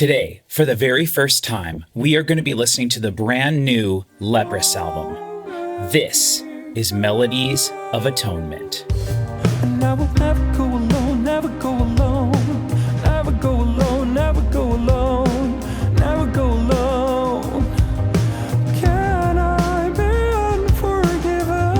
Today, for the very first time, we are going to be listening to the brand new Leprous album. This is Melodies of Atonement. And I will never go alone, never go alone, never go alone, never go alone, never go alone. Can I be unforgiven?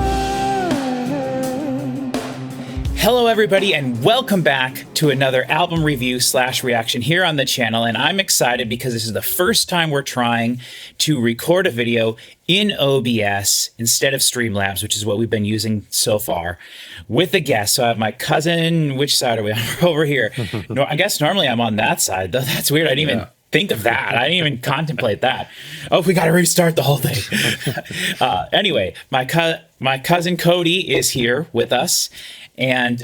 Hello everybody and welcome back to another album review / reaction here on the channel, and I'm excited because this is the first time we're trying to record a video in OBS instead of Streamlabs, which is what we've been using so far, with a guest. So I have my cousin, which side are we on? Over here. No, I guess normally I'm on that side, though. That's weird. I didn't even think of that. I didn't even contemplate that. Oh, we got to restart the whole thing. Anyway, my cousin Cody is here with us, and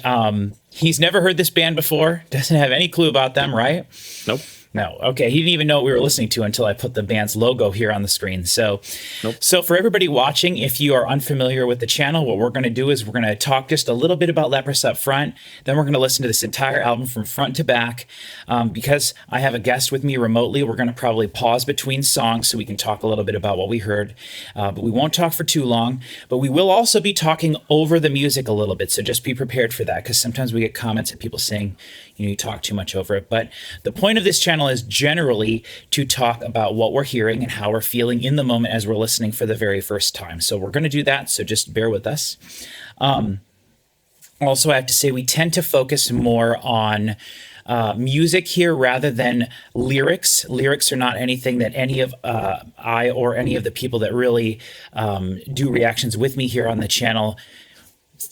he's never heard this band before, doesn't have any clue about them, right? Nope. No. Okay. He didn't even know what we were listening to until I put the band's logo here on the screen. So for everybody watching, if you are unfamiliar with the channel, what we're going to do is we're going to talk just a little bit about Leprous up front. Then we're going to listen to this entire album from front to back. Because I have a guest with me remotely, we're going to probably pause between songs so we can talk a little bit about what we heard. But we won't talk for too long. But we will also be talking over the music a little bit. So just be prepared for that, because sometimes we get comments of people saying, you talk too much over it. But the point of this channel is generally to talk about what we're hearing and how we're feeling in the moment as we're listening for the very first time. So we're going to do that, so just bear with us. Also, I have to say we tend to focus more on music here rather than lyrics. Lyrics are not anything that any of I or any of the people that really do reactions with me here on the channel,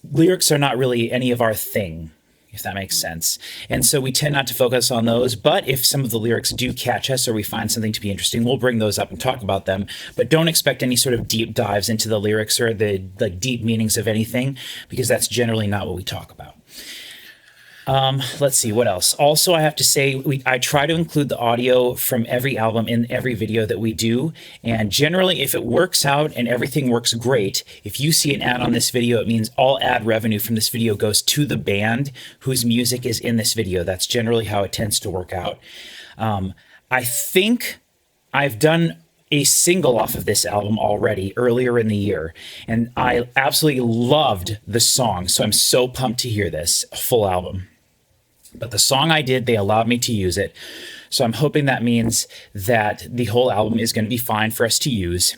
lyrics are not really any of our thing, if that makes sense. And so we tend not to focus on those, but if some of the lyrics do catch us or we find something to be interesting, we'll bring those up and talk about them. But don't expect any sort of deep dives into the lyrics or the deep meanings of anything, because that's generally not what we talk about. Let's see, what else? Also, I have to say, I try to include the audio from every album in every video that we do. And generally, if it works out and everything works great, if you see an ad on this video, it means all ad revenue from this video goes to the band whose music is in this video. That's generally how it tends to work out. I think I've done a single off of this album already earlier in the year, and I absolutely loved the song. So I'm so pumped to hear this full album. But the song I did, they allowed me to use it. So I'm hoping that means that the whole album is going to be fine for us to use,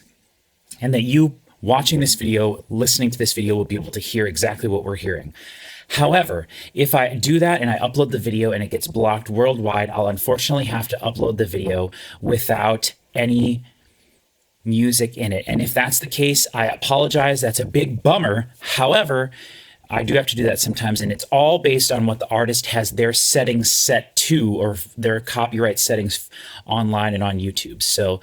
and that you watching this video, listening to this video, will be able to hear exactly what we're hearing. However, if I do that and I upload the video and it gets blocked worldwide, I'll unfortunately have to upload the video without any music in it. And if that's the case, I apologize. That's a big bummer. However, I do have to do that sometimes, and it's all based on what the artist has their settings set to, or their copyright settings online and on YouTube. So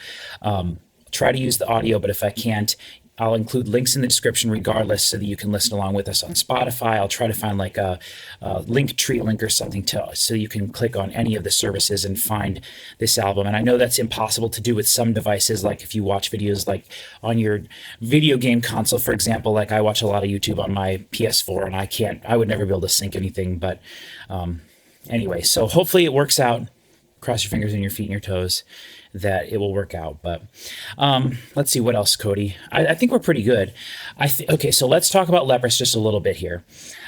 try to use the audio, but if I can't, I'll include links in the description regardless, so that you can listen along with us on Spotify. I'll try to find like a Linktree link or something so you can click on any of the services and find this album. And I know that's impossible to do with some devices, like if you watch videos like on your video game console, for example. Like I watch a lot of YouTube on my PS4, and I would never be able to sync anything. But anyway, so hopefully it works out. Cross your fingers and your feet and your toes that it will work out. But let's see, what else, Cody? I think we're pretty good. Okay, so let's talk about Leprous just a little bit here.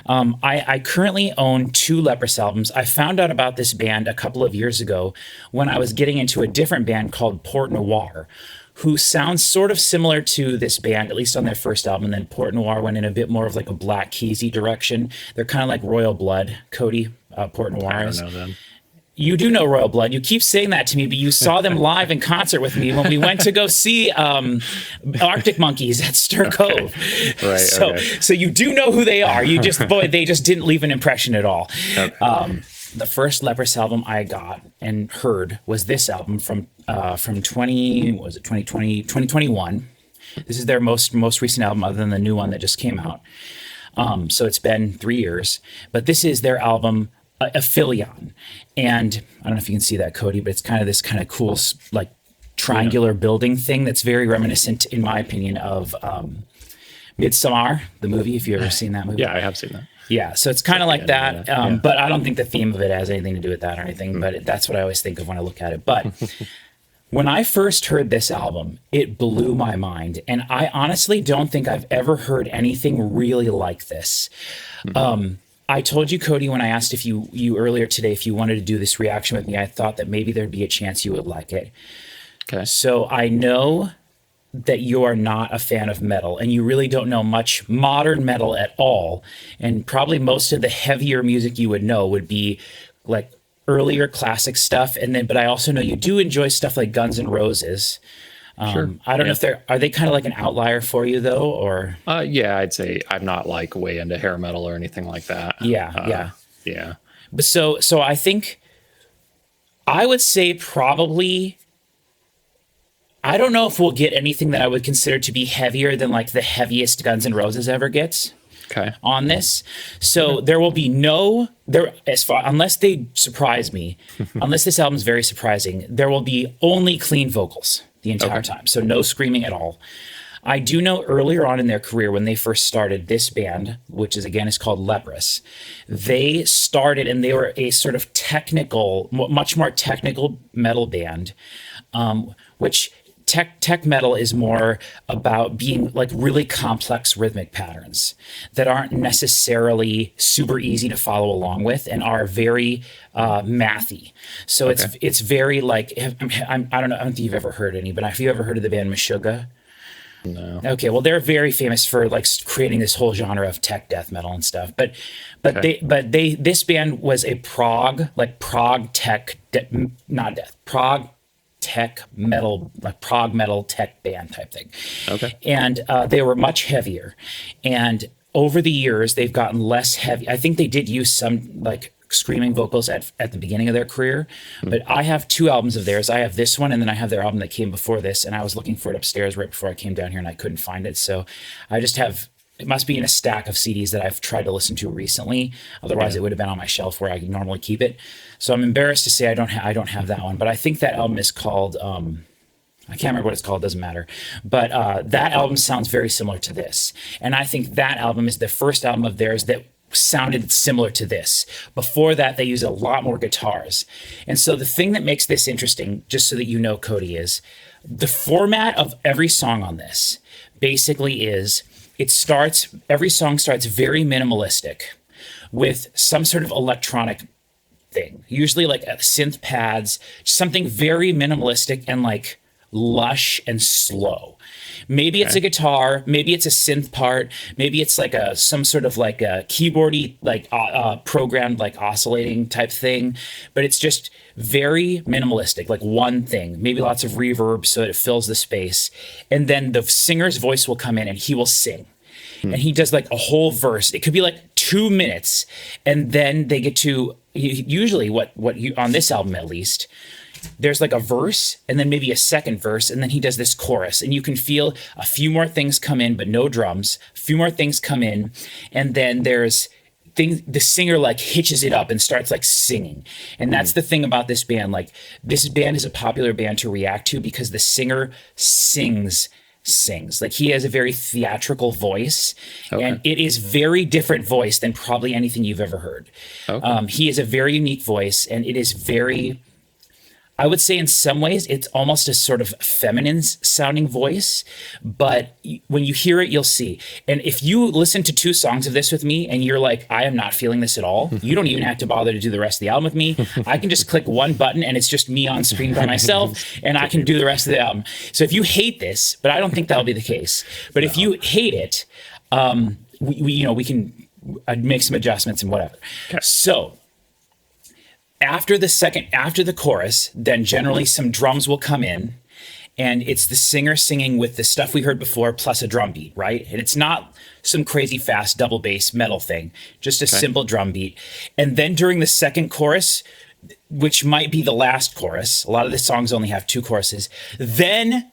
I currently own 2 Leprous albums. I found out about this band a couple of years ago when I was getting into a different band called Port Noir, who sounds sort of similar to this band, at least on their first album. And then Port Noir went in a bit more of like a Black Keysy direction. They're kind of like Royal Blood, Cody. Port Noir is. I don't know them. You do know Royal Blood. You keep saying that to me, but you saw them live in concert with me when we went to go see Arctic Monkeys at Stir Cove. Right. So you do know who they are. You just, they just didn't leave an impression at all. Okay. The first Leprous album I got and heard was this album from 2021. This is their most recent album, other than the new one that just came out. So it's been 3 years, but this is their album, Aphelion. And I don't know if you can see that, Cody, but it's kind of this kind of cool, like triangular building thing that's very reminiscent, in my opinion, of Midsommar, the movie, if you've ever seen that movie. Yeah, I have seen that. Yeah, so it's kind of like that, yeah. but I don't think the theme of it has anything to do with that or anything, but that's what I always think of when I look at it. But when I first heard this album, it blew my mind, and I honestly don't think I've ever heard anything really like this. I told you, Cody, when I asked if you earlier today, if you wanted to do this reaction with me, I thought that maybe there'd be a chance you would like it. Okay. So I know that you are not a fan of metal and you really don't know much modern metal at all. And probably most of the heavier music you would know would be like earlier classic stuff. But I also know you do enjoy stuff like Guns N' Roses. Sure. I don't know if are they kind of like an outlier for you though, or? Yeah, I'd say I'm not like way into hair metal or anything like that. Yeah. But so I think I would say probably, I don't know if we'll get anything that I would consider to be heavier than like the heaviest Guns N' Roses ever gets. Okay. On this. So there will be unless they surprise me, unless this album is very surprising, there will be only clean vocals the entire time. So no screaming at all. I do know earlier on in their career, when they first started this band, which is called Leprous, they started and they were a sort of technical, much more technical metal band, which tech metal is more about being like really complex rhythmic patterns that aren't necessarily super easy to follow along with and are very mathy. So it's very like, I don't know, I don't think you've ever heard any, but have you ever heard of the band Meshuggah? No. Okay, well, they're very famous for like creating this whole genre of tech death metal and stuff. But this band was a prog tech metal, like prog metal tech band type thing. Okay. And they were much heavier. And over the years, they've gotten less heavy. I think they did use some like screaming vocals at the beginning of their career, but I have two albums of theirs. I have this one, and then I have their album that came before this, and I was looking for it upstairs right before I came down here, and I couldn't find it. So I just have, it must be in a stack of CDs that I've tried to listen to recently. Otherwise, it would have been on my shelf where I normally keep it. So I'm embarrassed to say I don't have that one, but I think that album is called, I can't remember what it's called, doesn't matter. But that album sounds very similar to this. And I think that album is the first album of theirs that sounded similar to this. Before that, they used a lot more guitars. And so the thing that makes this interesting, just so that you know, Cody, is the format of every song on this basically is every song starts very minimalistic with some sort of electronic thing, usually like synth pads, something very minimalistic and like lush and slow. Maybe it's a guitar, maybe it's a synth part, maybe it's like some sort of like a keyboardy, like programmed like oscillating type thing, but it's just very minimalistic, like one thing, maybe lots of reverb so that it fills the space. And then the singer's voice will come in and he will sing. And he does like a whole verse. It could be like 2 minutes. And then they get to, usually on this album at least, there's like a verse and then maybe a second verse, and then he does this chorus, and you can feel a few more things come in, but no drums, a few more things come in, and then there's things, the singer like hitches it up and starts like singing. And that's the thing about this band. Like, this band is a popular band to react to because the singer sings. Like, he has a very theatrical voice, and it is very different voice than probably anything you've ever heard. He has a very unique voice, and it is very, I would say in some ways it's almost a sort of feminine sounding voice, but when you hear it, you'll see. And if you listen to 2 songs of this with me and you're like, I am not feeling this at all, you don't even have to bother to do the rest of the album with me. I can just click one button and it's just me on screen by myself, and I can do the rest of the album. So if you hate this, but I don't think that'll be the case, but if you hate it, we can make some adjustments and whatever. So after the chorus, then generally some drums will come in, and it's the singer singing with the stuff we heard before plus a drum beat, right? And it's not some crazy fast double bass metal thing, just a simple drum beat. And then during the second chorus, which might be the last chorus, a lot of the songs only have 2 choruses, then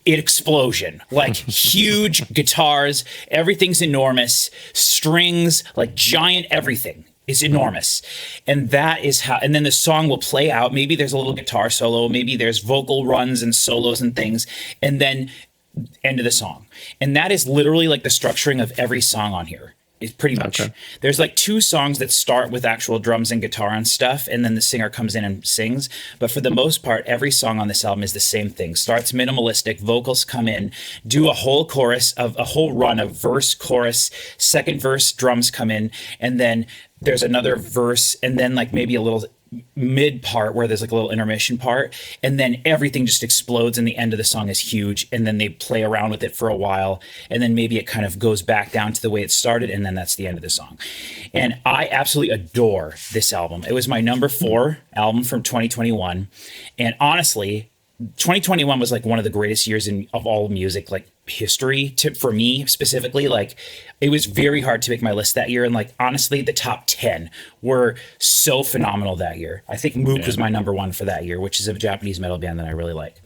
explosion, like huge guitars, everything's enormous, strings, like giant everything. Is enormous. And that is how, and then the song will play out. Maybe there's a little guitar solo, maybe there's vocal runs and solos and things. And then end of the song. And that is literally like the structuring of every song on here. It's pretty much. Okay. There's like 2 songs that start with actual drums and guitar and stuff, and then the singer comes in and sings. But for the most part, every song on this album is the same thing. Starts minimalistic, vocals come in, do a whole chorus of a whole run of verse, chorus, second verse, drums come in, and then there's another verse, and then like maybe a little mid part where there's like a little intermission part, and then everything just explodes and the end of the song is huge, and then they play around with it for a while, and then maybe it kind of goes back down to the way it started, and then that's the end of the song. And I absolutely adore this album. It was my number 4 album from 2021, and honestly 2021 was like one of the greatest years of all music, like history for me specifically. Like it was very hard to make my list that year. And like, honestly, the top 10 were so phenomenal that year. I think Mook was my number 1 for that year, which is a Japanese metal band that I really like.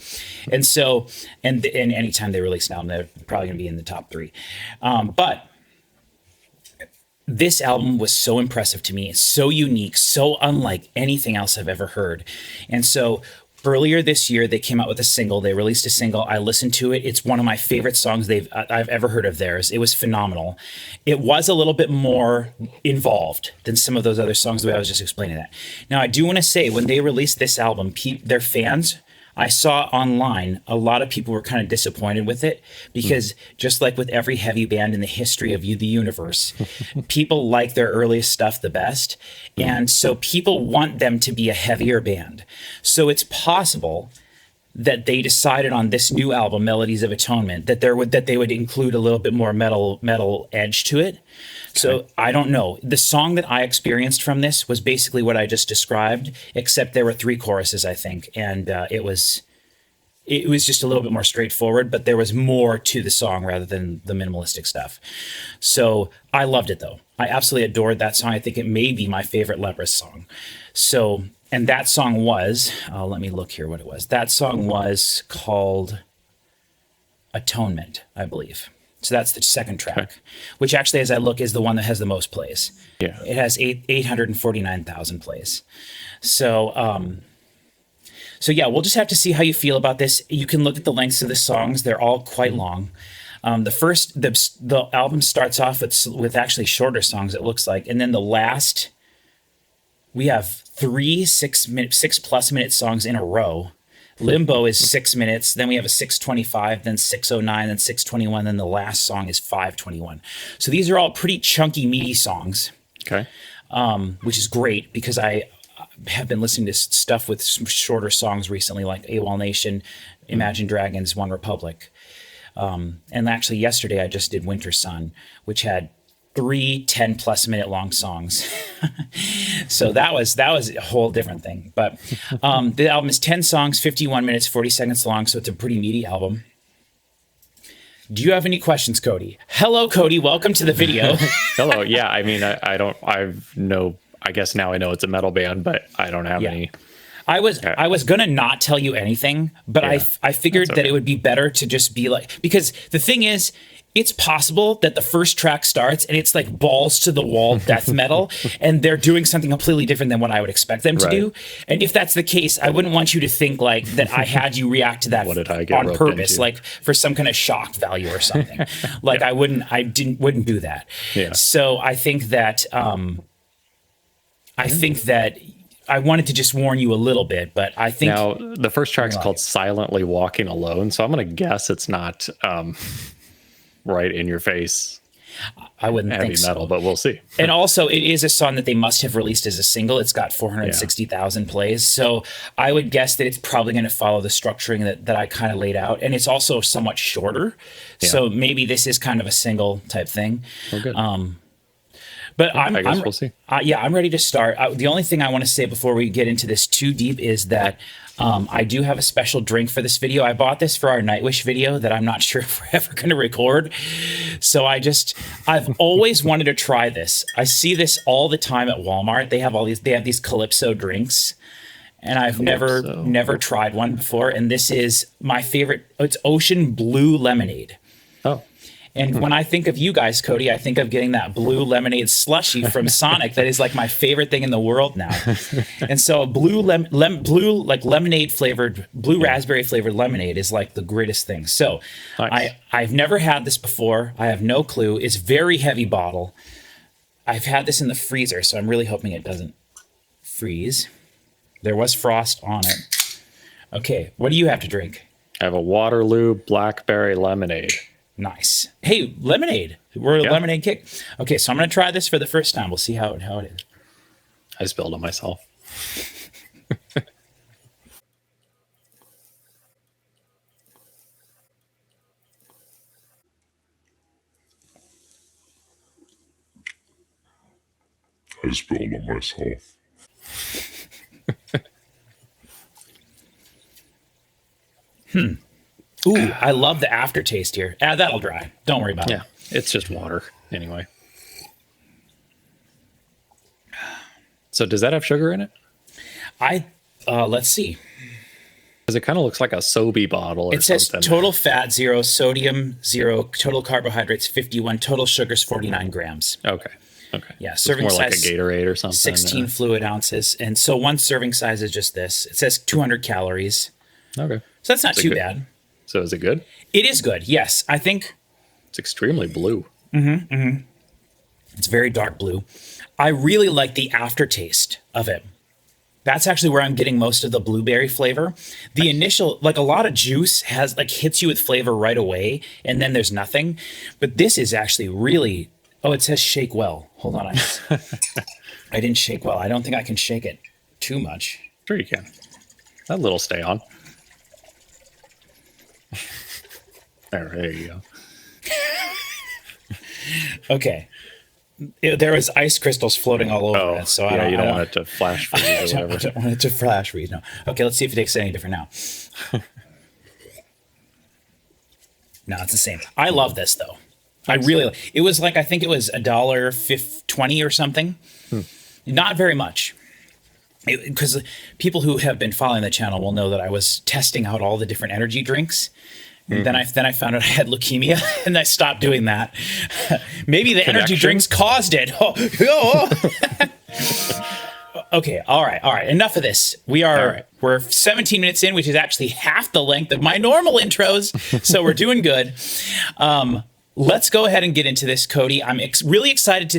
And so, and anytime they release an album, they're probably gonna be in the top 3. But this album was so impressive to me. It's so unique, so unlike anything else I've ever heard. And so earlier this year, they came out with a single. They released a single. I listened to it. It's one of my favorite songs I've ever heard of theirs. It was phenomenal. It was a little bit more involved than some of those other songs, the way I was just explaining that. Now, I do want to say, when they released this album, their fans, I saw online, a lot of people were kind of disappointed with it because just like with every heavy band in the history of the universe, people like their earliest stuff the best. And so people want them to be a heavier band. So it's possible that they decided on this new album, Melodies of Atonement, that they would include a little bit more metal edge to it. So I don't know. The song that I experienced from this was basically what I just described, except there were 3 choruses, I think, and it was just a little bit more straightforward, but there was more to the song rather than the minimalistic stuff. So I loved it, though. I absolutely adored that song. I think it may be my favorite Leprous song. So, and that song was, let me look here what it was. That song was called Atonement, I believe. So that's the second track, which actually, as I look, is the one that has the most plays. Yeah. It has 849,000 plays. So, so yeah, we'll just have to see how you feel about this. You can look at the lengths of the songs. They're all quite long. The album starts off with actually shorter songs, it looks like. And then the last, we have 3 6+ minute songs in a row. Limbo is 6 minutes, then we have a 6:25, then 6:09, then 6:21, then the last song is 5:21. So these are all pretty chunky, meaty songs. Okay. Which is great because I have been listening to stuff with some shorter songs recently, like AWOL Nation, Imagine Dragons, One Republic. And actually yesterday I just did Winter Sun, which had 3 10+ minute long songs. So that was a whole different thing. But the album is 10 songs, 51 minutes, 40 seconds long. So it's a pretty meaty album. Do you have any questions, Cody? Hello, Cody. Welcome to the video. Hello. Yeah. I mean, I guess now I know it's a metal band, but I don't have any. I was gonna not tell you anything, but I figured that it would be better to just be like, because the thing is, it's possible that the first track starts and it's like balls to the wall death metal and they're doing something completely different than what I would expect them to do. And if that's the case, I wouldn't want you to think like that I had you react to that on purpose, into? Like for some kind of shock value or something. Like I wouldn't do that. Yeah. So I think that I wanted to just warn you a little bit, but I think now the first track's called Silently Walking Alone. So I'm going to guess it's not right in your face. I wouldn't heavy think metal, so. But we'll see. And also, it is a song that they must have released as a single. It's got 460,000 plays. So I would guess that it's probably going to follow the structuring that I kind of laid out. And it's also somewhat shorter. Yeah. So maybe this is kind of a single type thing. Oh, good. But I guess we'll see. I'm ready to start. The only thing I want to say before we get into this too deep is that I do have a special drink for this video. I bought this for our Nightwish video that I'm not sure if we're ever going to record. So I've always wanted to try this. I see this all the time at Walmart. They have these Calypso drinks. And I've never tried one before. And this is my favorite. It's Ocean Blue Lemonade. Oh. And when I think of you guys, Cody, I think of getting that blue lemonade slushy from Sonic. That is like my favorite thing in the world now. And so blue lemonade flavored, blue raspberry flavored lemonade is like the greatest thing. So Nice. I've never had this before. I have no clue. It's very heavy bottle. I've had this in the freezer, so I'm really hoping it doesn't freeze. There was frost on it. Okay, what do you have to drink? I have a Waterloo blackberry lemonade. Nice. Hey, lemonade. We're a lemonade kick. Okay, so I'm going to try this for the first time. We'll see how it is. I spilled it myself. I spilled on myself. Ooh, I love the aftertaste here. That'll dry. Don't worry about it. Yeah, it's just water anyway. So does that have sugar in it? Let's see. Because it kind of looks like a Sobe bottle or It says something. total fat 0, sodium 0, total carbohydrates 51, total sugars 49 grams. Okay. Yeah, It's serving more like a size Gatorade or something. 16 fluid ounces. And so one serving size is just this. It says 200 calories. Okay. So that's not Is it too good? bad. So is it good? It is good. Yes. I think It's extremely blue. it's very dark blue. I really like the aftertaste of it. That's actually where I'm getting most of the blueberry flavor. The initial, like a lot of juice has like hits you with flavor right away, and then there's nothing. But this is actually really, oh, it says shake well. Hold on. I didn't shake well. I don't think I can shake it too much. Sure you can. That little stay on. There you go. Okay. There was ice crystals floating all over it, so yeah, I you don't don't want it to flash freeze or I whatever. don't want it to flash freeze. No. Okay, let's see if it tastes any different now. No, it's the same. I love this though. I really. It was like I think it was $1.20 or something. Not very much. Because people who have been following the channel will know that I was testing out all the different energy drinks. And then I found out I had leukemia, and I stopped doing that. Maybe the energy drinks caused it. Okay, all right. Enough of this. We're 17 minutes in, which is actually half the length of my normal intros, so we're doing good. Let's go ahead and get into this, Cody. I'm really excited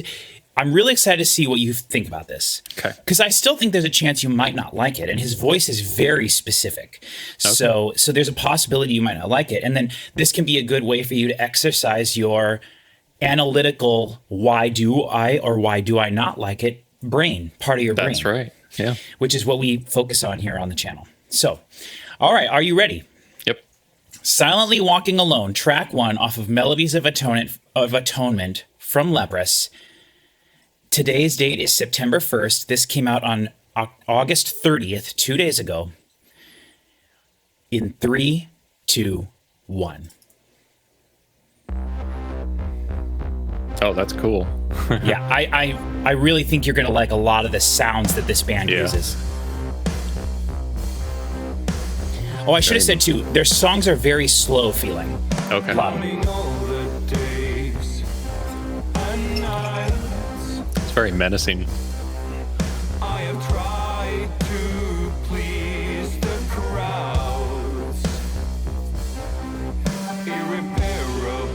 to see what you think about this. Okay. Because I still think there's a chance you might not like it. And his voice is very specific. Okay. So there's a possibility you might not like it. And then this can be a good way for you to exercise your analytical why do I or why do I not like it brain, part of your brain. That's right. Yeah. Which is what we focus on here on the channel. So, all right, are you ready? Yep. Silently Walking Alone, track 1 off of Melodies of Atonement from Leprous. Today's date is September 1st. This came out on August 30th, 2 days ago. In 3, 2, 1. Oh, that's cool. Yeah, I really think you're going to like a lot of the sounds that this band uses. Oh, I should have said too, their songs are very slow feeling. Okay. It's very menacing. I have tried to please the crowds, irreparable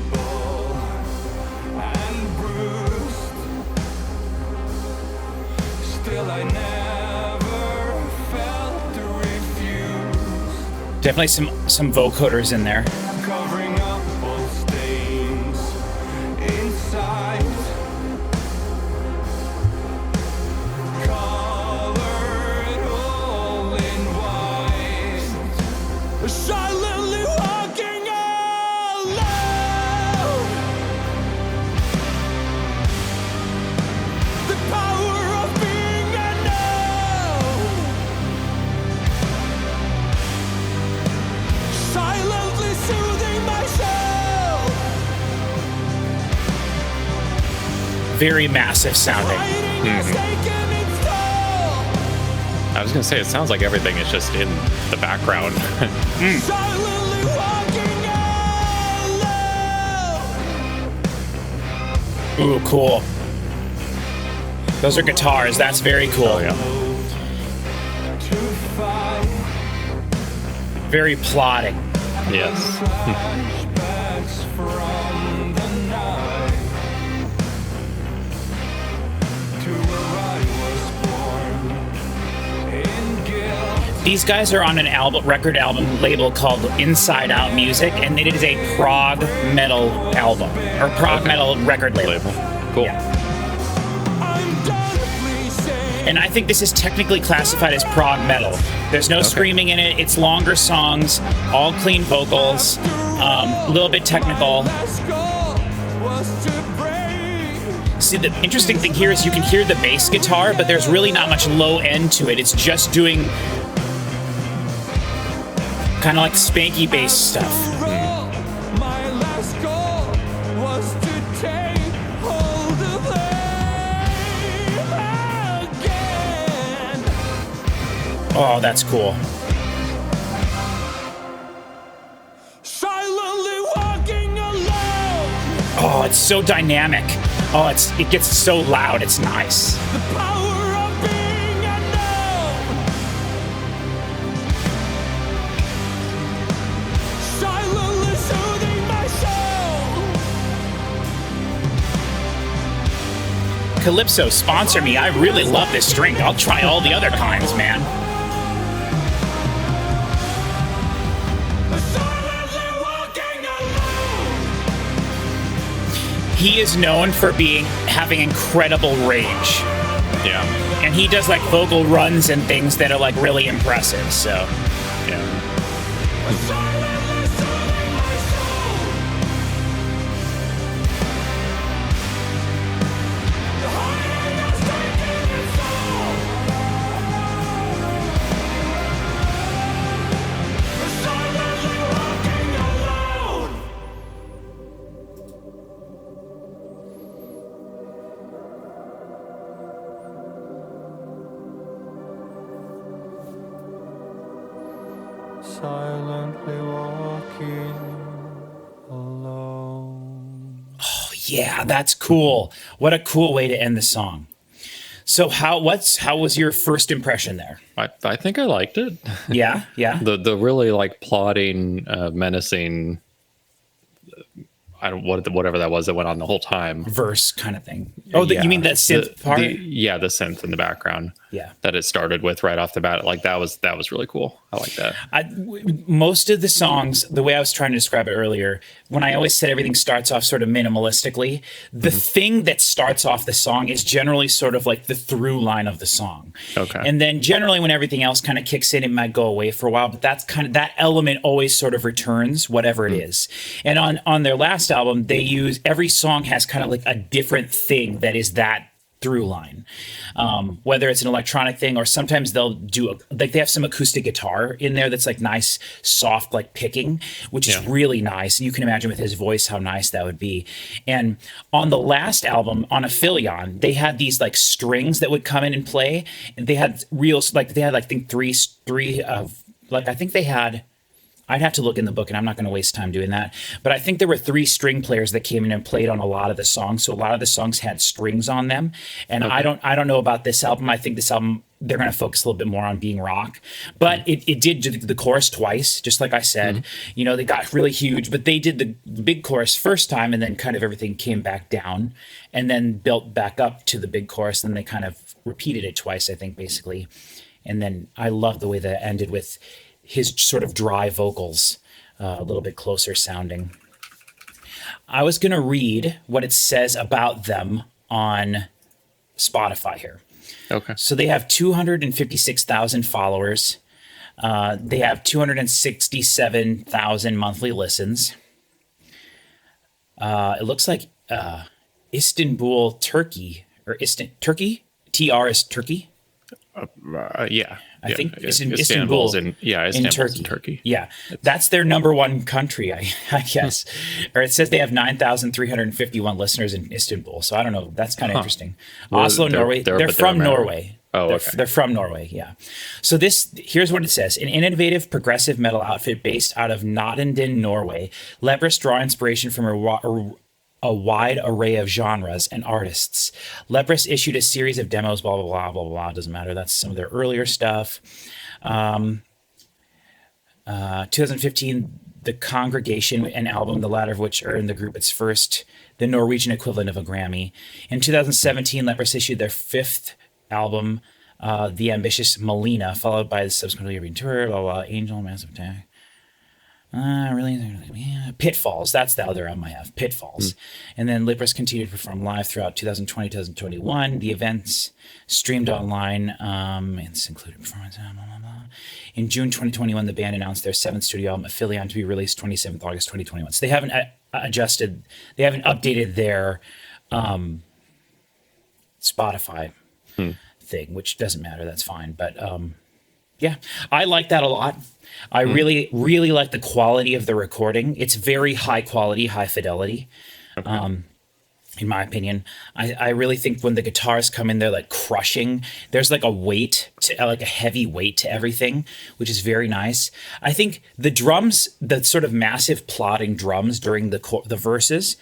and bruised. Still, I never felt refused. Definitely some vocoders in there. Covering up all stains inside. Colored all in white. Silently walking alone. The power of being unknown. Silently soothing myself. Very massive sounding. Fighting has taken its toll. I was going to say, it sounds like everything is just in the background. Silently walking alone. Ooh, cool. Those are guitars. That's very cool. Oh, yeah. Very plotting. Yes. These guys are on an record album label called Inside Out Music, and it is a prog metal album, or prog metal record label. Cool. Yeah. And I think this is technically classified as prog metal. There's no screaming in it. It's longer songs, all clean vocals, a little bit technical. See, the interesting thing here is you can hear the bass guitar, but there's really not much low end to it. It's just doing kind of like spanky bass stuff. Oh, that's cool. Oh, it's so dynamic. Oh, it gets so loud. It's nice. Calypso, sponsor me. I really love this drink. I'll try all the other kinds, man. He is known for having incredible range. Yeah. And he does like vocal runs and things that are like really impressive, so. Yeah. Silently walking alone. Oh, yeah, that's cool. What a cool way to end the song. So how was your first impression there? I think I liked it. Yeah. The really like plotting, menacing. Whatever that was that went on the whole time. Verse kind of thing. Oh, you mean that synth part? The synth in the background. Yeah. That it started with right off the bat. Like that was really cool. I like that. Most of the songs, the way I was trying to describe it earlier, when I always said everything starts off sort of minimalistically, the thing that starts off the song is generally sort of like the through line of the song. Okay. And then generally when everything else kind of kicks in, it might go away for a while, but that's kind of, that element always sort of returns, whatever it is. And on their last album, they use, every song has kind of like a different thing that is that through line, whether it's an electronic thing or sometimes they'll do they have some acoustic guitar in there that's like nice, soft, like picking, which is really nice. And you can imagine with his voice how nice that would be. And on the last album, on Aphelion, they had these like strings that would come in and play, and they had I think three of like I think they had. I'd have to look in the book, and I'm not going to waste time doing that. But I think there were 3 string players that came in and played on a lot of the songs. So a lot of the songs had strings on them. And I don't know about this album. I think this album, they're going to focus a little bit more on being rock. But it did do the chorus twice, just like I said. You know, they got really huge, but they did the big chorus first time, and then kind of everything came back down and then built back up to the big chorus. And they kind of repeated it twice, I think, basically. And then I love the way that ended with his sort of dry vocals, a little bit closer sounding. I was going to read what it says about them on Spotify here. Okay. So they have 256,000 followers. They have 267,000 monthly listens. It looks like Istanbul, Turkey, or Turkey? TR is Turkey? Yeah. I think it's in Istanbul's Istanbul. Istanbul's in Turkey. Yeah, that's their number one country, I guess. Or it says they have 9,351 listeners in Istanbul. So I don't know. That's kind of interesting. Well, Oslo, Norway. They're from Norway. Oh, okay. They're from Norway, yeah. So here's what it says. An innovative progressive metal outfit based out of Nottingden, Norway. Leprous draw inspiration from a wide array of genres and artists. Leprous issued a series of demos, blah, blah, blah, blah, blah. Doesn't matter. That's some of their earlier stuff. 2015, The Congregation, an album, the latter of which earned the group its first, the Norwegian equivalent of a Grammy. In 2017, Leprous issued their fifth album, The Ambitious Melina, followed by the subsequently reading tour, blah, blah, Angel, Massive Attack. Pitfalls. That's the other album I have. Pitfalls. And then Leprous continued to perform live throughout 2020, 2021. The events streamed online. It's included performance. Blah, blah, blah. In June 2021, the band announced their seventh studio album, Aphelion, to be released 27th August 2021. So they haven't they haven't updated their Spotify thing, which doesn't matter. That's fine. But yeah, I like that a lot. I really, really like the quality of the recording. It's very high quality, high fidelity, in my opinion. I really think when the guitars come in, they're like crushing. There's like a weight, like a heavy weight to everything, which is very nice. I think the drums, the sort of massive plodding drums during the verses,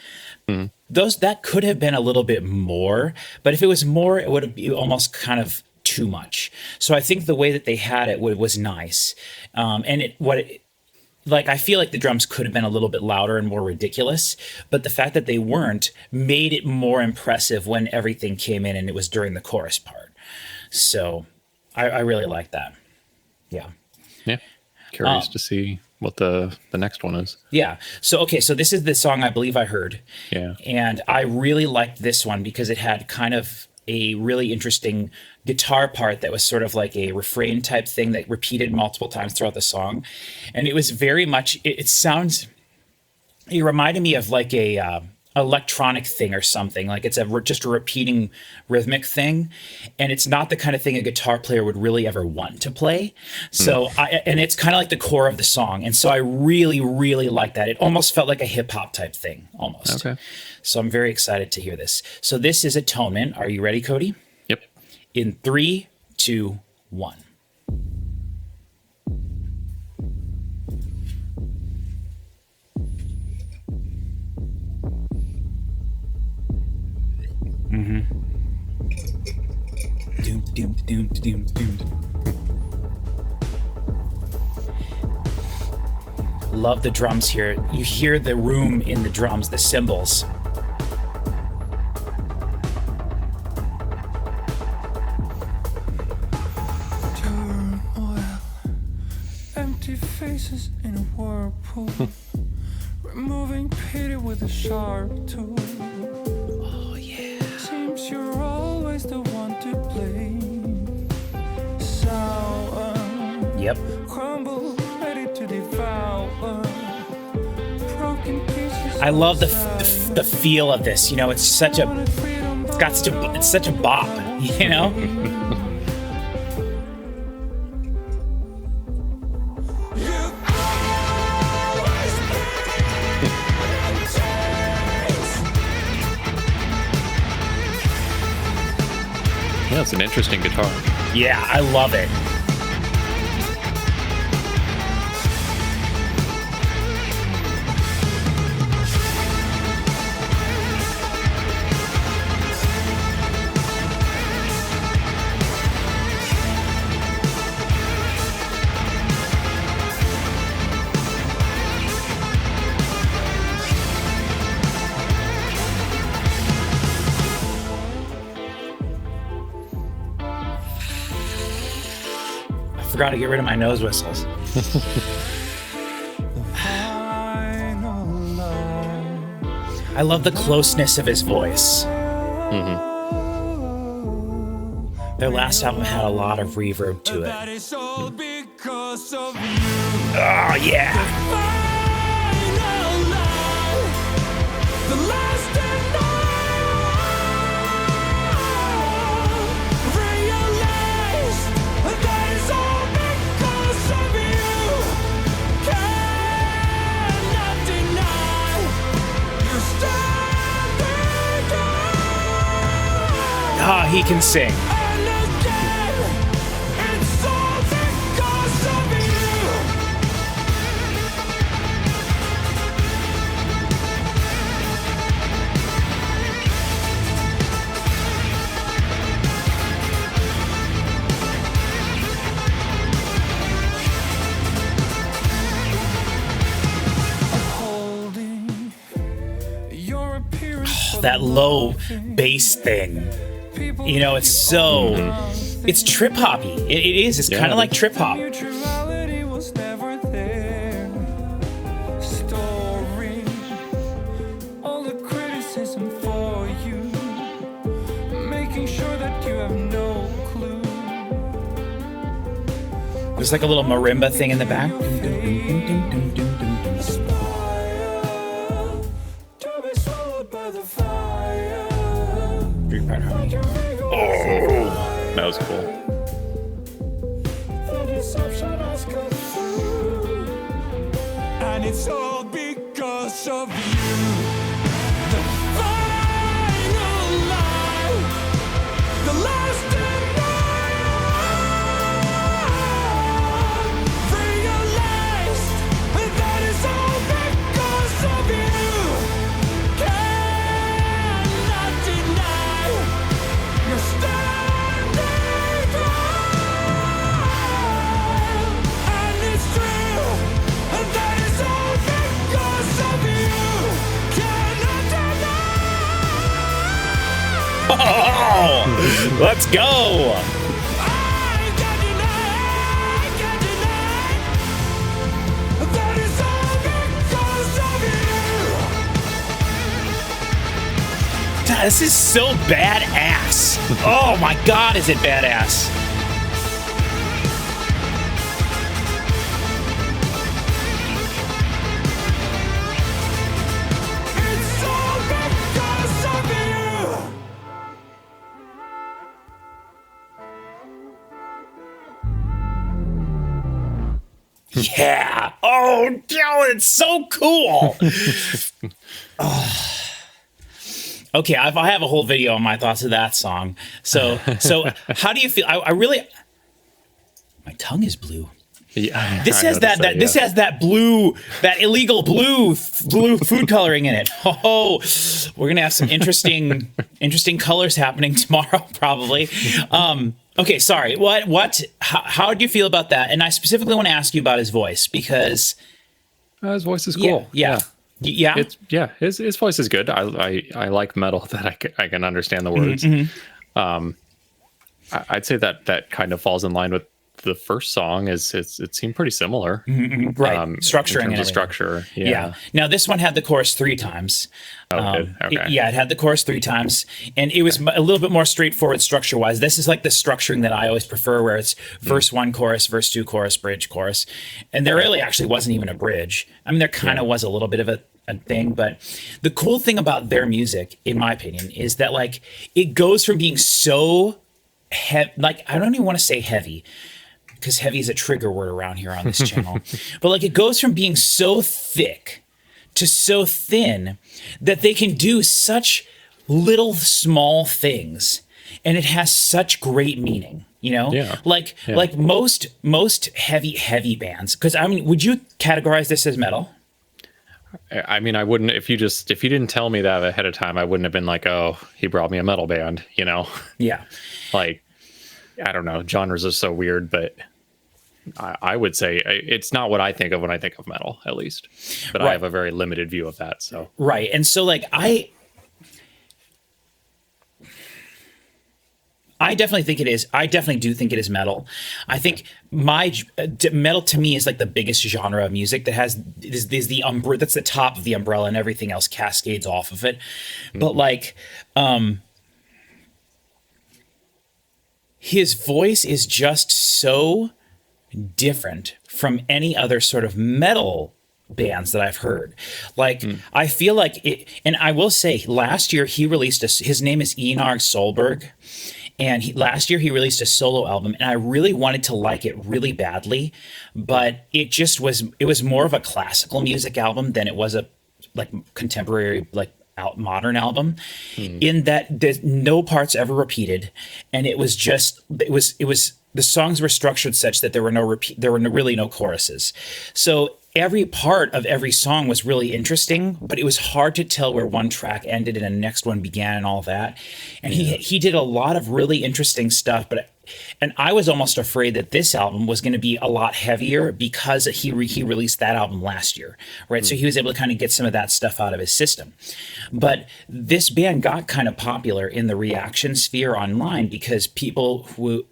that could have been a little bit more. But if it was more, it would be almost kind of too much. So I think the way that they had it was nice. I feel like the drums could have been a little bit louder and more ridiculous, but the fact that they weren't made it more impressive when everything came in and it was during the chorus part. So I really like that. Yeah. Yeah. Curious to see what the next one is. Yeah. So this is the song I believe I heard. Yeah. And I really liked this one because it had kind of a really interesting guitar part that was sort of like a refrain type thing that repeated multiple times throughout the song. And it was very much, it reminded me of like a electronic thing or something. Like it's just a repeating rhythmic thing. And it's not the kind of thing a guitar player would really ever want to play. So and it's kind of like the core of the song. And so I really, really like that. It almost felt like a hip hop type thing almost. Okay. So I'm very excited to hear this. So this is Atonement. Are you ready, Cody? Yep. In 3, 2, 1. Doom, doom, doom, doom, doom. Love the drums here. You hear the room in the drums, the cymbals. Turmoil, empty faces in a whirlpool, removing pity with a sharp tool. Oh yeah. Seems you're always the one to blame. Sour. Yep. Crumble, ready to devour. Broken pieces. I love the feel of this. You know, it's such a bop. You know. Yeah, it's an interesting guitar. Yeah, I love it. Forgot to get rid of my nose whistles. I love the closeness of his voice. Their last album had a lot of reverb to it. Oh yeah. Ah, he can sing. that low bass thing. You know, it's so it's trip hoppy. It is. It's kind of like trip hop. Mutuality was never there. Storing all the criticism for you, making sure that you have no clue. There's like a little marimba thing in the back. Aspire to be swallowed by the fire. Three-part harmony. Oh, that was cool. The deception has come through, and it's all because of you. The final lie, the last denial, realized that it's all because of you. Cannot deny you're standing tall, and it's true that it's all because of you. Cannot deny. Oh, let's go. I can't deny that it's all because of you. God, this is so badass. Oh my God, is it badass? It's all because of you. Yeah. Oh, God, it's so cool. Oh. Okay, I have a whole video on my thoughts of that song. So how do you feel? I really, my tongue is blue. Yeah, This has this has that blue, that illegal blue food coloring in it. Oh, we're gonna have some interesting colors happening tomorrow, probably. Okay, sorry. How do you feel about that? And I specifically want to ask you about his voice because his voice is cool. Yeah. His voice is good. I like metal that I can understand the words. I'd say that kind of falls in line with the first song. It seemed pretty similar, right? Structuring in terms and of structure. Yeah. Now this one had the chorus 3 times. Okay. It had the chorus 3 times, and it was a little bit more straightforward structure wise. This is like the structuring that I always prefer, where it's verse 1, chorus, verse 2, chorus, bridge, chorus, and there really actually wasn't even a bridge. I mean, there kind of was a little bit of a thing, but the cool thing about their music, in my opinion, is that like it goes from being so like I don't even want to say heavy, because heavy is a trigger word around here on this channel, but like it goes from being so thick to so thin that they can do such little small things, and it has such great meaning. You know, like most heavy bands. Because I mean, would you categorize this as metal? I mean, I wouldn't, if you didn't tell me that ahead of time, I wouldn't have been like, oh, he brought me a metal band, you know? Yeah. Like, I don't know, genres are so weird, but I would say it's not what I think of when I think of metal, at least. But I have a very limited view of that, so. Right. And so, like, I definitely think it is. I definitely do think it is metal. I think metal to me is like the biggest genre of music that has is the that's the top of the umbrella, and everything else cascades off of it. But like, his voice is just so different from any other sort of metal bands that I've heard. Like, I feel like it, and I will say, last year he released his name is Enarg Solberg. And last year he released a solo album, and I really wanted to like it really badly, but it was more of a classical music album than it was a like contemporary, like modern album, in that there's no parts ever repeated. And it was the songs were structured such that there were really no choruses. So every part of every song was really interesting, but it was hard to tell where one track ended and the next one began and all that. And he did a lot of really interesting stuff, but and I was almost afraid that this album was going to be a lot heavier because he released that album last year, right? So he was able to kind of get some of that stuff out of his system. But this band got kind of popular in the reaction sphere online because people who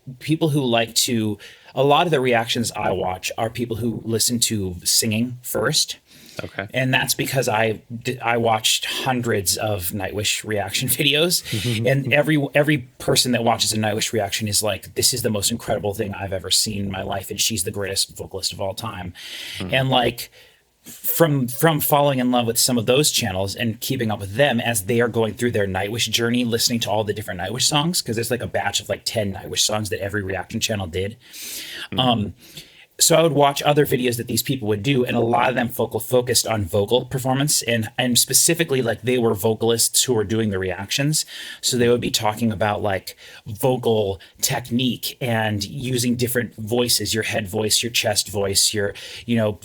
like to, a lot of the reactions I watch are people who listen to singing first. Okay. And that's because I watched hundreds of Nightwish reaction videos, and every person that watches a Nightwish reaction is like, this is the most incredible thing I've ever seen in my life, and she's the greatest vocalist of all time. And like, from falling in love with some of those channels and keeping up with them as they are going through their Nightwish journey, listening to all the different Nightwish songs, because there's like a batch of like 10 Nightwish songs that every reaction channel did. So I would watch other videos that these people would do, and a lot of them focused on vocal performance, and specifically like they were vocalists who were doing the reactions. So they would be talking about like vocal technique and using different voices, your head voice, your chest voice, your,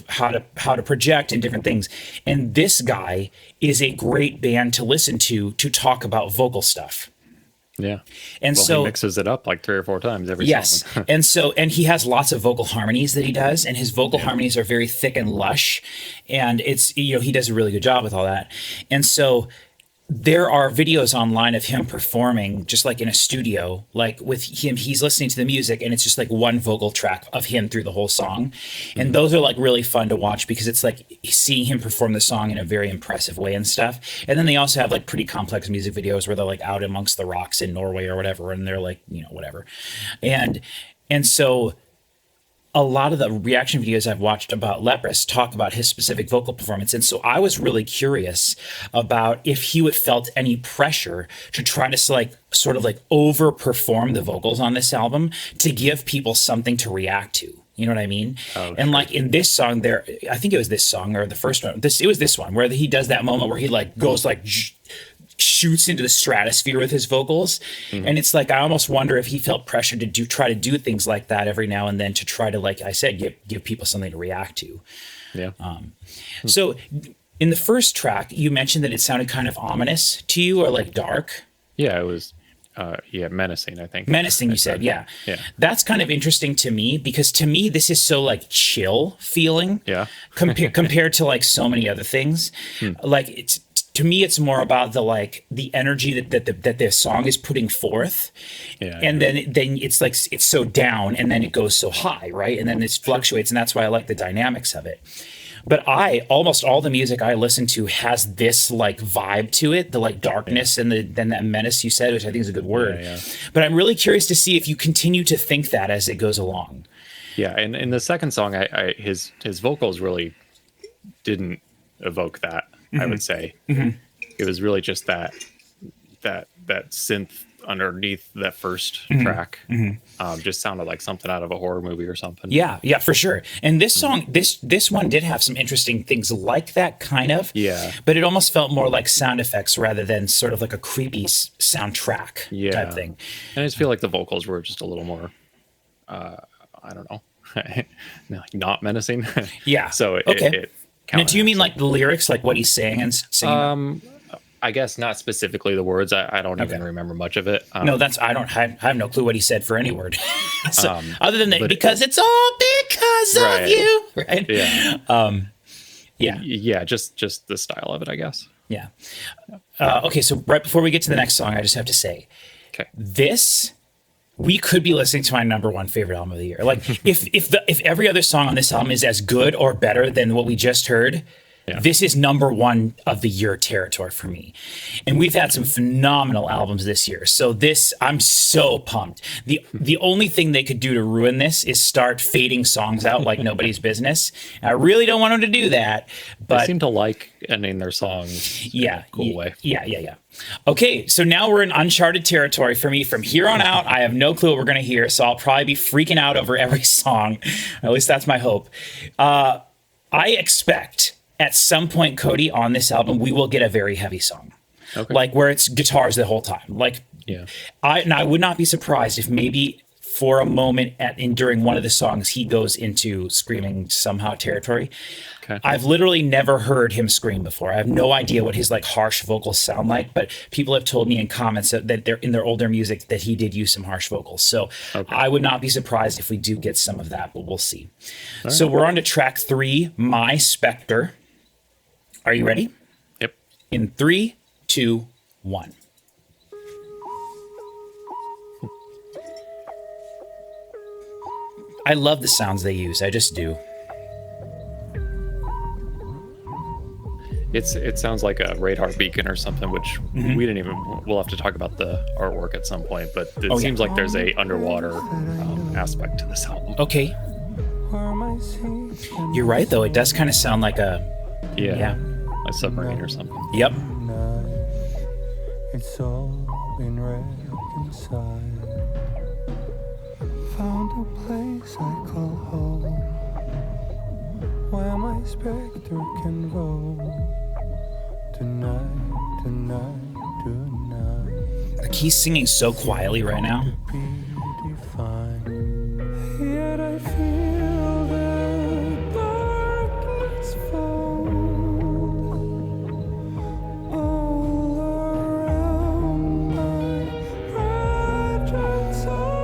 how to project and different things. And this guy is a great band to listen to talk about vocal stuff. Yeah. And well, so he mixes it up like 3 or 4 times every song. and he has lots of vocal harmonies that he does, and his vocal harmonies are very thick and lush, and it's, he does a really good job with all that. And so there are videos online of him performing just like in a studio, like with him, he's listening to the music and it's just like one vocal track of him through the whole song. And those are like really fun to watch because it's like seeing him perform the song in a very impressive way and stuff. And then they also have like pretty complex music videos where they're like out amongst the rocks in Norway or whatever. And they're like, whatever. And so a lot of the reaction videos I've watched about Leprous talk about his specific vocal performance. And so I was really curious about if he would felt any pressure to try to like sort of like overperform the vocals on this album to give people something to react to. You know what I mean? Oh, and like in this song there, I think it was this song or the first one, it was this one where he does that moment where he like goes like shoots into the stratosphere with his vocals. And it's like I almost wonder if he felt pressure to try to do things like that every now and then to try to, like I said, give people something to react to. So in the first track you mentioned that it sounded kind of ominous to you or like dark. It was menacing, I think. Menacing, you said. Yeah. That's kind of interesting to me because to me this is so like chill feeling compared to like so many other things. Like to me, it's more about the energy that the song is putting forth, and then it's like it's so down, and then it goes so high, right? And then it fluctuates, and that's why I like the dynamics of it. But almost all the music I listen to has this like vibe to it, the like darkness and then that menace you said, which I think is a good word. But I'm really curious to see if you continue to think that as it goes along. Yeah, and in the second song, his vocals really didn't evoke that. I would say it was really just that synth underneath that first track just sounded like something out of a horror movie or something. Yeah, for sure. And this song, this one did have some interesting things like that kind of. But it almost felt more like sound effects rather than sort of like a creepy soundtrack type thing. And I just feel like the vocals were just a little more, I don't know, not menacing. So it now, do you mean like the lyrics, like what he's saying and singing? I guess not specifically the words. I don't even remember much of it. No, I have no clue what he said for any word. So, other than that, because it's all because of you, right? Just the style of it, I guess. Okay, so right before we get to the next song, I just have to say, this. We could be listening to my number one favorite album of the year. Like if every other song on this album is as good or better than what we just heard, this is number one of the year territory for me. And we've had some phenomenal albums this year. So I'm so pumped. The only thing they could do to ruin this is start fading songs out like nobody's business. I really don't want them to do that. But they seem to like ending their songs in a cool way. Yeah. Okay, so now we're in uncharted territory for me. From here on out, I have no clue what we're going to hear, so I'll probably be freaking out over every song. At least that's my hope. I expect at some point, Cody, on this album, we will get a very heavy song. Like where it's guitars the whole time. I would not be surprised if maybe for a moment during one of the songs, he goes into screaming somehow territory. Okay. I've literally never heard him scream before. I have no idea what his like harsh vocals sound like, but people have told me in comments that they're in their older music that he did use some harsh vocals. So I would not be surprised if we do get some of that, but we'll see. So we're on to track 3, My Spectre. Are you ready? Yep. In 3, 2, 1. I love the sounds they use. I just do. It sounds like a radar beacon or something, which we didn't even. We'll have to talk about the artwork at some point, but it seems like there's a underwater aspect to this album. Okay. You're right, though. It does kind of sound like a a submarine or something. Yep. It's all been reconciled. Found a place I call home, where my spectre can roam. Tonight, tonight, tonight. Like he's singing so quietly right now. Be defined. Yet I feel the darkness fold all around my fragile soul.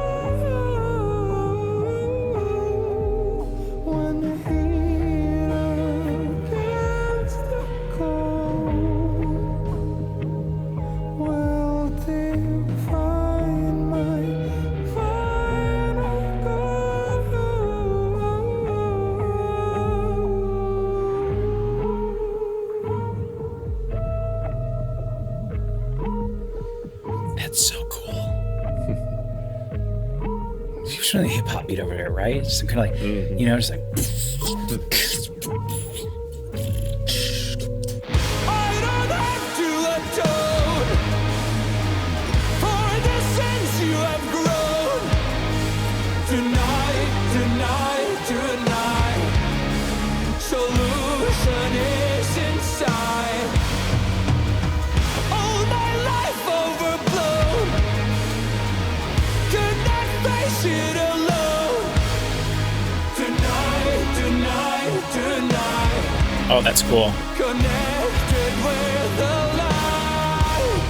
When the heat against the cold will define my final That's so cool. There's really hip hop beat over there, right? Just kind of like, you know, just like. I don't have to atone for the sins you have grown. Tonight, tonight, tonight, solution is inside. All my life overblown, could not face it alone. Tonight, tonight, tonight, Oh, that's cool. connected with the light.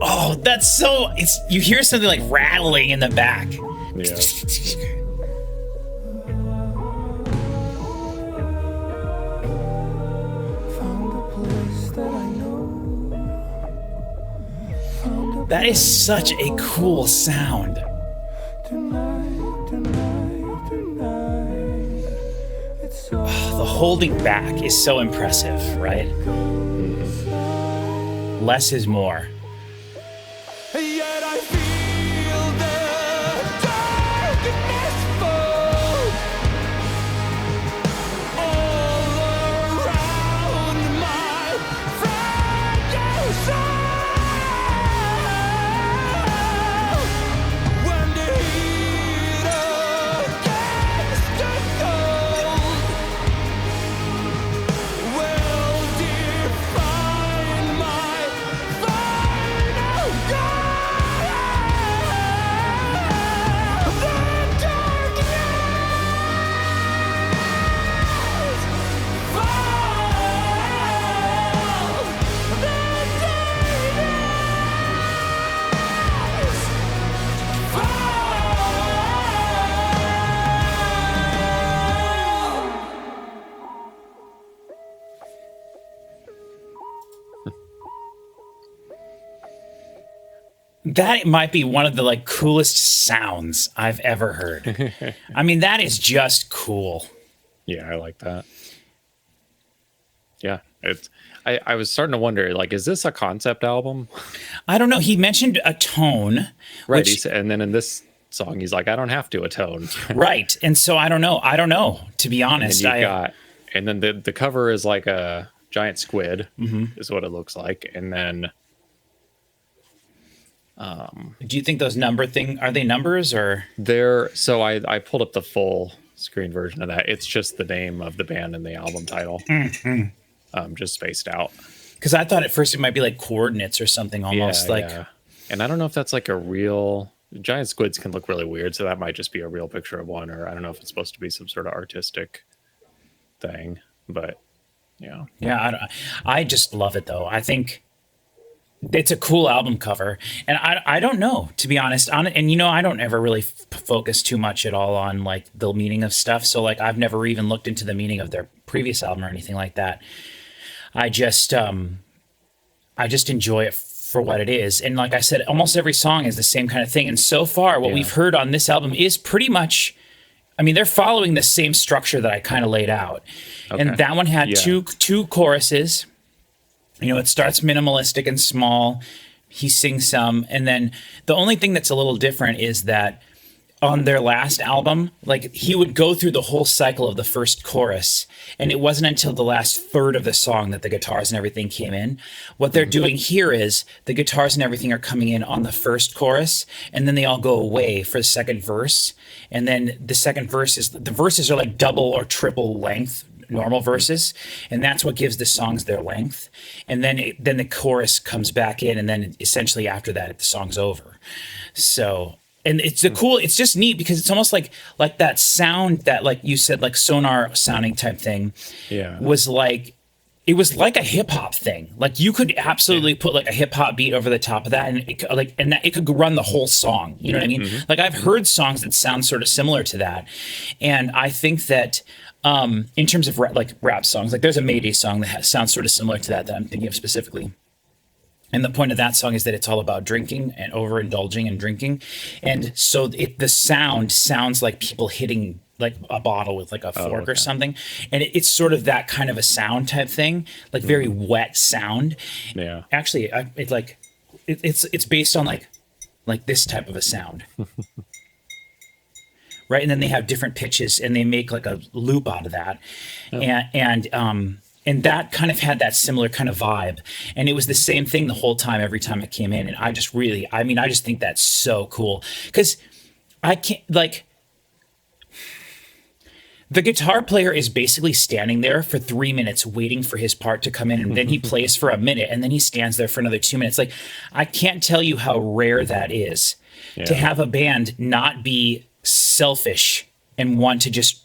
Oh, that's so. It's you hear something like rattling in the back. Yeah. Found a place that I know. Found a That is such a cool sound. tonight, tonight, tonight. It's all The holding back is so impressive, right? Less is more. yet I feel the darkness fold all around my fragile soul. When the heat against the cold will define my final goal. The darkness falls. The darkness falls. That might be one of the like coolest sounds I've ever heard. I mean, that is just cool. Yeah, I like that. Yeah, it's. I was starting to wonder, like, is this a concept album? I don't know. He mentioned a tone, Right. which- And then in this song, he's like, I don't have to atone. right. And so I don't know. To be And honest. you've got, and then the cover is like a giant squid, is what it looks like, and then Do you think those number are they numbers or? there. So I pulled up the full screen version of that. It's just the name of the band and the album title, just spaced out. Because I thought at first it might be like coordinates or something almost Yeah. And I don't know if that's like a real giant squids can look really weird, so that might just be a real picture of one, or I don't know if it's supposed to be some sort of artistic thing. But yeah. Yeah, I just love it though. I think it's a cool album cover, and I don't know, to be honest. And you know, I don't ever really focus too much at all on like the meaning of stuff. So like I've never even looked into the meaning of their previous album or anything like that. I just enjoy it for what it is. And like I said, almost every song is the same kind of thing. And so far, what we've heard on this album is pretty much, I mean, they're following the same structure that I kind of laid out. Okay. And that one had two choruses. You know, it starts minimalistic and small. He sings some. And then the only thing that's a little different is that on their last album, like he would go through the whole cycle of the first chorus. And it wasn't until the last third of the song that the guitars and everything came in. What they're doing here is the guitars and everything are coming in on the first chorus, and then they all go away for the second verse. And then the second verse is, the verses are like double or triple length normal verses, and that's what gives the songs their length. And then the chorus comes back in, and then essentially after that the song's over. So, and it's it's just neat because it's almost like that sound that, like you said, like sonar sounding type thing was like, it was like a hip hop thing. Like you could absolutely put like a hip hop beat over the top of that, and it could run the whole song. You know what I mean? Like I've heard songs that sound sort of similar to that, and I think that in terms of rap songs, like there's a Mayday song that sounds sort of similar to that I'm thinking of specifically. And the point of that song is that it's all about drinking and overindulging and drinking. And so the sound sounds like people hitting like a bottle with like a fork or something. And it's sort of that kind of a sound type thing, like very wet sound. Yeah. Actually, it's based on like this type of a sound. Right. And then they have different pitches and they make like a loop out of that. And that kind of had that similar kind of vibe. And it was the same thing the whole time, every time it came in. And I just think that's so cool. Because I can't, like, the guitar player is basically standing there for 3 minutes waiting for his part to come in. And then he plays for a minute and then he stands there for another 2 minutes. Like, I can't tell you how rare that is to have a band not be selfish and want to just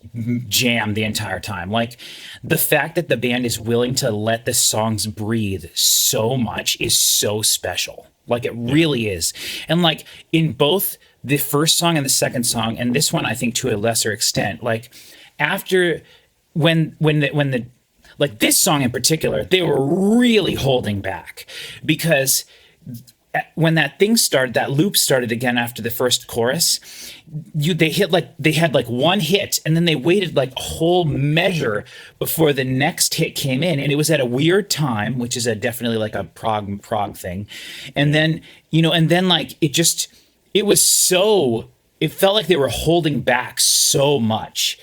jam the entire time. Like the fact that the band is willing to let the songs breathe so much is so special. Like it really is. And like in both the first song and the second song, and this one I think to a lesser extent, like after when the like this song in particular, they were really holding back because when that thing started, that loop started again after the first chorus, they had like one hit and then they waited like a whole measure before the next hit came in. And it was at a weird time, which is definitely like a prog thing. And then, like it felt like they were holding back so much.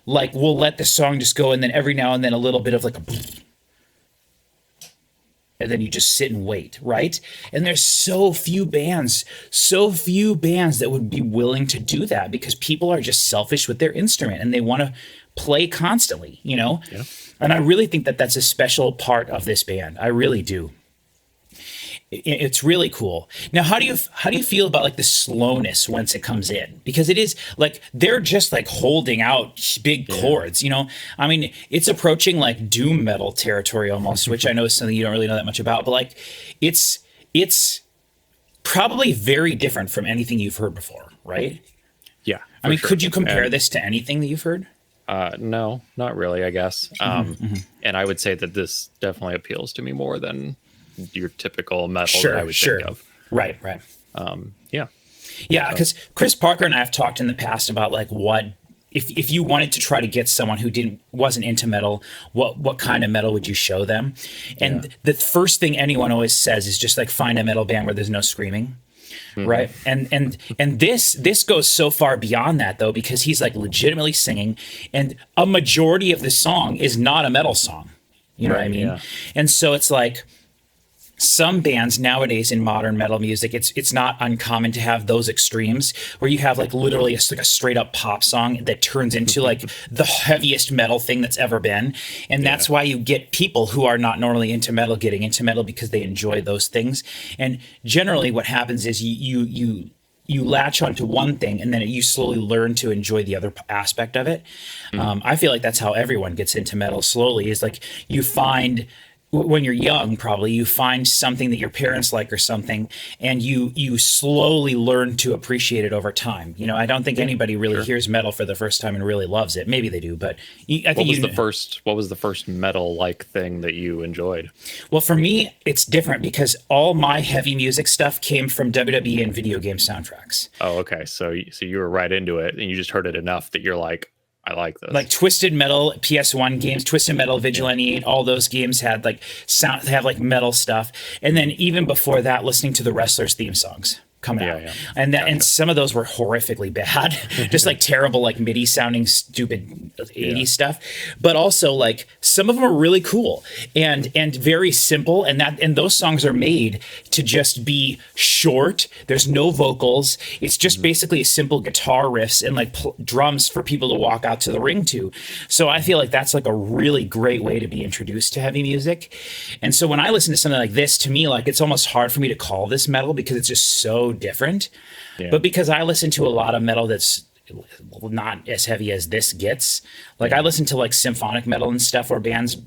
Like we'll let the song just go. And then every now and then a little bit of like a, and then you just sit and wait, right? And there's so few bands that would be willing to do that because people are just selfish with their instrument and they want to play constantly, Yeah. And I really think that that's a special part of this band. I really do. It's really cool. Now, how do you feel about like the slowness once it comes in? Because it is like they're just like holding out big chords, I mean, it's approaching like doom metal territory almost, which I know is something you don't really know that much about, but like it's probably very different from anything you've heard before, right? Yeah. I mean, could you compare this to anything that you've heard? No, not really, I guess. And I would say that this definitely appeals to me more than your typical metal that I would think of. Right. Yeah, because Chris Parker and I have talked in the past about like what if you wanted to try to get someone who wasn't into metal, what kind of metal would you show them? And the first thing anyone always says is just like find a metal band where there's no screaming. Right. And this goes so far beyond that though, because he's like legitimately singing and a majority of the song is not a metal song. You know what I mean? Yeah. And so it's like, some bands nowadays in modern metal music, it's not uncommon to have those extremes where you have like literally like a straight up pop song that turns into like the heaviest metal thing that's ever been. And that's why you get people who are not normally into metal getting into metal, because they enjoy those things. And generally what happens is you latch onto one thing and then you slowly learn to enjoy the other aspect of it. I feel like that's how everyone gets into metal slowly, is like you find, when you're young, probably you find something that your parents like or something, and you slowly learn to appreciate it over time. You know, I don't think anybody really hears metal for the first time and really loves it. Maybe they do, but I think what was the first metal like thing that you enjoyed? Well, for me, it's different because all my heavy music stuff came from WWE and video game soundtracks. Oh, okay. So you were right into it, and you just heard it enough that you're like, I like this. Like Twisted Metal PS1 games, Twisted Metal Vigilante 8, all those games had like sound, have like metal stuff. And then even before that, listening to the wrestlers' theme songs coming out. And and some of those were horrifically bad, just like terrible, like MIDI sounding stupid 80s stuff. But also like some of them are really cool and very simple. And those songs are made to just be short. There's no vocals. It's just basically simple guitar riffs and like drums for people to walk out to the ring to. So I feel like that's like a really great way to be introduced to heavy music. And so when I listen to something like this, to me, like it's almost hard for me to call this metal because it's just so different. But because I listen to a lot of metal that's not as heavy as this gets, like I listen to like symphonic metal and stuff, or bands.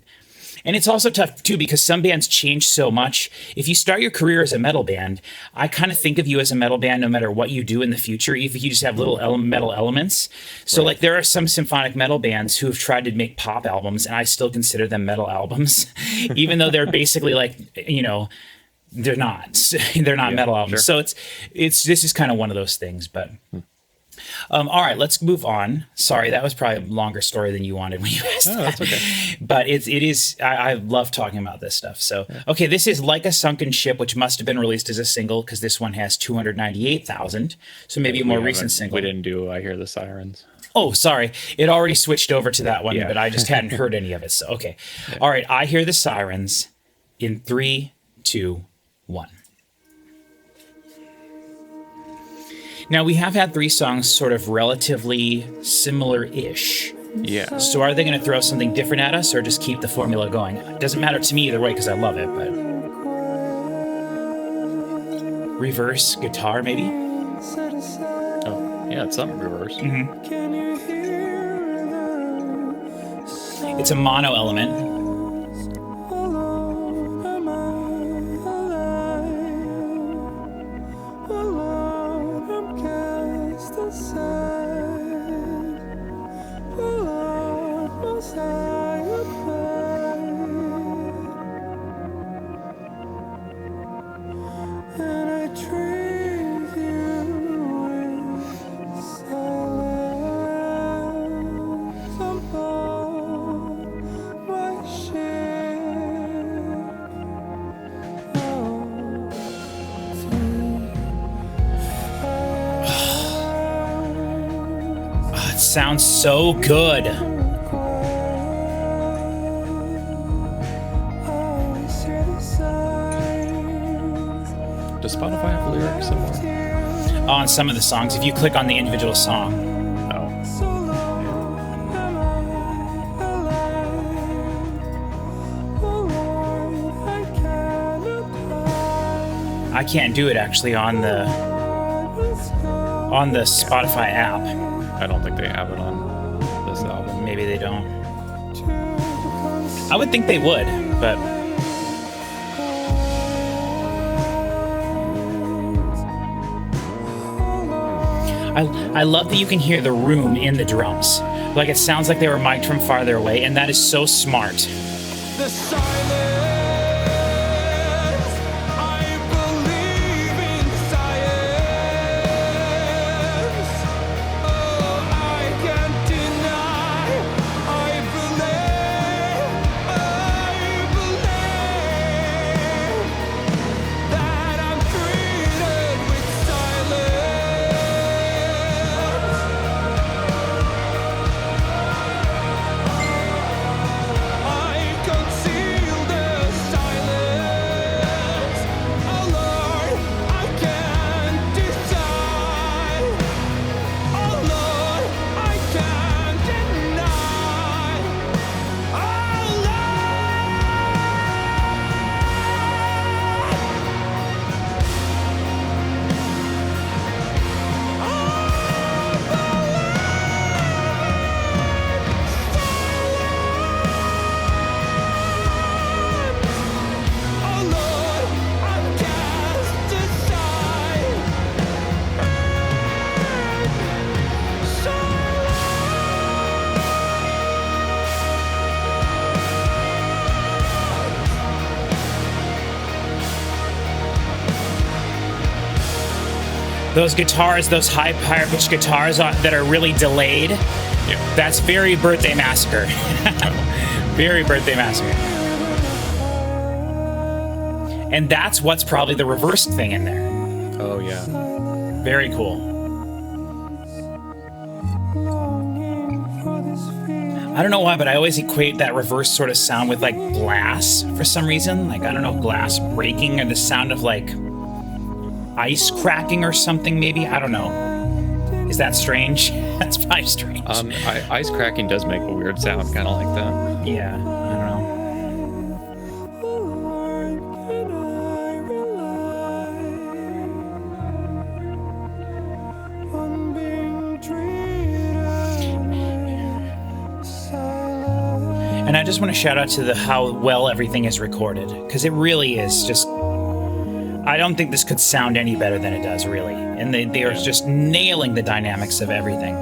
And it's also tough too because some bands change so much. If you start your career as a metal band, I kind of think of you as a metal band no matter what you do in the future, even if you just have little metal elements. So like there are some symphonic metal bands who have tried to make pop albums, and I still consider them metal albums, even though they're basically like, you know, they're not metal albums. So this is kind of one of those things. But all right, let's move on. Sorry, that was probably a longer story than you wanted when you asked that. That's okay. But it is, I love talking about this stuff. So, okay, this is Like a Sunken Ship, which must have been released as a single because this one has 298,000. So maybe a more recent single. We didn't do I Hear the Sirens. Oh, sorry. It already switched over to that one, but I just hadn't heard any of it. So, okay. All right, I Hear the Sirens in 3, 2, 1. Now, we have had 3 songs sort of relatively similar-ish. Yeah. So are they going to throw something different at us or just keep the formula going? It doesn't matter to me either way because I love it, but... Reverse guitar, maybe? Oh, yeah, it's some reverse. It's a mono element. Sounds so good. Does Spotify have lyrics somewhere? On some of the songs, if you click on the individual song. I can't do it actually on the Spotify app. I don't think they have it on this album. Maybe they don't. I would think they would, but... I love that you can hear the room in the drums. Like it sounds like they were mic'd from farther away, and that is so smart. The silence. Conceal the those guitars, those high pitched guitars that are really delayed. Yeah. That's very Birthday Massacre. Very Birthday Massacre. And that's what's probably the reversed thing in there. Oh, yeah. Very cool. I don't know why, but I always equate that reverse sort of sound with like glass for some reason. Like, I don't know, glass breaking or the sound of like ice cracking or something, maybe. I don't know. Is that strange? That's probably strange. Ice cracking does make a weird sound, kind of like that. Yeah, I don't know. And I just want to shout out to how well everything is recorded, because it really is just. I don't think this could sound any better than it does, really. And they are just nailing the dynamics of everything.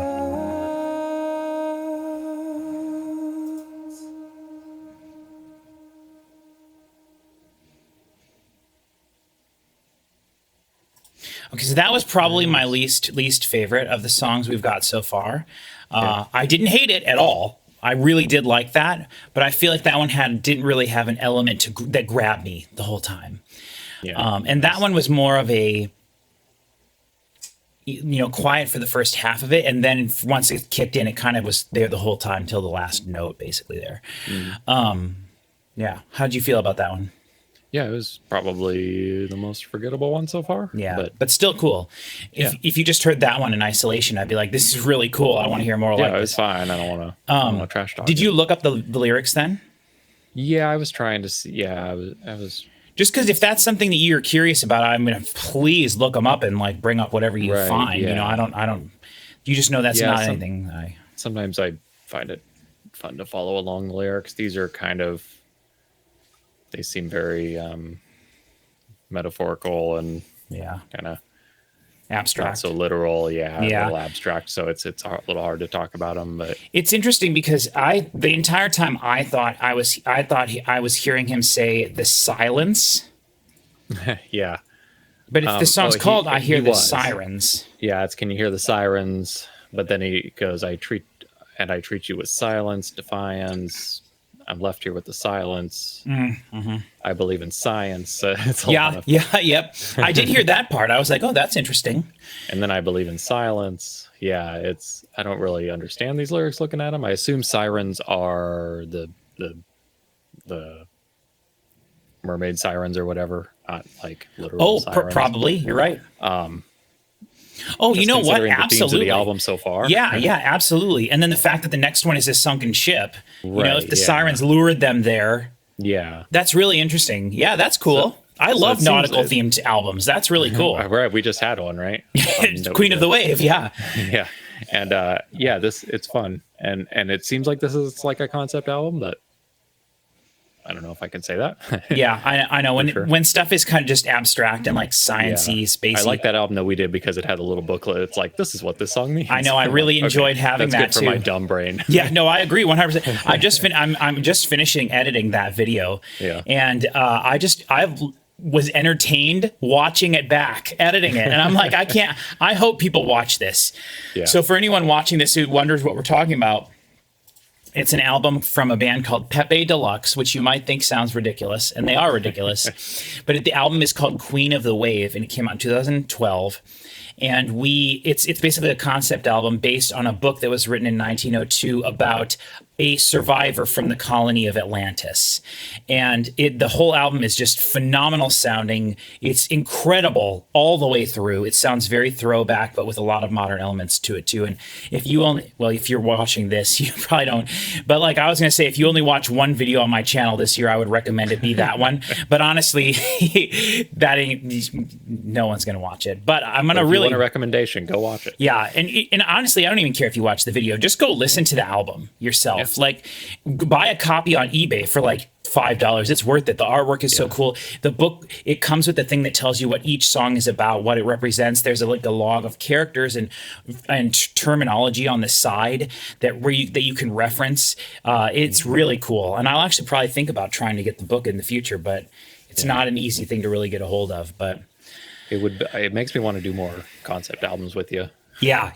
Okay, so that was probably my least favorite of the songs we've got so far. I didn't hate it at all. I really did like that, but I feel like that one didn't really have an element that grabbed me the whole time. Yeah. And that one was more of a, quiet for the first half of it, and then once it kicked in, it kind of was there the whole time till the last note, basically there. Yeah. How'd you feel about that one? Yeah, it was probably the most forgettable one so far. Yeah, but still cool. If you just heard that one in isolation, I'd be like, this is really cool. I want to hear more like this. Yeah, it's fine. I don't want to trash talk. Did you look up the lyrics then? Yeah, I was trying to see. Yeah, I was. Just because if that's something that you're curious about, I'm gonna please look them up and like bring up whatever you find. Yeah. I don't. You just know that's not anything. Sometimes I find it fun to follow along the lyrics. These are kind of. They seem very metaphorical and kind of abstract, not so literal. A little abstract. So it's a little hard to talk about them. But it's interesting because the entire time I thought I was hearing him say the silence. Yeah, but if the song's called "I Hear the Sirens," it's "Can you hear the sirens?" But then he goes, "I treat you with silence, defiance." I'm left here with the silence. Mm-hmm. I believe in science. It's yep. I did hear that part. I was like, oh, that's interesting. And then I believe in silence. Yeah, I don't really understand these lyrics looking at them. I assume sirens are the mermaid sirens or whatever, not like literal sirens. Probably. You're right. Oh, you know what? Absolutely. The album so far. Yeah, absolutely. And then the fact that the next one is a sunken ship. If the sirens lured them there. Yeah. That's really interesting. Yeah, that's cool. I love nautical themed albums. That's really cool. Right. We just had one, right? Queen of the Wave. Yeah. Yeah. And it's fun. And it seems like this is like a concept album, but I don't know if I can say that. Yeah, I know. When stuff is kind of just abstract and like sciencey, spacey. I like that album that we did because it had a little booklet. It's like, this is what this song means. I know. I really enjoyed having that too. That's good for my dumb brain. Yeah, no, I agree 100%. I'm just finishing editing that video. Yeah. And I was entertained watching it back, editing it. And I'm like, I hope people watch this. Yeah. So for anyone watching this who wonders what we're talking about, it's an album from a band called Pepe Deluxe, which you might think sounds ridiculous, and they are ridiculous. But the album is called Queen of the Wave, and it came out in 2012. And it's basically a concept album based on a book that was written in 1902 about a survivor from the colony of Atlantis. And the whole album is just phenomenal sounding. It's incredible all the way through. It sounds very throwback, but with a lot of modern elements to it too. And if you're watching this, you probably don't. But like I was going to say, if you only watch one video on my channel this year, I would recommend it be that one. But honestly, no one's going to watch it. But I'm going to really... want a recommendation, go watch it. Yeah. And honestly, I don't even care if you watch the video. Just go listen to the album yourself. Yeah. Like, buy a copy on eBay for like $5. It's worth it. The artwork is so cool. The book, it comes with the thing that tells you what each song is about, what it represents. There's a log of characters and terminology on the side that you can reference. It's really cool. And I'll actually probably think about trying to get the book in the future, but it's not an easy thing to really get a hold of. But It makes me want to do more concept albums with you. Yeah,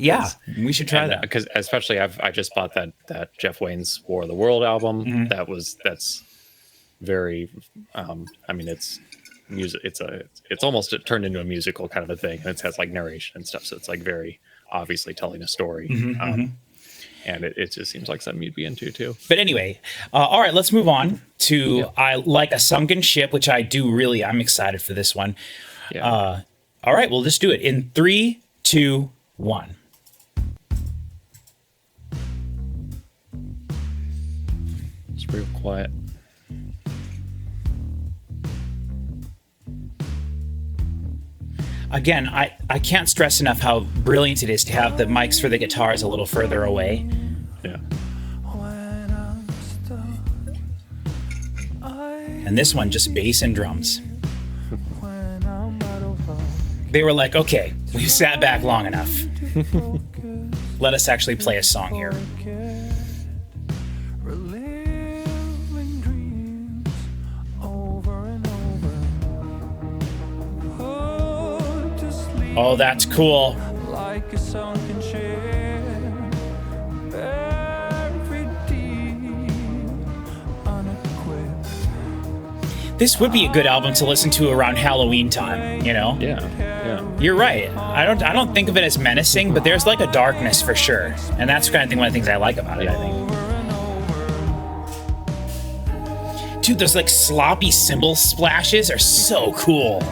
we should try that. Because especially I just bought that Jeff Wayne's War of the World album. Mm-hmm. That's very. I mean, it's music. It's almost turned into a musical kind of a thing, and it has like narration and stuff. So it's like very obviously telling a story. And it just seems like something you'd be into too. But anyway, all right, let's move on to I Like a Sunken Ship, which I'm excited for this one. Yeah. All right, we'll just do it in 3, 2, 1. It's real quiet. Again, I can't stress enough how brilliant it is to have the mics for the guitars a little further away. Yeah. And this one, just bass and drums. They were like, okay, we've sat back long enough. Let us actually play a song here. Oh, that's cool. Like a sunken ship, buried deep, unequipped. This would be a good album to listen to around Halloween time, you know? Yeah. You're right. I don't think of it as menacing, but there's like a darkness for sure. And that's kind of one of the things I like about it, I think. Dude, those like sloppy cymbal splashes are so cool.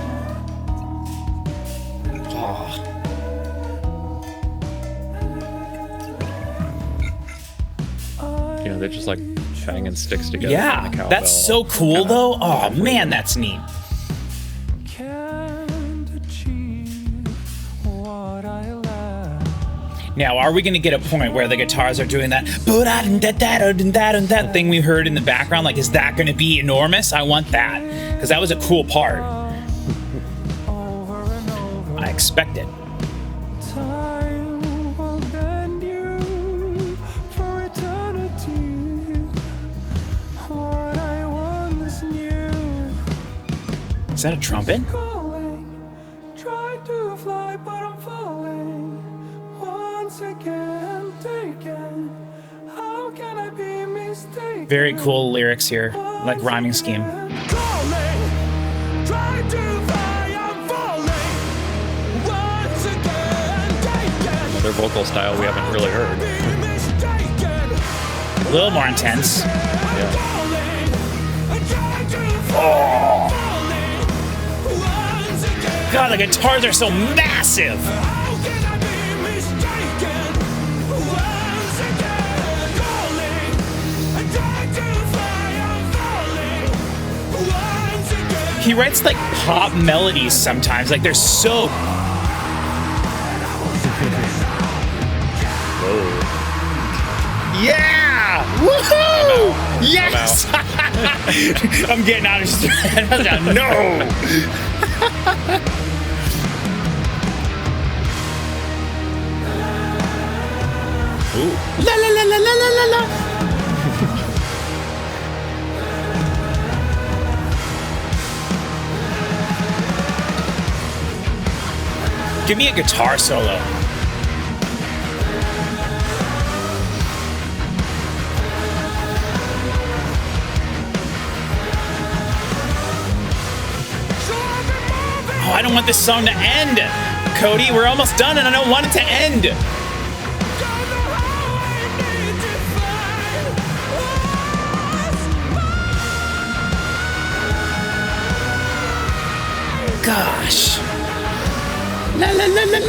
They're just like banging sticks together. Yeah, that's so cool though. Oh man, that's neat. Now, are we going to get a point where the guitars are doing that thing we heard in the background? Like, is that going to be enormous? I want that, because that was a cool part. I expect it. Is that a trumpet? Very cool lyrics here, like rhyming scheme. Their vocal style we haven't really heard. A little more intense. Yeah. Oh. God, the guitars are so massive. He writes like pop melodies sometimes, like they're so. Whoa. Yeah! Woohoo! Yes! I'm getting out of his no! Ooh. La la la la la la la la. Give me a guitar solo. Oh, I don't want this song to end. Cody, we're almost done and I don't want it to end. Gosh. La la la la la.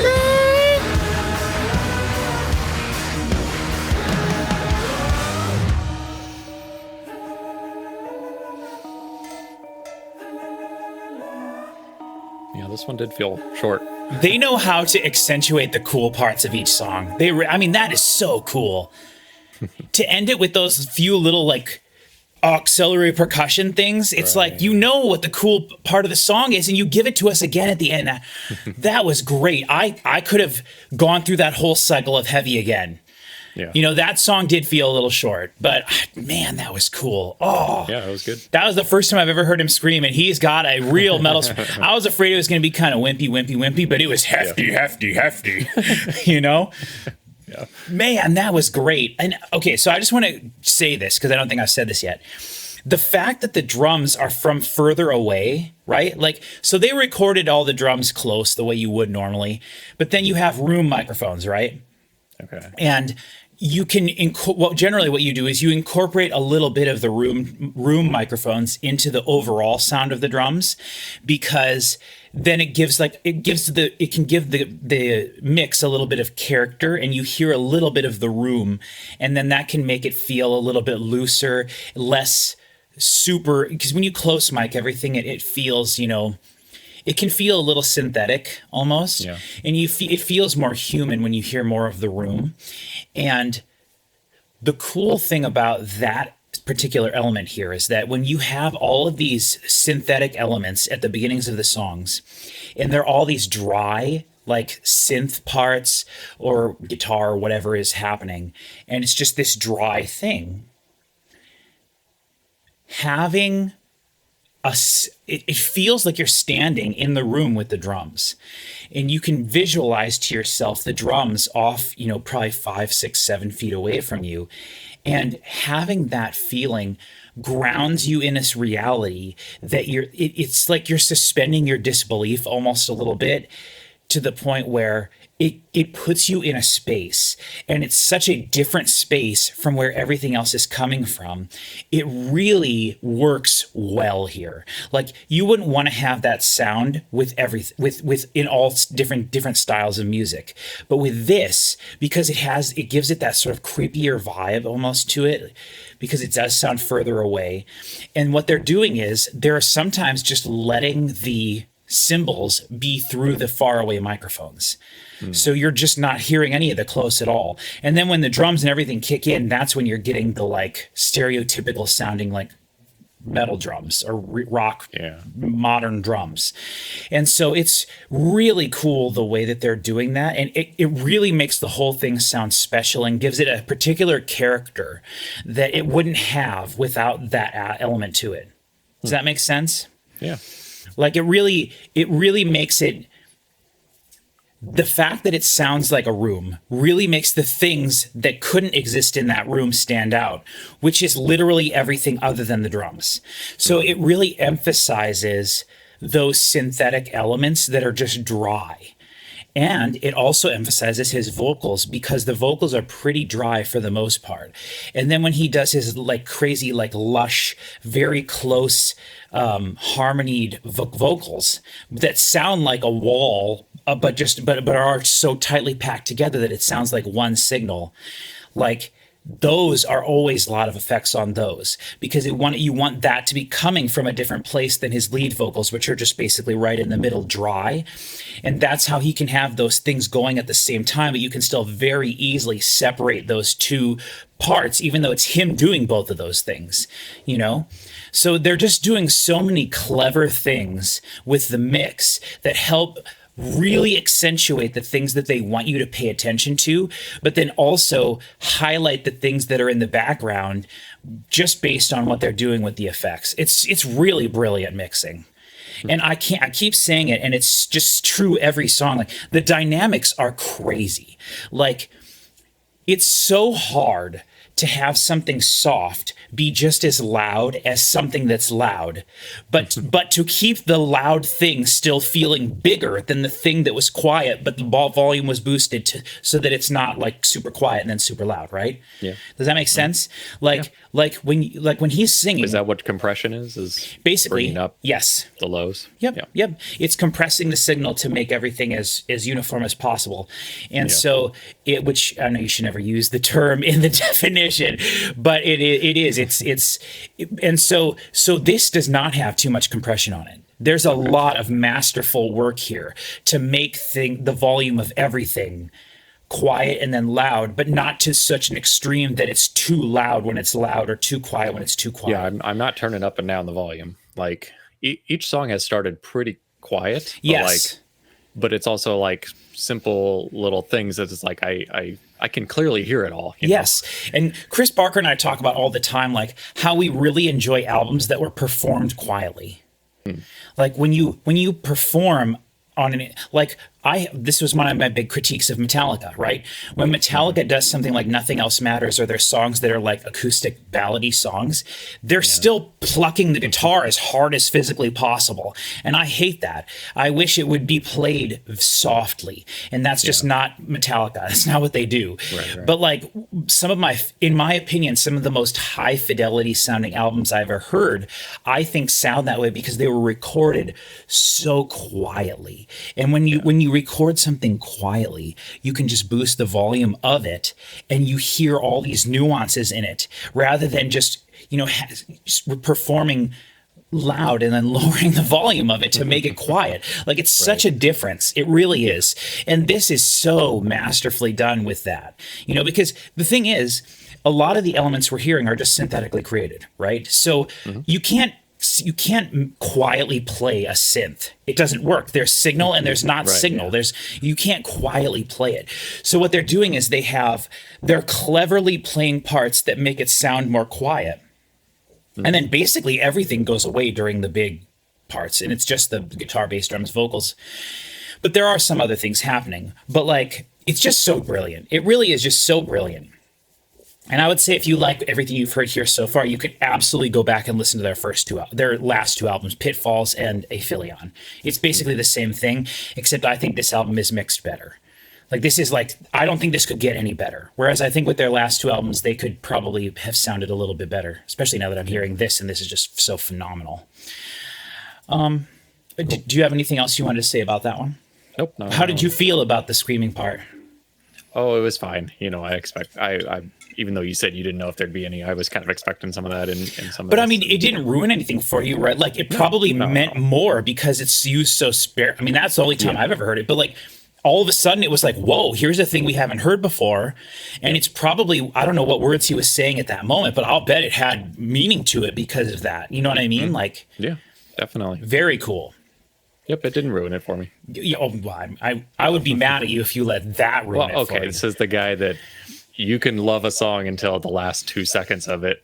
Yeah, this one did feel short. They know how to accentuate the cool parts of each song. I mean, that is so cool. To end it with those few little like auxiliary percussion things, it's right. Like, you know what the cool part of the song is and you give it to us again at the end. That was great. I could have gone through that whole cycle of heavy again. Yeah. You know, that song did feel a little short, but man, that was cool. Oh, yeah, that was good. That was the first time I've ever heard him scream, and he's got a real metal. I was afraid it was going to be kind of wimpy, but it was hefty. You know? Yeah. Man, that was great. And okay, so I just want to say this because I don't think I've said this yet. The fact that the drums are from further away, right? Like, so they recorded all the drums close the way you would normally, but then you have room microphones, right? Okay. And you can, generally what you do is you incorporate a little bit of the room microphones into the overall sound of the drums, because then it can give the mix a little bit of character, and you hear a little bit of the room, and then that can make it feel a little bit looser, less super, because when you close mic everything, it feels, you know, it can feel a little synthetic almost. Yeah. And it feels more human when you hear more of the room. And the cool thing about that particular element here is that when you have all of these synthetic elements at the beginnings of the songs, and they're all these dry, like synth parts or guitar or whatever is happening, and it's just this dry thing, it feels like you're standing in the room with the drums, and you can visualize to yourself the drums off, you know, probably 5, 6, 7 feet away from you. And having that feeling grounds you in this reality that it's like you're suspending your disbelief almost a little bit, to the point where it puts you in a space, and it's such a different space from where everything else is coming from. It really works well here. Like, you wouldn't want to have that sound with in all different styles of music, but with this, because it gives it that sort of creepier vibe almost to it, because it does sound further away. And what they're doing is they're sometimes just letting the cymbals be through the faraway microphones. So you're just not hearing any of the close at all. And then when the drums and everything kick in, that's when you're getting the like stereotypical sounding like metal drums or rock, modern drums. And so it's really cool the way that they're doing that. And it really makes the whole thing sound special and gives it a particular character that it wouldn't have without that element to it. Does that make sense? Yeah. Like, it really makes it, the fact that it sounds like a room really makes the things that couldn't exist in that room stand out, which is literally everything other than the drums. So it really emphasizes those synthetic elements that are just dry. And it also emphasizes his vocals, because the vocals are pretty dry for the most part. And then when he does his like crazy, like lush, very close harmonied vocals that sound like a wall, but are so tightly packed together that it sounds like one signal, like, those are always a lot of effects on those, because you want that to be coming from a different place than his lead vocals, which are just basically right in the middle, dry. And that's how he can have those things going at the same time, but you can still very easily separate those two parts, even though it's him doing both of those things, you know? So they're just doing so many clever things with the mix that help really accentuate the things that they want you to pay attention to, but then also highlight the things that are in the background just based on what they're doing with the effects. It's really brilliant mixing. And I keep saying it, and it's just true every song. Like, the dynamics are crazy. Like, it's so hard to have something soft be just as loud as something that's loud, but to keep the loud thing still feeling bigger than the thing that was quiet, but the volume was boosted so that it's not like super quiet and then super loud, right? Yeah. Does that make sense? Like when he's singing, is that what compression is? Is basically bringing up the lows? Yep. It's compressing the signal to make everything as uniform as possible. And so which I know you should never use the term in the definition, but it is. And so this does not have too much compression on it. There's a lot of masterful work here to make the volume of everything quiet and then loud, but not to such an extreme that it's too loud when it's loud or too quiet when it's too quiet. Yeah, I'm not turning up and down the volume. Like, each song has started pretty quiet. Yes. but it's also like simple little things that it's like I can clearly hear it all. Yes. And Chris Barker and I talk about all the time, like how we really enjoy albums that were performed quietly. Like when you perform on an, like this was one of my big critiques of Metallica, right? When Metallica does something like Nothing Else Matters, or their songs that are like acoustic ballady songs, they're still plucking the guitar as hard as physically possible. And I hate that. I wish it would be played softly. And that's just not Metallica. That's not what they do. Right. But like in my opinion, some of the most high fidelity sounding albums I've ever heard, I think sound that way because they were recorded so quietly. And when you record something quietly, you can just boost the volume of it and you hear all these nuances in it rather than just performing loud and then lowering the volume of it to make it quiet. Like it's such a difference. It really is. And this is so masterfully done with that, because the thing is, a lot of the elements we're hearing are just synthetically created, right? So you can't quietly play a synth. It doesn't work. There's signal and there's not signal. You can't quietly play it. So what they're doing is they're cleverly playing parts that make it sound more quiet. And then basically everything goes away during the big parts and it's just the guitar, bass, drums, vocals. But there are some other things happening. But like, it's just so brilliant. It really is just so brilliant. And I would say if you like everything you've heard here so far, you could absolutely go back and listen to their last two albums, Pitfalls and Aphelion. It's basically the same thing, except I think this album is mixed better. Like this is like, I don't think this could get any better. Whereas I think with their last two albums, they could probably have sounded a little bit better, especially now that I'm hearing this, and this is just so phenomenal. Cool. Do you have anything else you wanted to say about that one? Nope. No, How did you feel about the screaming part? Oh, it was fine. I even though you said you didn't know if there'd be any, I was kind of expecting some of that in some of But I mean, it didn't ruin anything for you, right? Like it probably meant more because it's used so spare. I mean, that's the only time I've ever heard it. But like all of a sudden it was like, whoa, here's a thing we haven't heard before. And it's probably, I don't know what words he was saying at that moment, but I'll bet it had meaning to it because of that. You know what I mean? Like, yeah, definitely. Very cool. Yep, it didn't ruin it for me. Yeah, I would be mad at you if you let that ruin it for you. This is the guy that you can love a song until the last 2 seconds of it.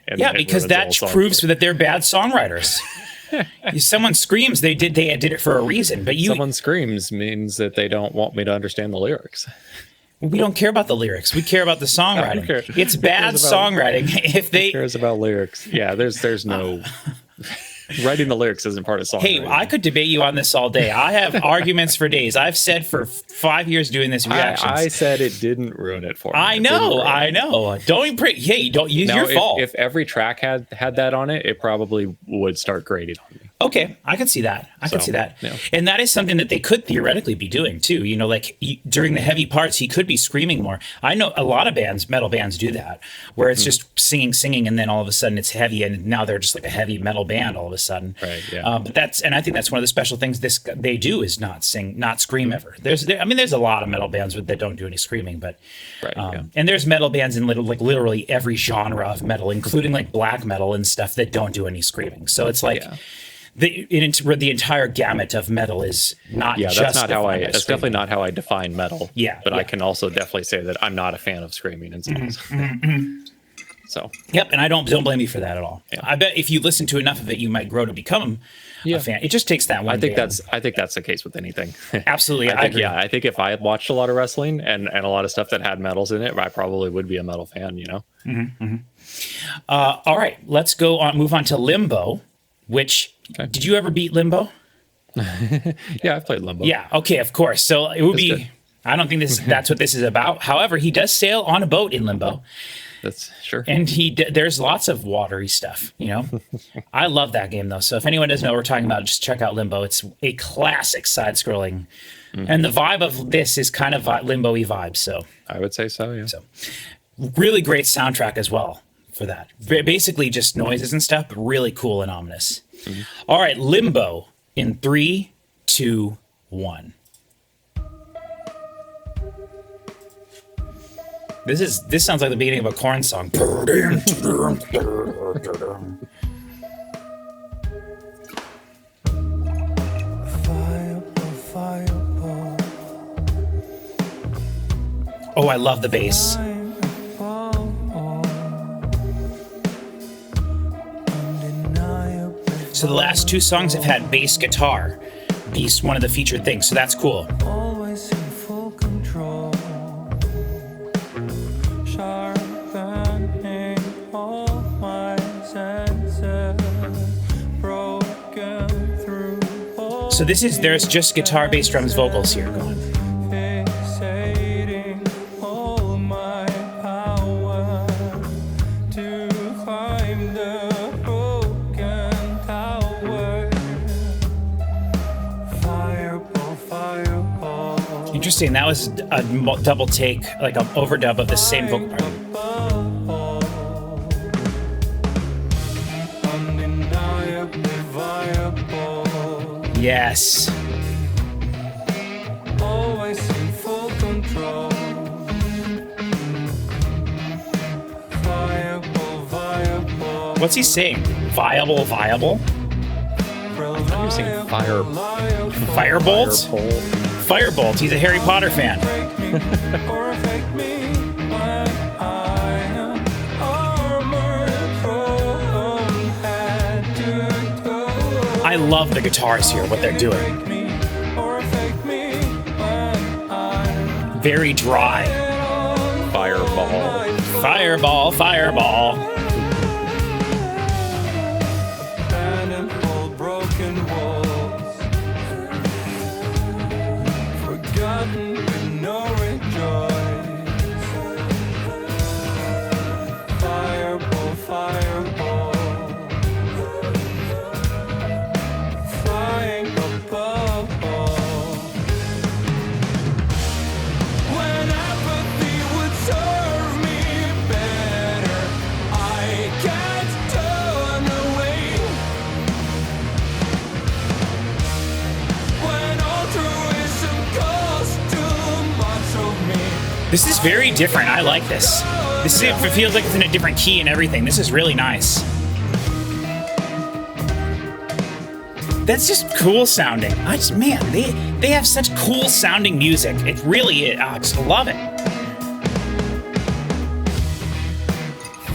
And because that proves that they're bad songwriters. Someone screams, they did it for a reason. But someone screams means that they don't want me to understand the lyrics. We don't care about the lyrics. We care about the songwriting. It's bad songwriting. Who cares about lyrics? Yeah, there's no. Writing the lyrics isn't part of songwriting. Hey, I could debate you on this all day. I have arguments for days. I've said for 5 years doing this reactions. I said it didn't ruin it for me. I know. Don't use your fault. If every track had that on it, it probably would start grading on me. Okay, I can see that. I can see that. Yeah. And that is something that they could theoretically be doing too. During the heavy parts, he could be screaming more. I know a lot of metal bands do that, where it's just singing, and then all of a sudden it's heavy, and now they're just like a heavy metal band all of a sudden. Right. Yeah. But I think that's one of the special things they do is not scream ever. There's a lot of metal bands that don't do any screaming, but and there's metal bands in literally every genre of metal, including like black metal and stuff that don't do any screaming. So it's like. The entire gamut of metal is not. Yeah, that's not how I. That's definitely not how I define metal. Yeah, but I can also definitely say that I'm not a fan of screaming in songs. So. Yep, and I don't blame you for that at all. Yeah. I bet if you listen to enough of it, you might grow to become a fan. It just takes that one. I think that's the case with anything. Absolutely, I agree. Yeah, I think if I had watched a lot of wrestling and a lot of stuff that had metals in it, I probably would be a metal fan. All right, let's move on to Limbo. Which did you ever beat Limbo? Yeah, I've played Limbo. Yeah, okay, of course. So it would be. Good. I don't think that's what this is about. However, he does sail on a boat in Limbo. That's sure. And there's lots of watery stuff. I love that game though. So if anyone doesn't know what we're talking about, just check out Limbo. It's a classic side-scrolling, and the vibe of this is kind of Limbo-y vibes. So I would say so. Yeah. So really great soundtrack as well. For that. Basically just noises and stuff, but really cool and ominous. All right, Limbo in 3, 2, 1. This sounds like the beginning of a Korn song. Fire, Oh, I love the bass. So the last two songs have had bass guitar. Beast, one of the featured things, so that's cool. Always in full control. Sharpening all my senses. Broken through all. So there's just guitar, bass, drums, vocals here going. Fixating all my power to climb the broken tower. Fireball, fireball. Interesting. That was a double take, like an overdub of the same vocal part. Undeniably viable. Yes. Always in full control. Viable, viable. What's he saying? Viable, viable? I'm using fire. Firebolt? Firebolt. He's a Harry Potter fan. Break me or affect me when I am armored prone. Had to go. I love the guitars here, what they're doing. Break me or affect me when I'm Very dry. Fireball. Fireball, fireball. and hold broken walls. Forgotten with no rejoice. Fireball, fireball. Flying above all. When apathy would serve me better, I can't turn away. When altruism costs too much of me. This is very different. I like this. It feels like it's in a different key and everything. This is really nice. That's just cool sounding. Man, they have such cool sounding music. It really is. I just love it.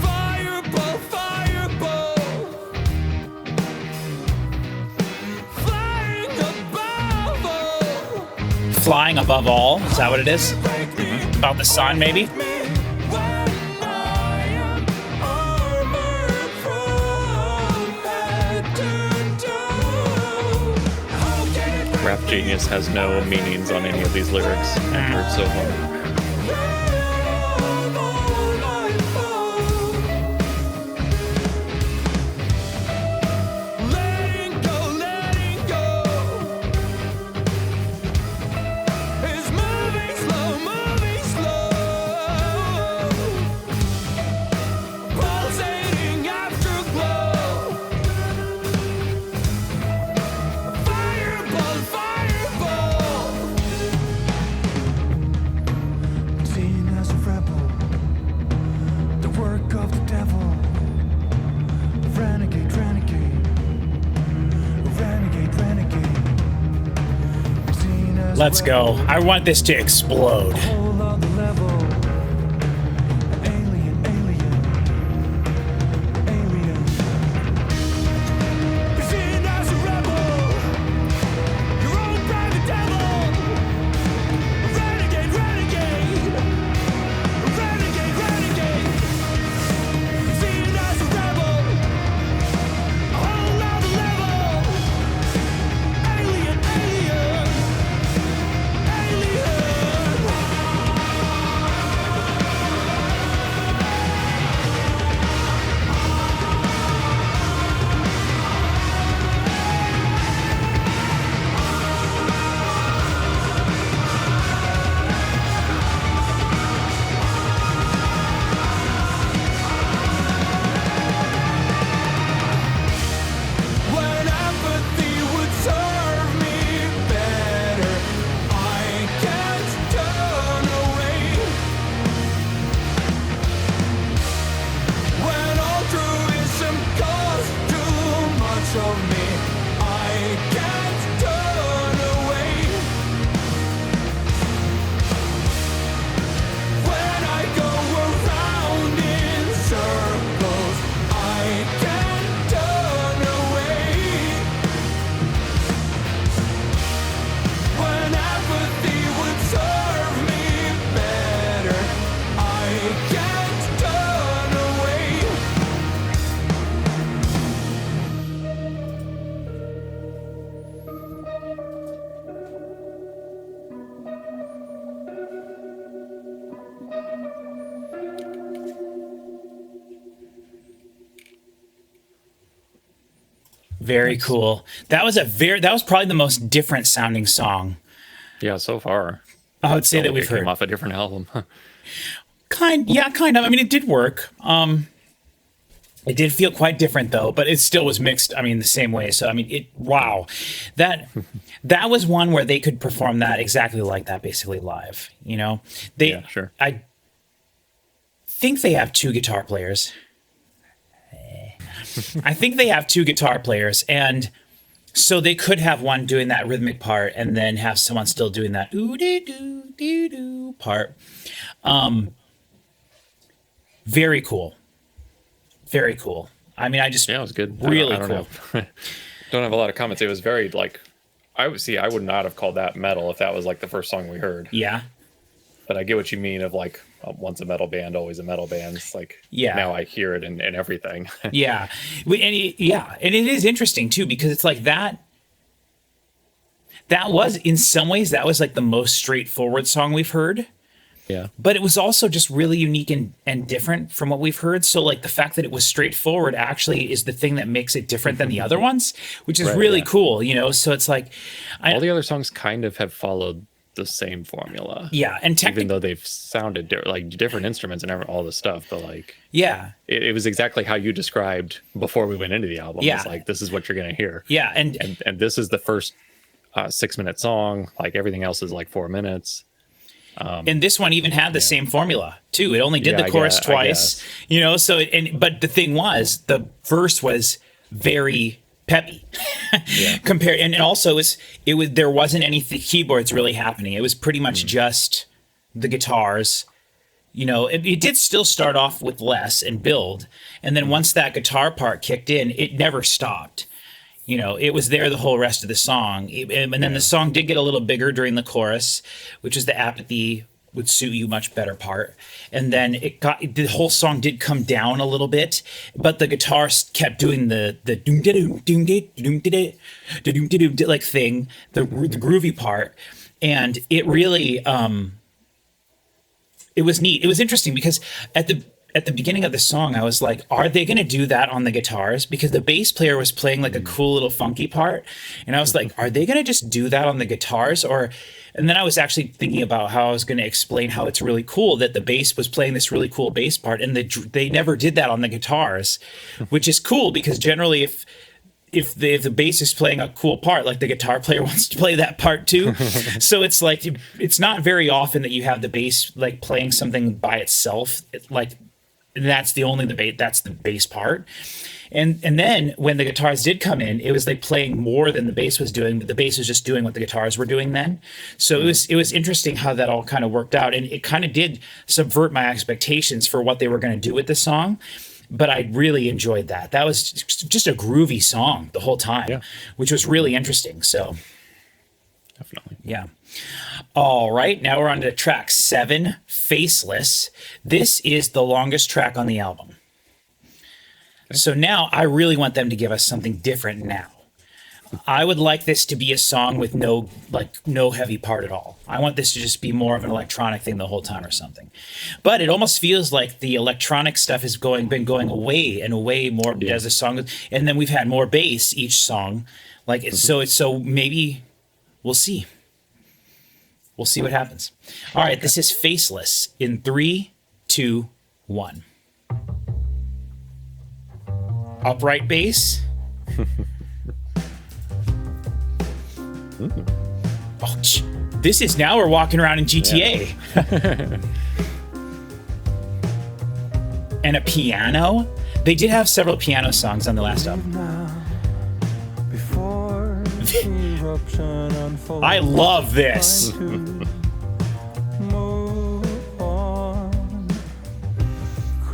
Fireball, fireball. Flying above all. Flying above all. Is that what it is? Break me, About the sun, maybe? when I am armored prone. Had to do. How can it Rap Genius has no meanings on any of these lyrics after it's so far. Letting go is moving slow, pulsating afterglow. Fireball, fireball. Seen as a rebel, the work of the devil. Renegade, renegade, renegade, renegade. Seen as Let's go. I want this to explode. whole other level. Alien, alien, alien. Seen as a rebel, your own private devil. Renegade, renegade, renegade, renegade. Seen as a rebel, a whole other level. Alien, alien, alien. Very cool. That was probably the most different sounding song. Yeah, so far. I would say that we've heard. Came off a different album. Kind of. I mean, it did work. It did feel quite different though, but it still was mixed. I mean, the same way. So I mean, wow, that was one where they could perform that exactly like that, basically live. You know, yeah, sure. I think they have 2 guitar players. I think they have 2 guitar players, and so they could have one doing that rhythmic part, and then have someone still doing that ooh dee doo dee doo part. Very cool. Very cool. I mean, it was good. Really I don't cool. Don't have a lot of comments. It was very like, I would not have called that metal if that was like the first song we heard. Yeah. But I get what you mean of like, once a metal band, always a metal band. It's like, yeah. Now I hear it in everything. Yeah. And it is interesting too, because it's like that was, in some ways, that was like the most straightforward song we've heard. Yeah. But it was also just really unique and different from what we've heard. So like the fact that it was straightforward actually is the thing that makes it different than the other ones, which is really cool, you know? So it's like... all the other songs kind of have followed the same formula. Yeah. And even though they've sounded like different instruments and all this stuff, but like... Yeah. It was exactly how you described before we went into the album. Yeah. It's like, this is what you're going to hear. Yeah. And this is the first 6-minute song. Like everything else is like 4 minutes. And this one even had the same formula too. It only did the chorus twice, you know. So, but the thing was, the verse was very peppy compared, and also it was there wasn't any keyboards really happening. It was pretty much just the guitars. You know, it did still start off with less and build, and then once that guitar part kicked in, it never stopped. You know, it was there the whole rest of the song. And then the song did get a little bigger during the chorus, which is the apathy would suit you much better part. And then the whole song did come down a little bit, but the guitar kept doing the doom da doom doom da doom da doom da doom like thing, the groovy part. And it really, it was neat. It was interesting because at the beginning of the song, I was like, are they going to do that on the guitars? Because the bass player was playing like a cool little funky part. And I was like, are they going to just do that on the guitars? And then I was actually thinking about how I was going to explain how it's really cool that the bass was playing this really cool bass part. And they never did that on the guitars, which is cool because generally if the bass is playing a cool part, like the guitar player wants to play that part too. So it's like, it's not very often that you have the bass like playing something by itself. That's the bass part. And then when the guitars did come in, it was like playing more than the bass was doing, but the bass was just doing what the guitars were doing then. So it was interesting how that all kind of worked out. And it kind of did subvert my expectations for what they were going to do with the song. But I really enjoyed that. That was just a groovy song the whole time, which was really interesting. So definitely. Yeah. All right, now we're on to track 7, Faceless. This is the longest track on the album. Okay. So now I really want them to give us something different now. I would like this to be a song with no heavy part at all. I want this to just be more of an electronic thing the whole time or something. But it almost feels like the electronic stuff has been going away and away more as the song, and then we've had more bass each song. So maybe we'll see. We'll see what happens. All right, this is Faceless in 3, 2, 1. Upright bass. Oh, this is now we're walking around in GTA. And a piano. They did have several piano songs on the last album. I love this.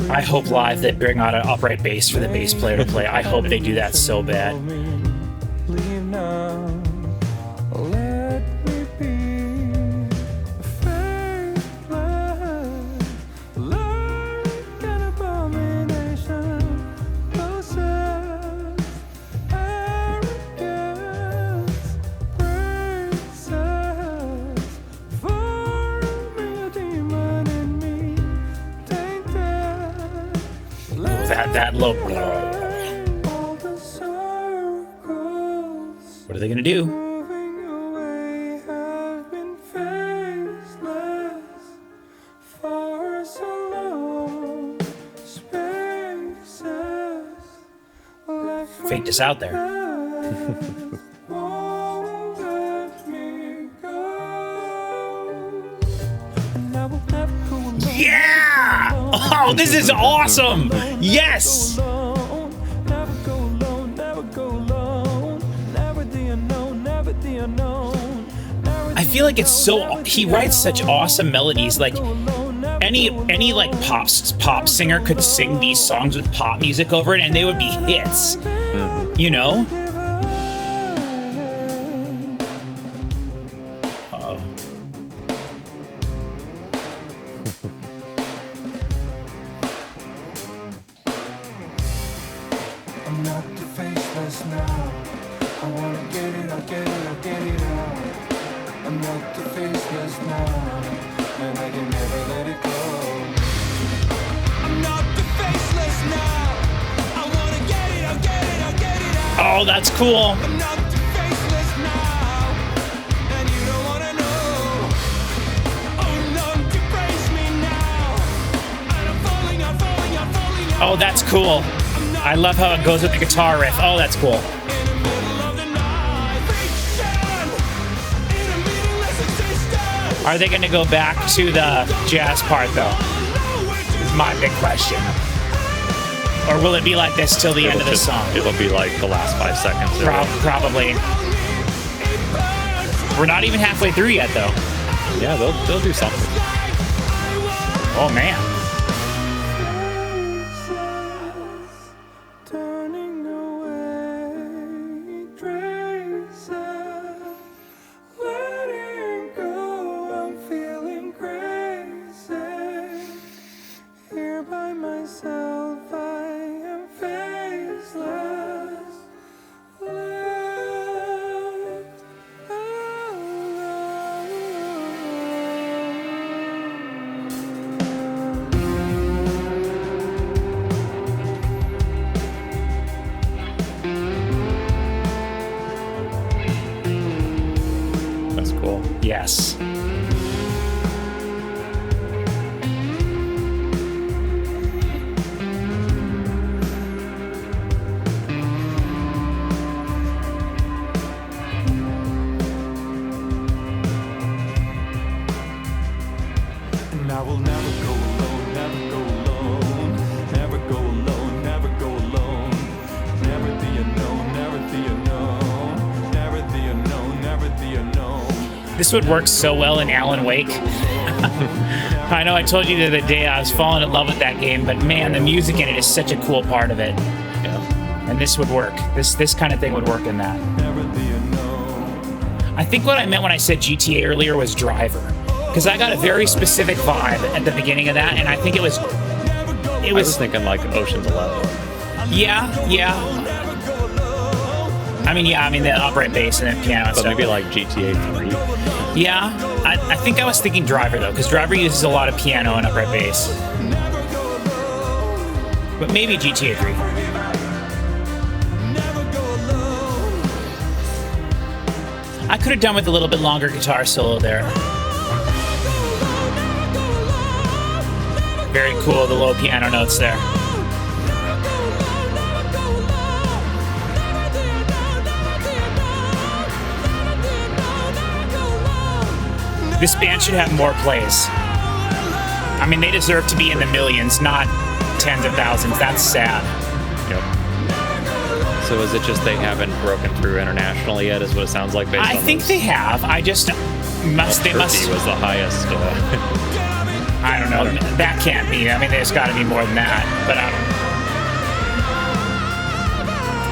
I hope live they bring out an upright bass for the bass player to play. I hope they do that so bad. That low. are they going to do? Moving away, have been faceless for so long. Spaces left Faked us out there. won't let me go. And I will never go alone. Yeah! Oh, this is awesome! Yes! Never go alone, never go alone. Never the unknown, never the unknown. I feel like it's so, he writes such awesome melodies. Like any like pop singer could sing these songs with pop music over it and they would be hits. You know? Uh-oh. I'm not the faceless now. I wanna get it, I'll get it, I'll get it out. I'm not the faceless now, and I can never let it go. I'm not the faceless now. I wanna get it, I'll get it, I'll get it out. Oh, that's cool. I'm not the faceless now, and you don't wanna know. Oh, none to praise me now, and I'm falling, I'm falling, I'm falling. Oh, that's cool. I love how it goes with the guitar riff. Oh, that's cool. In the middle of the night, fiction, in a meaningless existence. Are they going to go back to the jazz part, though? Is my big question. Or will it be like this till the end of the song? It'll be like the last 5 seconds. Probably. We're not even halfway through yet, though. Yeah, they'll do something. Oh, man. Turning away, traces, letting go, I'm feeling crazy. Here by myself, I am faceless, left That's cool. Yes. And I will never go alone, never go alone, never go alone, never go alone. Never the unknown, never the unknown, never the unknown, never the unknown. This would work so well in Alan Wake. I know I told you the other day I was falling in love with that game, but man, the music in it is such a cool part of it. Yeah. And this would work. This kind of thing would work in that. Never the unknown. I think what I meant when I said GTA earlier was Driver. Because I got a very specific vibe at the beginning of that, and I think it was I was thinking like Ocean's 11. yeah. I mean, the upright bass and then piano and But stuff. maybe like GTA 3. Yeah, I think I was thinking Driver, though, because Driver uses a lot of piano and upright bass. But maybe GTA 3. I could have done with a little bit longer guitar solo there. Very cool, the low piano notes there. This band should have more plays. I mean, they deserve to be in the millions, not tens of thousands. That's sad. Yep. So is it just they haven't broken through internationally yet, is what it sounds like based on I think they have. I just they must. Turkey was the highest. I don't know. That can't be. I mean, there's got to be more than that. But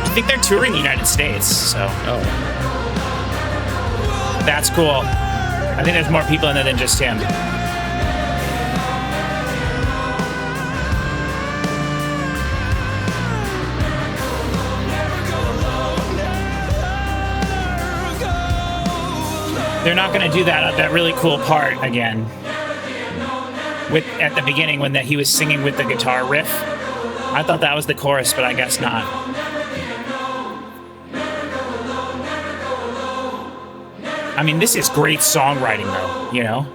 I think they're touring the United States, so Oh. that's cool. I think there's more people in there than just him. They're not going to do that really cool part again. At the beginning when he was singing with the guitar riff. I thought that was the chorus, but I guess not. I mean, this is great songwriting, though, you know?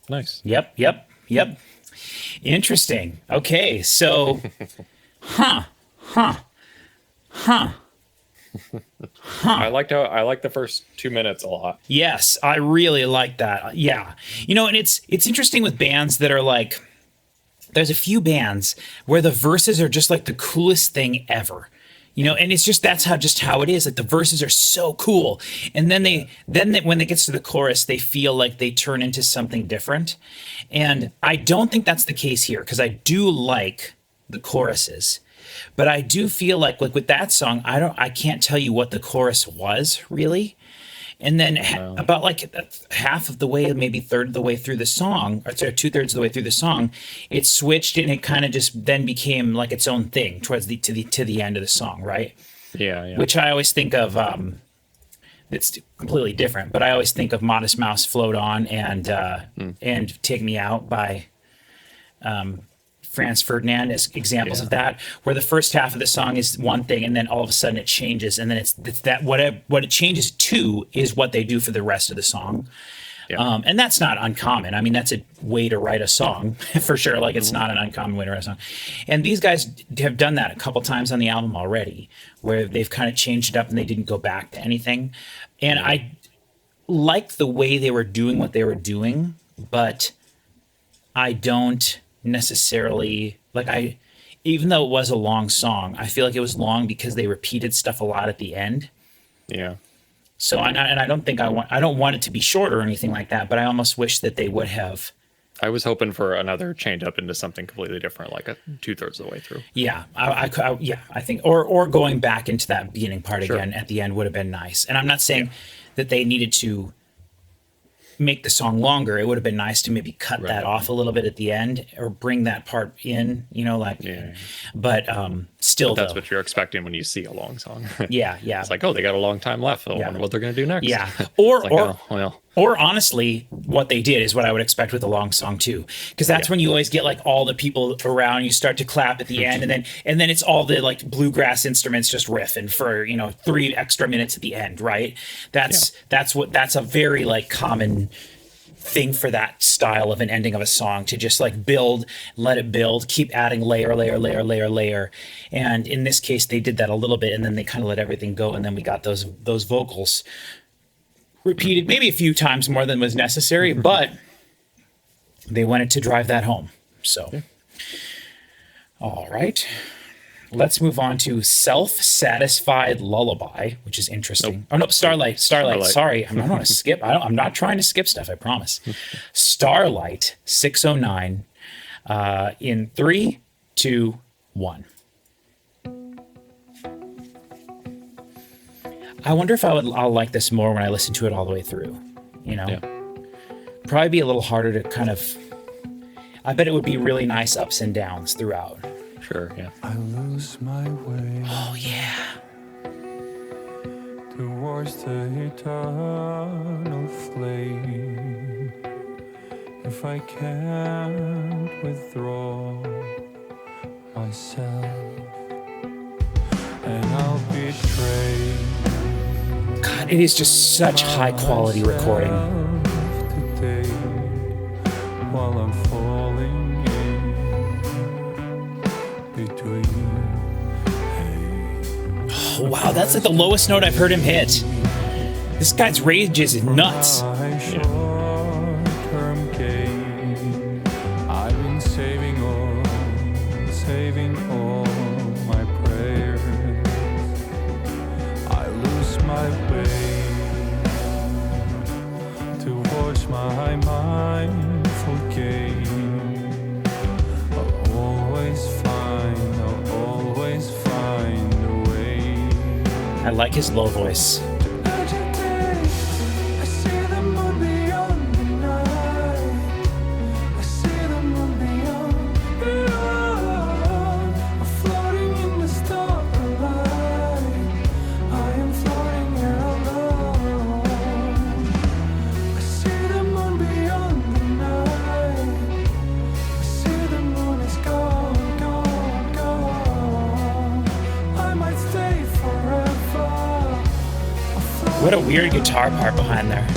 Nice. Yep. Interesting. Okay, so, I like the first 2 minutes a lot. Yes, I really like that. Yeah. You know, and it's interesting with bands that are like, there's a few bands where the verses are just like the coolest thing ever. You know, and it's just that's how it is. Like the verses are so cool, and then when it gets to the chorus, they feel like they turn into something different. And I don't think that's the case here, because I do like the choruses, but I do feel like with that song, I can't tell you what the chorus was really. And then about like half of the way, maybe third of the way through the song, or 2/3 of the way through the song, it switched and it kind of just then became like its own thing towards to the end of the song, right? Yeah. Which I always think of. It's completely different, but I always think of Modest Mouse, Float On, and Take Me Out by Franz Ferdinand as examples of that, where the first half of the song is one thing and then all of a sudden it changes, and then it's that what it changes to is what they do for the rest of the song. And that's not uncommon. I mean, that's a way to write a song for sure. Like it's not an uncommon way to write a song. And these guys have done that a couple times on the album already, where they've kind of changed it up and they didn't go back to anything. And I like the way they were doing what they were doing, but I don't necessarily even though it was a long song, I feel like it was long because they repeated stuff a lot at the end. Yeah. So I don't want it to be short or anything like that, but I almost wish that they would have. I was hoping for another change up into something completely different, like 2/3 of the way through. Yeah, I think, or going back into that beginning part again at the end would have been nice. And I'm not saying that they needed to make the song longer. It would have been nice to maybe cut that off a little bit at the end, or bring that part in, you know, like, but still, that's what you're expecting when you see a long song. Yeah. It's like, oh, they got a long time left. I wonder what they're going to do next. Yeah. Or honestly, what they did is what I would expect with a long song too, because that's when you always get like all the people around, you start to clap at the end, and then it's all the like bluegrass instruments just riffing for 3 extra minutes at the end, right? That's a very like common thing for that style of an ending of a song, to just like build, let it build, keep adding layer. And in this case, they did that a little bit, and then they kind of let everything go, and then we got those vocals repeated maybe a few times more than was necessary, but they wanted to drive that home. So, all right. Let's move on to Self-Satisfied Lullaby, which is interesting. Nope. Oh, no, Starlight. Sorry, I'm not going to skip. I'm not trying to skip stuff, I promise. Starlight, 609, in 3, 2, 1. I wonder if I'll like this more when I listen to it all the way through, Probably be a little harder to kind of, I bet it would be really nice ups and downs throughout. Sure, yeah. I lose my way. Oh, yeah. Towards the eternal flame. If I can't withdraw myself, and I'll betray. God, it is just such high quality recording. Today, while I'm falling in between. Oh, wow, that's like the lowest note I've heard him hit. This guy's rage is nuts. Short-term gain. I've been saving all my prayers. I lose my way towards my mindful gain. I'll always find a way. I like his low voice. What a weird guitar part behind there.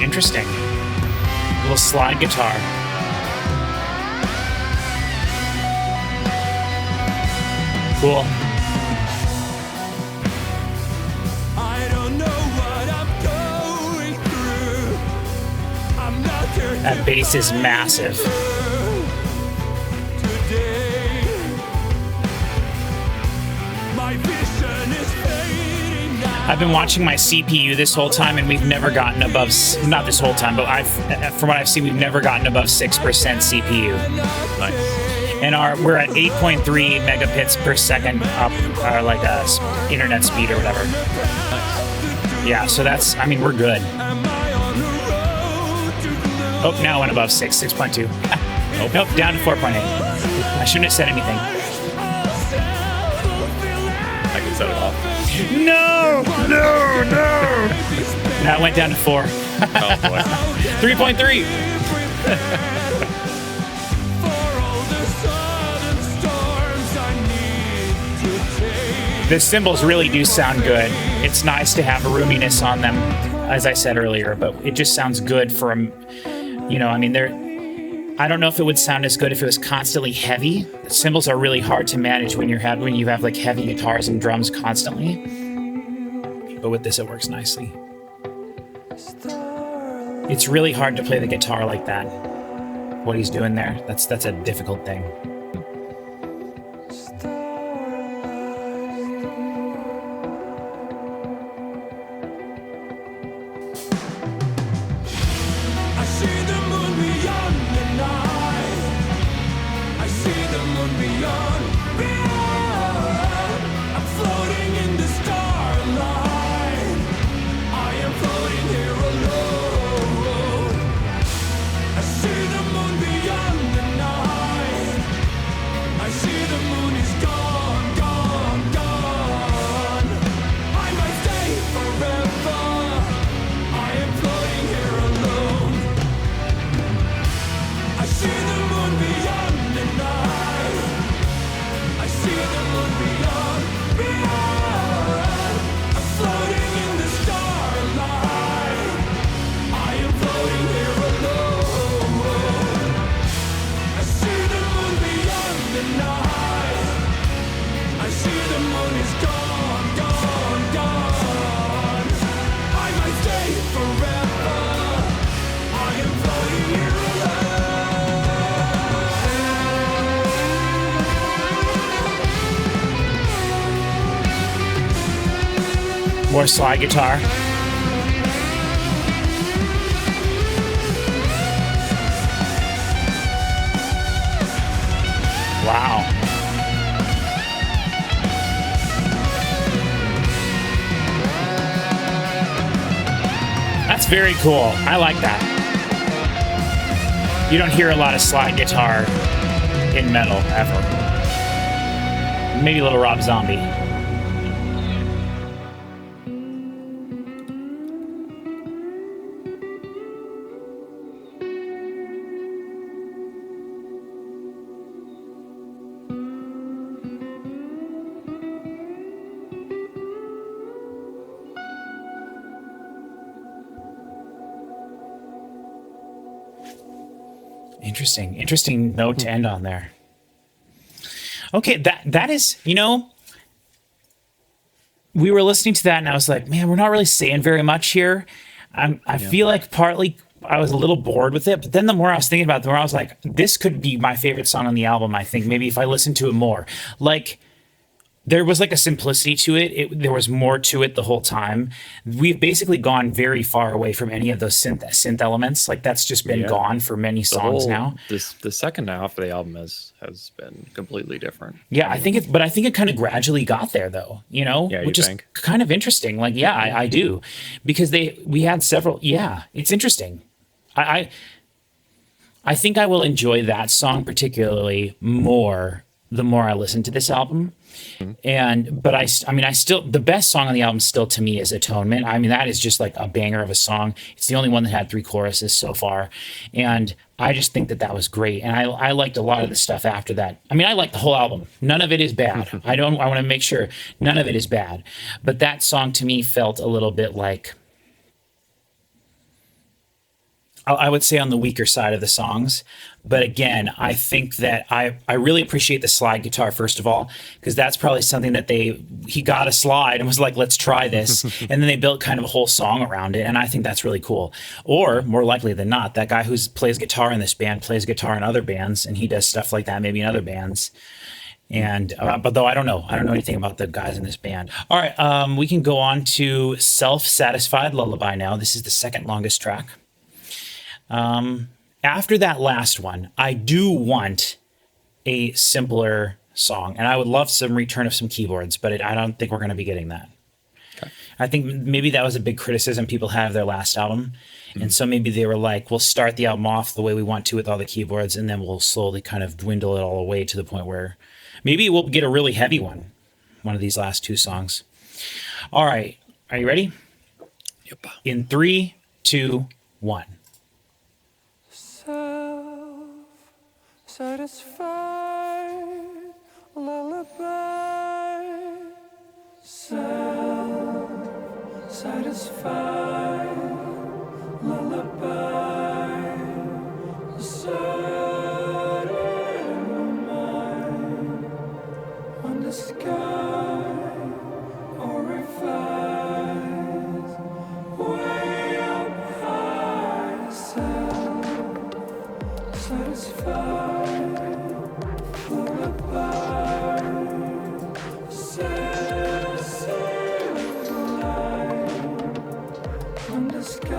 Interesting. Little slide guitar. Cool. I don't know what I'm going through. I'm not here That bass is massive. today. My vision is fading now. I've been watching my CPU this whole time, and we've never gotten above, not this whole time, but from what I've seen, we've never gotten above 6% CPU. Nice. And we're at 8.3 megabits per second up, like internet speed or whatever. Yeah, so that's, I mean, we're good. Oh, now it went above 6.2. Nope, down to 4.8. I shouldn't have said anything. I can set it off. No! Now it went down to 4. Oh boy. 3.3. The cymbals really do sound good. It's nice to have a roominess on them, as I said earlier, but it just sounds good for, I mean, I don't know if it would sound as good if it was constantly heavy. The cymbals are really hard to manage when you have like heavy guitars and drums constantly. But with this, it works nicely. It's really hard to play the guitar like that. What he's doing there, that's a difficult thing. More slide guitar. Wow. That's very cool. I like that. You don't hear a lot of slide guitar in metal ever. Maybe a little Rob Zombie. Interesting note to end on there. Okay, that is, we were listening to that and I was like, man, we're not really saying very much here. I feel like partly I was a little bored with it, but then the more I was thinking about it, the more I was like, this could be my favorite song on the album, I think, maybe if I listened to it more. Like, there was like a simplicity to it. There was more to it the whole time. We've basically gone very far away from any of those synth elements. Like that's just been gone for many songs now. The second half of the album has been completely different. Yeah, I think it kind of gradually got there though, which is kind of interesting. Like, yeah, I do, because we had several. Yeah, it's interesting. I think I will enjoy that song particularly more the more I listen to this album. But I mean, I still, the best song on the album still to me is Atonement. I mean, that is just like a banger of a song. It's the only one that had 3 choruses so far. And I just think that was great. And I liked a lot of the stuff after that. I mean, I like the whole album. None of it is bad. I want to make sure none of it is bad. But that song to me felt a little bit like, I would say on the weaker side of the songs. But again, I think that I really appreciate the slide guitar, first of all, because that's probably something that he got a slide and was like, let's try this. And then they built kind of a whole song around it. And I think that's really cool. Or more likely than not, that guy who plays guitar in this band plays guitar in other bands, and he does stuff like that maybe in other bands. And but though I don't know anything about the guys in this band. All right, we can go on to Self-Satisfied Lullaby now. This is the second longest track. After that last one, I do want a simpler song, and I would love some return of some keyboards, but I don't think we're going to be getting that. Okay. I think maybe that was a big criticism people had of their last album. And so maybe they were like, we'll start the album off the way we want to with all the keyboards, and then we'll slowly kind of dwindle it all away to the point where maybe we'll get a really heavy one of these last 2 songs. All right. Are you ready? Yep. In 3, 2, 1. Self-satisfied lullaby. Self-satisfied lullaby. Set in mind when the sky glorifies way up high. Self-satisfied lullaby. Sail the light when the sky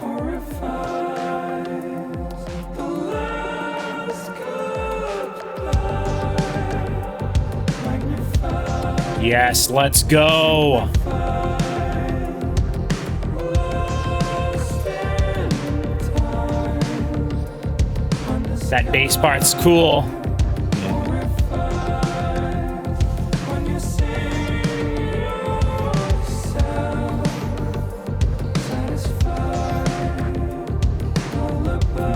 glorifies the last goodbye. Magnify. Yes, let's go. That bass part's cool.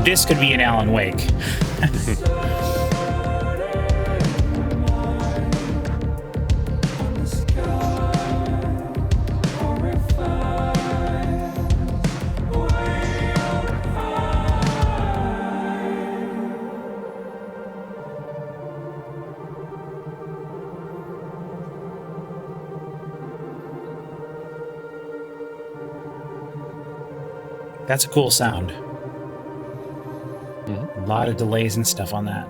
This could be an Alan Wake. That's a cool sound. A lot of delays and stuff on that.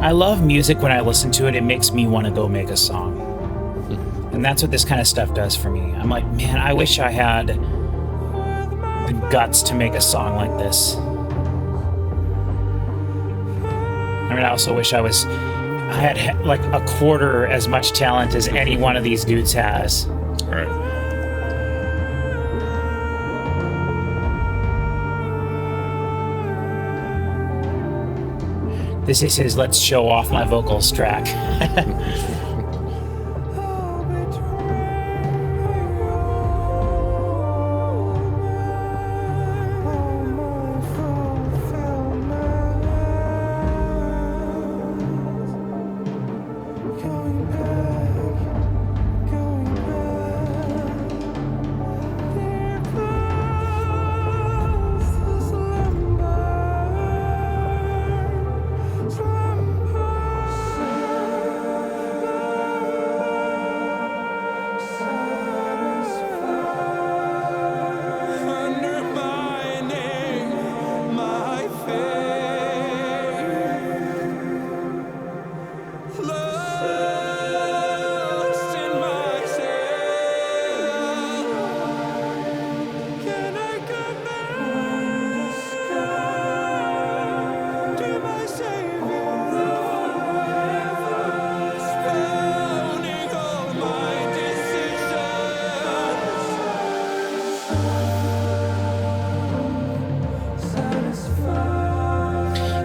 I love music. When I listen to it, it makes me want to go make a song. And that's what this kind of stuff does for me. I'm like, man, I wish I had the guts to make a song like this. I mean, I also wish I had like a quarter as much talent as any one of these dudes has. All right. This is his let's show off my vocals track.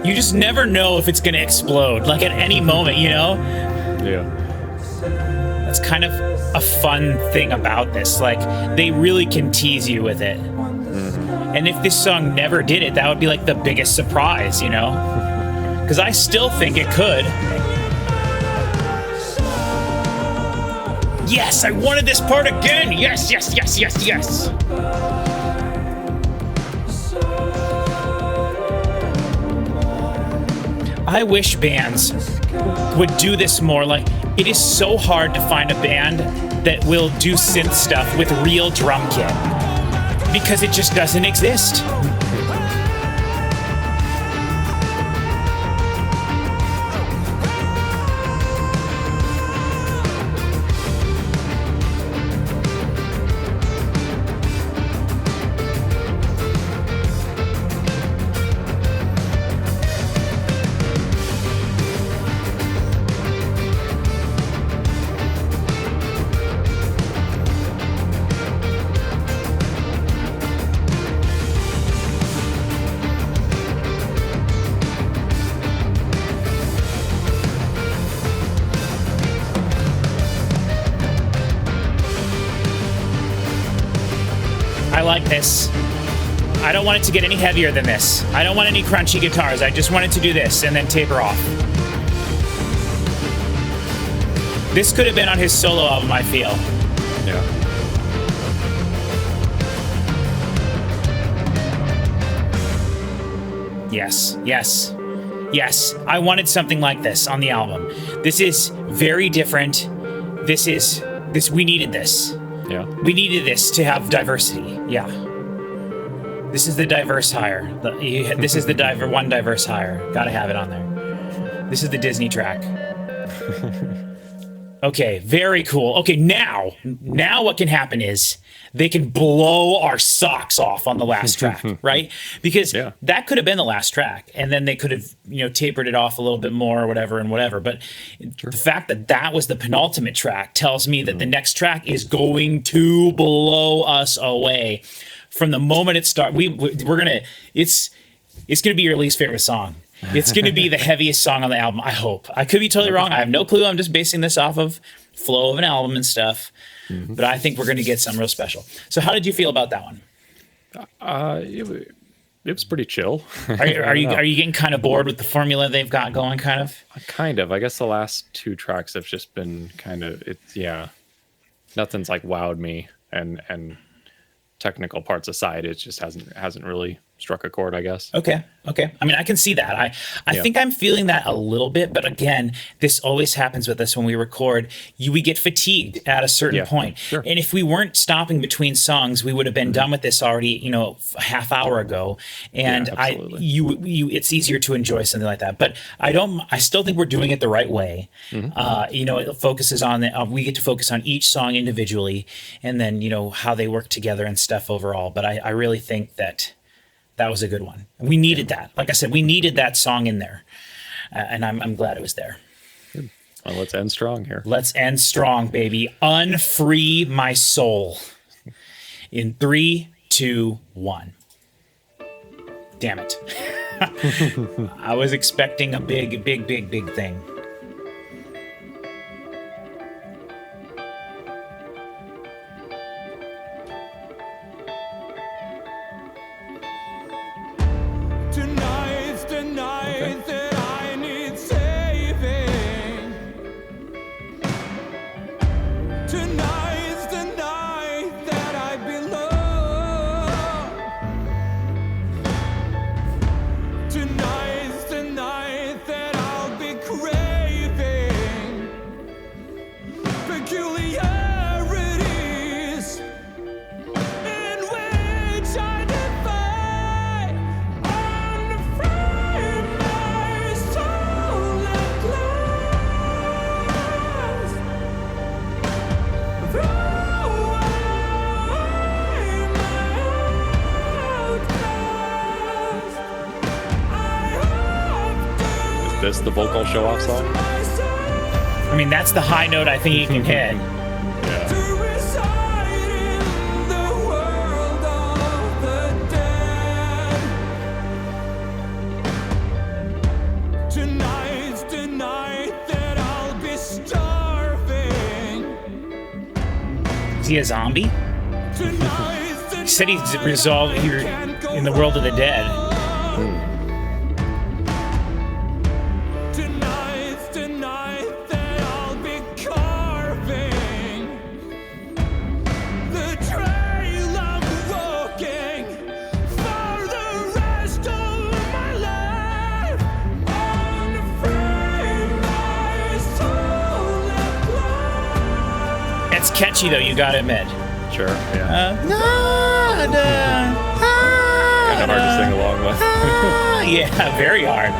You just never know if it's going to explode, like at any moment, you know? Yeah. That's kind of a fun thing about this. Like, they really can tease you with it. And if this song never did it, that would be like the biggest surprise, you know? Because I still think it could. Yes, I wanted this part again. Yes, yes, yes, yes, yes. I wish bands would do this more. Like, it is so hard to find a band that will do synth stuff with real drum kit because it just doesn't exist. I like this. I don't want it to get any heavier than this. I don't want any crunchy guitars. I just want it to do this and then taper off. This could have been on his solo album, I feel. Yeah. Yes, yes, yes. I wanted something like this on the album. This is very different. We needed this. Yeah. We needed this to have diversity. Yeah. This is the diverse hire. This is the one diverse hire. Gotta have it on there. This is the Disney track. Okay, very cool. Okay, now what can happen is they can blow our socks off on the last track, right? Because that could have been the last track, and then they could have, tapered it off a little bit more or whatever. But the fact that that was the penultimate track tells me that the next track is going to blow us away. From the moment it starts, it's gonna be your least favorite song. It's going to be the heaviest song on the album, I hope. I could be totally wrong. I have no clue. I'm just basing this off of flow of an album and stuff. But I think we're going to get something real special. So how did you feel about that one? It was pretty chill. Are you getting kind of bored with the formula they've got going, kind of? Kind of. I guess the last two tracks have just been nothing's like wowed me, and technical parts aside, it just hasn't really struck a chord, I guess. Okay. I mean, I can see that. I think I'm feeling that a little bit, but again, this always happens with us when we record. We get fatigued at a certain point. Sure. And if we weren't stopping between songs, we would have been done with this already, a half hour ago. And it's easier to enjoy something like that. But I still think we're doing it the right way. It focuses on we get to focus on each song individually, and then, how they work together and stuff overall. But I really think that was a good one. We needed that. Like I said, we needed that song in there. And I'm glad it was there. Good. Well, let's end strong here. Let's end strong, baby. Unfree my soul. In 3, 2, 1. Damn it. I was expecting a big thing. Tonight's the night that I need saving. Tonight's the night that I belong. Tonight's the night that I'll be craving. Peculiarities in which I defy. Unfree my soul at last. Throw away my outcast. I have Is this the vocal show-off song? I mean, that's the high note I think you can hit. to reside in the world of the dead. Is he a zombie? He said he's resolved here in the world of the dead. It's catchy though, you gotta admit. Sure, yeah. Kind of hard to sing along with. Yeah, very hard.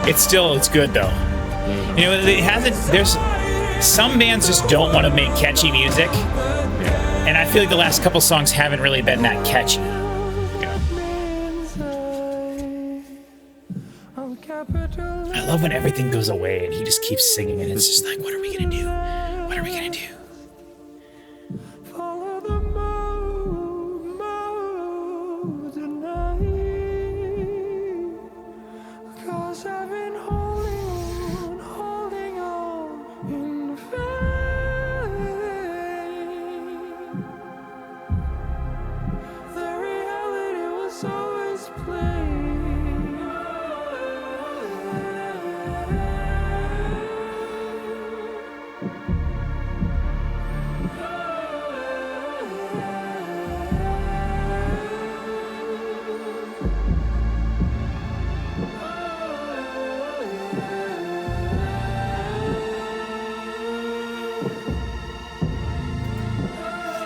It's good though. You know, it hasn't. There's some bands just don't want to make catchy music, and I feel like the last couple songs haven't really been that catchy. I love when everything goes away and he just keeps singing, and it's just like, what are we gonna do? What are we gonna do? Follow the moon tonight, 'cause I've been holding on in vain. The reality was always playing.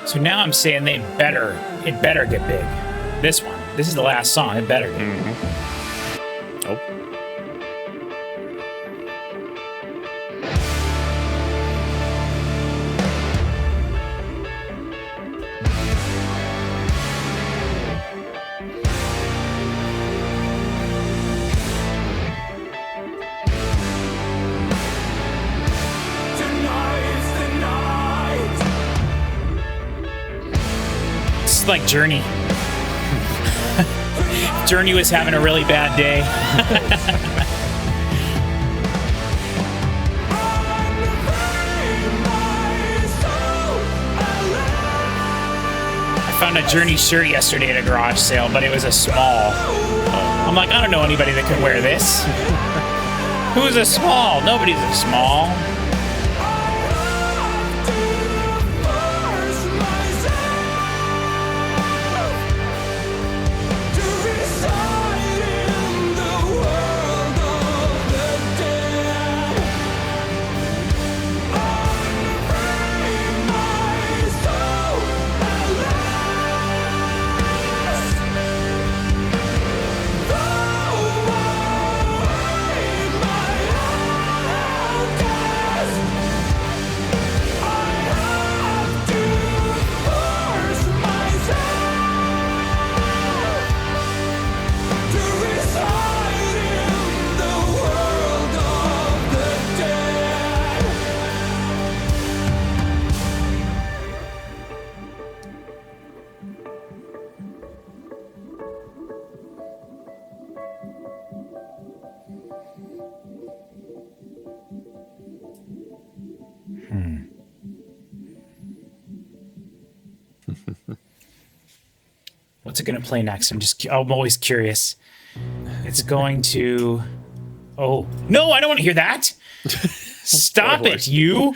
So now I'm saying it better get big. This is the last song. It better get. Oh. Like Journey. Journey was having a really bad day. I found a Journey shirt yesterday at a garage sale, but it was a small. I'm like, I don't know anybody that could wear this. Who's a small? Nobody's a small. What's it going to play next? I'm always curious. It's going to... Oh, no, I don't want to hear that. Stop it, you.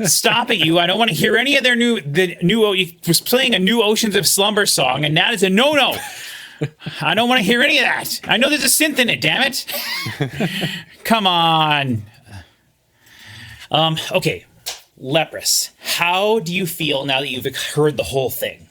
Stop it, you. I don't want to hear any of their new... He was playing a new Oceans of Slumber song, and that is a no-no. I don't want to hear any of that. I know there's a synth in it, damn it. Come on. Okay, Leprous. How do you feel now that you've heard the whole thing?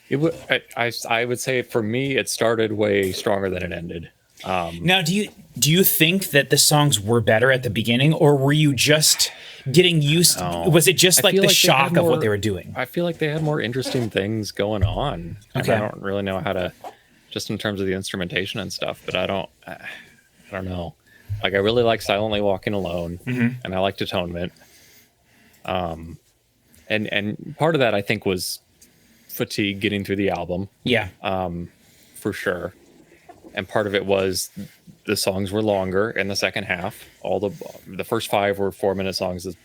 I would say for me, it started way stronger than it ended. Now, do you think that the songs were better at the beginning, or were you just getting used? Was it just like the shock of what they were doing? I feel like they had more interesting things going on. Okay. I don't really know how to, just in terms of the instrumentation and stuff, but I don't know. Like, I really like Silently Walking Alone, and I liked Atonement. And part of that, I think, was fatigue getting through the album. Yeah. For sure. and part of it was the songs were longer in the second half. All the first 5 were 4-minute songs. The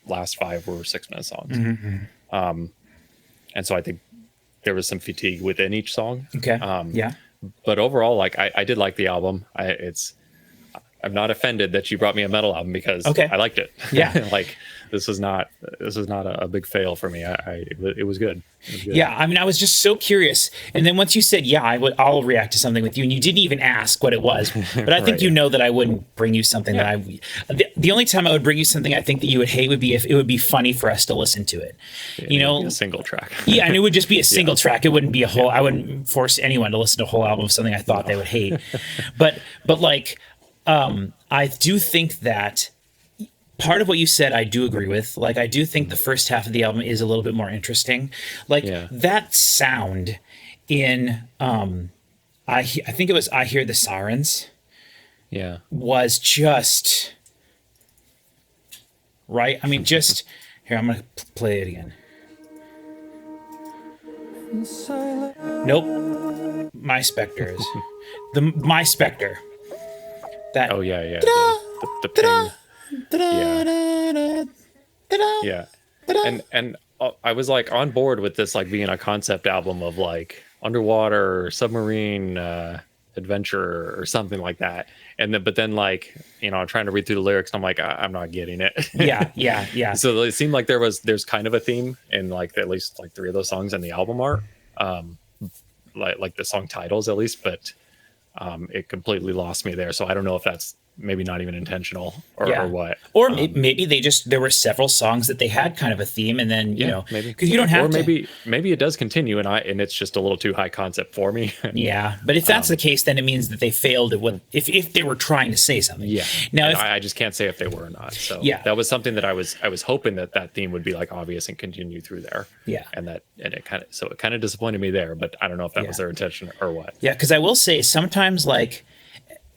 last 5 were 6-minute songs. And so I think there was some fatigue within each song. Okay. Yeah. But overall, like I did like the album. I'm not offended that you brought me a metal album because I liked it. Yeah. Like this was not a big fail for me. It was good. Yeah, I mean, I was just so curious, and then once you said, "Yeah, I'll react to something with you," and you didn't even ask what it was, but I think you know that I wouldn't bring you something that I. The only time I would bring you something I think that you would hate would be if it would be funny for us to listen to it. You know, a single track. Yeah, and it would just be a single track. It wouldn't be a whole. I wouldn't force anyone to listen to a whole album of something I thought they would hate, but like, I do think that. Part of what you said, I do agree with. Like, I do think the first half of the album is a little bit more interesting. Like that sound in, I think it was "I Hear the Sirens." Yeah, was just right. I mean, just here. I'm gonna play it again. Nope. My Spectre is My Spectre. That. Oh yeah. The ping. Yeah. And I was like on board with this like being a concept album of like underwater or submarine adventure or something like that. And then but then like, you know, I'm trying to read through the lyrics and I'm like, I'm not getting it. Yeah. So it seemed like there's kind of a theme in like at least like 3 of those songs in the album art. Like the song titles at least, but it completely lost me there. So I don't know if that's maybe not even intentional or what, or maybe there were several songs that they had kind of a theme, and then you know, maybe because you don't have maybe it does continue and it's just a little too high concept for me. Yeah, but if that's the case, then it means that they failed at what if they were trying to say something. Yeah. Now I just can't say if they were or not. So that was something that I was hoping that theme would be like obvious and continue through there. Yeah. And it kind of disappointed me there, but I don't know if that was their intention or what. Yeah, because I will say sometimes like.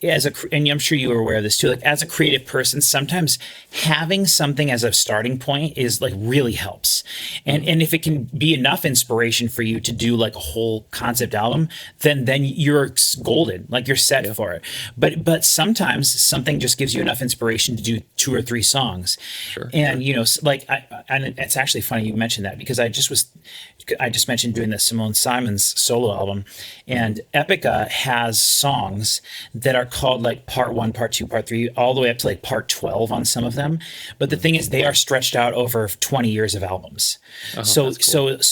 And I'm sure you were aware of this too, like as a creative person, sometimes having something as a starting point is like really helps. And if it can be enough inspiration for you to do like a whole concept album, then you're golden, like you're set for it. But sometimes something just gives you enough inspiration to do 2 or 3 songs. Sure. And you know, like and it's actually funny you mentioned that because I just mentioned doing the Simone Simons solo album, and Epica has songs that are called like part 1, part 2, part 3, all the way up to like part 12 on some of them. But the thing is, they are stretched out over 20 years of albums. So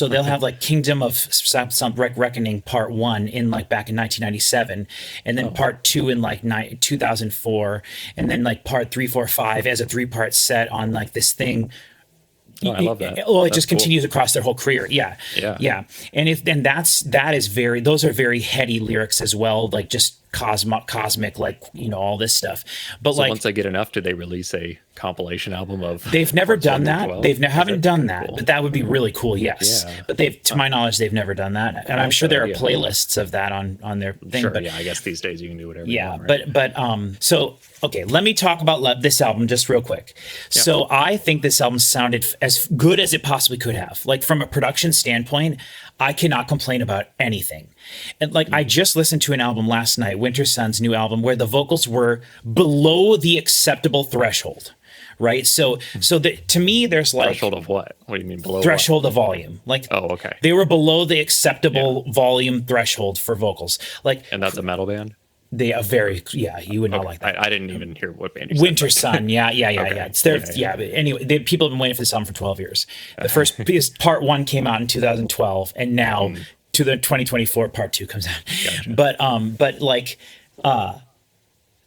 they'll have like Kingdom of some Reckoning part 1 in like back in 1997, and then part 2 in like 2004, and then like part 3, 4, 5 as a 3-part set on like this thing. Oh, I love that. Well, it just continues across their whole career. Yeah. And those are very heady lyrics as well, like just cosmic, like, you know, all this stuff. But so like once I get enough, do they release a compilation album of? They've never done that. Haven't done that, cool? But that would be really cool. Yes, but to my knowledge, they've never done that, and I'm sure there are playlists of that on their thing. Sure, but, I guess these days you can do whatever. Yeah, you want, right? but so okay, let me talk about this album just real quick. Yeah. So I think this album sounded as good as it possibly could have. Like from a production standpoint, I cannot complain about anything. And like I just listened to an album last night, Winter Sun's new album, where the vocals were below the acceptable threshold. Right. So to me, there's like threshold of what? What do you mean below? Threshold of volume. Like, oh, okay. They were below the acceptable volume threshold for vocals. Like, and that's a metal band? They are very, you would not like that. I didn't even hear what band you Winter said. Sun, yeah. It's their, but anyway, people have been waiting for this album for 12 years. The first part 1 came out in 2012, and now to the 2024 part 2 comes out. Gotcha. But like,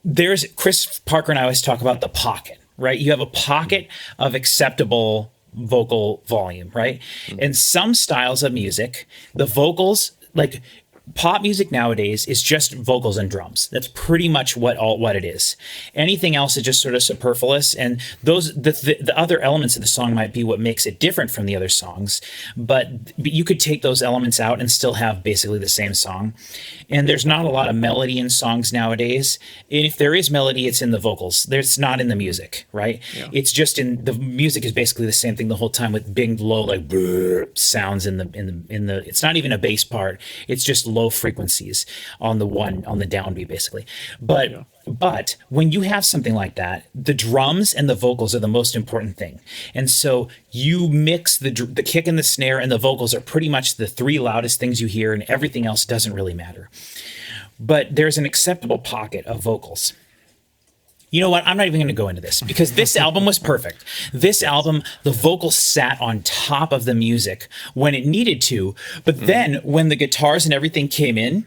there's Chris Parker and I always talk about the pocket, right? You have a pocket of acceptable vocal volume, right? In some styles of music, the vocals, like pop music nowadays, is just vocals and drums. That's pretty much what it is. Anything else is just sort of superfluous, and the other elements of the song might be what makes it different from the other songs. But you could take those elements out and still have basically the same song. And there's not a lot of melody in songs nowadays. And if there is melody, it's in the vocals. There's not in the music, right? Yeah. It's just in the music is basically the same thing the whole time with big low like sounds in the. It's not even a bass part. It's just low frequencies on the downbeat basically. But when you have something like that, the drums and the vocals are the most important thing. And so you mix the kick and the snare and the vocals are pretty much the three loudest things you hear, and everything else doesn't really matter. But there's an acceptable pocket of vocals. You know what? I'm not even going to go into this because this album was perfect. This album, the vocals sat on top of the music when it needed to. But then when the guitars and everything came in,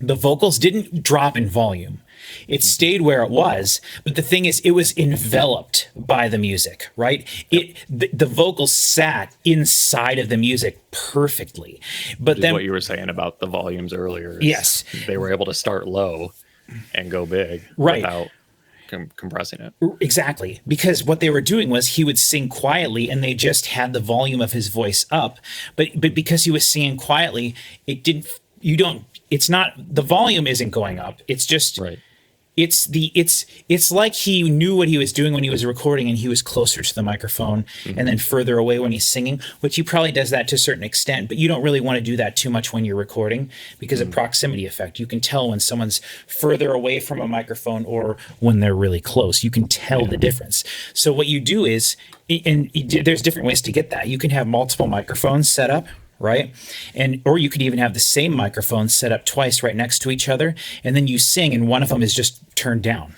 the vocals didn't drop in volume. It stayed where it was. But the thing is, it was enveloped by the music, right? The vocals sat inside of the music perfectly. But then what you were saying about the volumes earlier. Yes. They were able to start low and go big without compressing it. Exactly. Because what they were doing was he would sing quietly and they just had the volume of his voice up. But because he was singing quietly, the volume isn't going up. It's just, right. It's like he knew what he was doing when he was recording and he was closer to the microphone and then further away when he's singing, which he probably does that to a certain extent, but you don't really want to do that too much when you're recording because of proximity effect. You can tell when someone's further away from a microphone or when they're really close. You can tell the difference. So what you do is, and there's different ways to get that. You can have multiple microphones set up, right? Or you could even have the same microphone set up twice right next to each other, and then you sing and one of them is just turned down,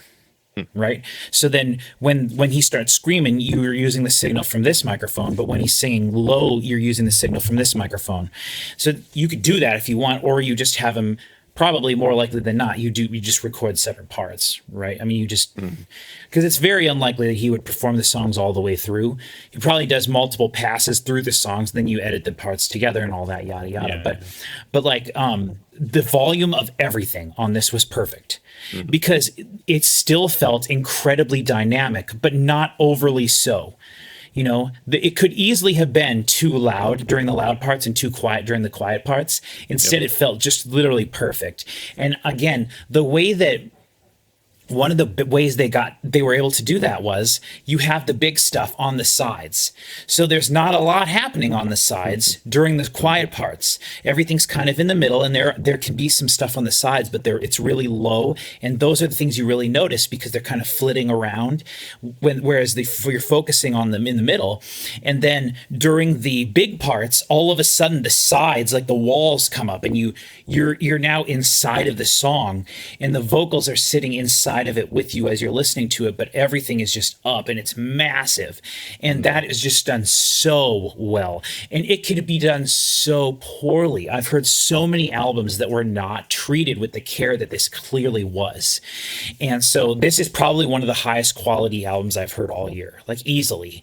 right? So then when he starts screaming, you're using the signal from this microphone, but when he's singing low, you're using the signal from this microphone. So you could do that if you want, or you just have him, probably more likely than not, you just record separate parts, right? I mean, you just, because it's very unlikely that he would perform the songs all the way through. He probably does multiple passes through the songs, then you edit the parts together and all that, yada, yada. But like, the volume of everything on this was perfect because it still felt incredibly dynamic, but not overly so. You know, it could easily have been too loud during the loud parts and too quiet during the quiet parts. Instead, it felt just literally perfect. And again, the way that one of the ways they were able to do that was you have the big stuff on the sides. So there's not a lot happening on the sides during the quiet parts. Everything's kind of in the middle, and there can be some stuff on the sides, but it's really low. And those are the things you really notice because they're kind of flitting around, whereas you're focusing on them in the middle. And then during the big parts, all of a sudden the sides, like the walls, come up, and you're now inside of the song, and the vocals are sitting inside of it with you as you're listening to it, but everything is just up and it's massive. And that is just done so well. And it could be done so poorly. I've heard so many albums that were not treated with the care that this clearly was. And so this is probably one of the highest quality albums I've heard all year, like easily,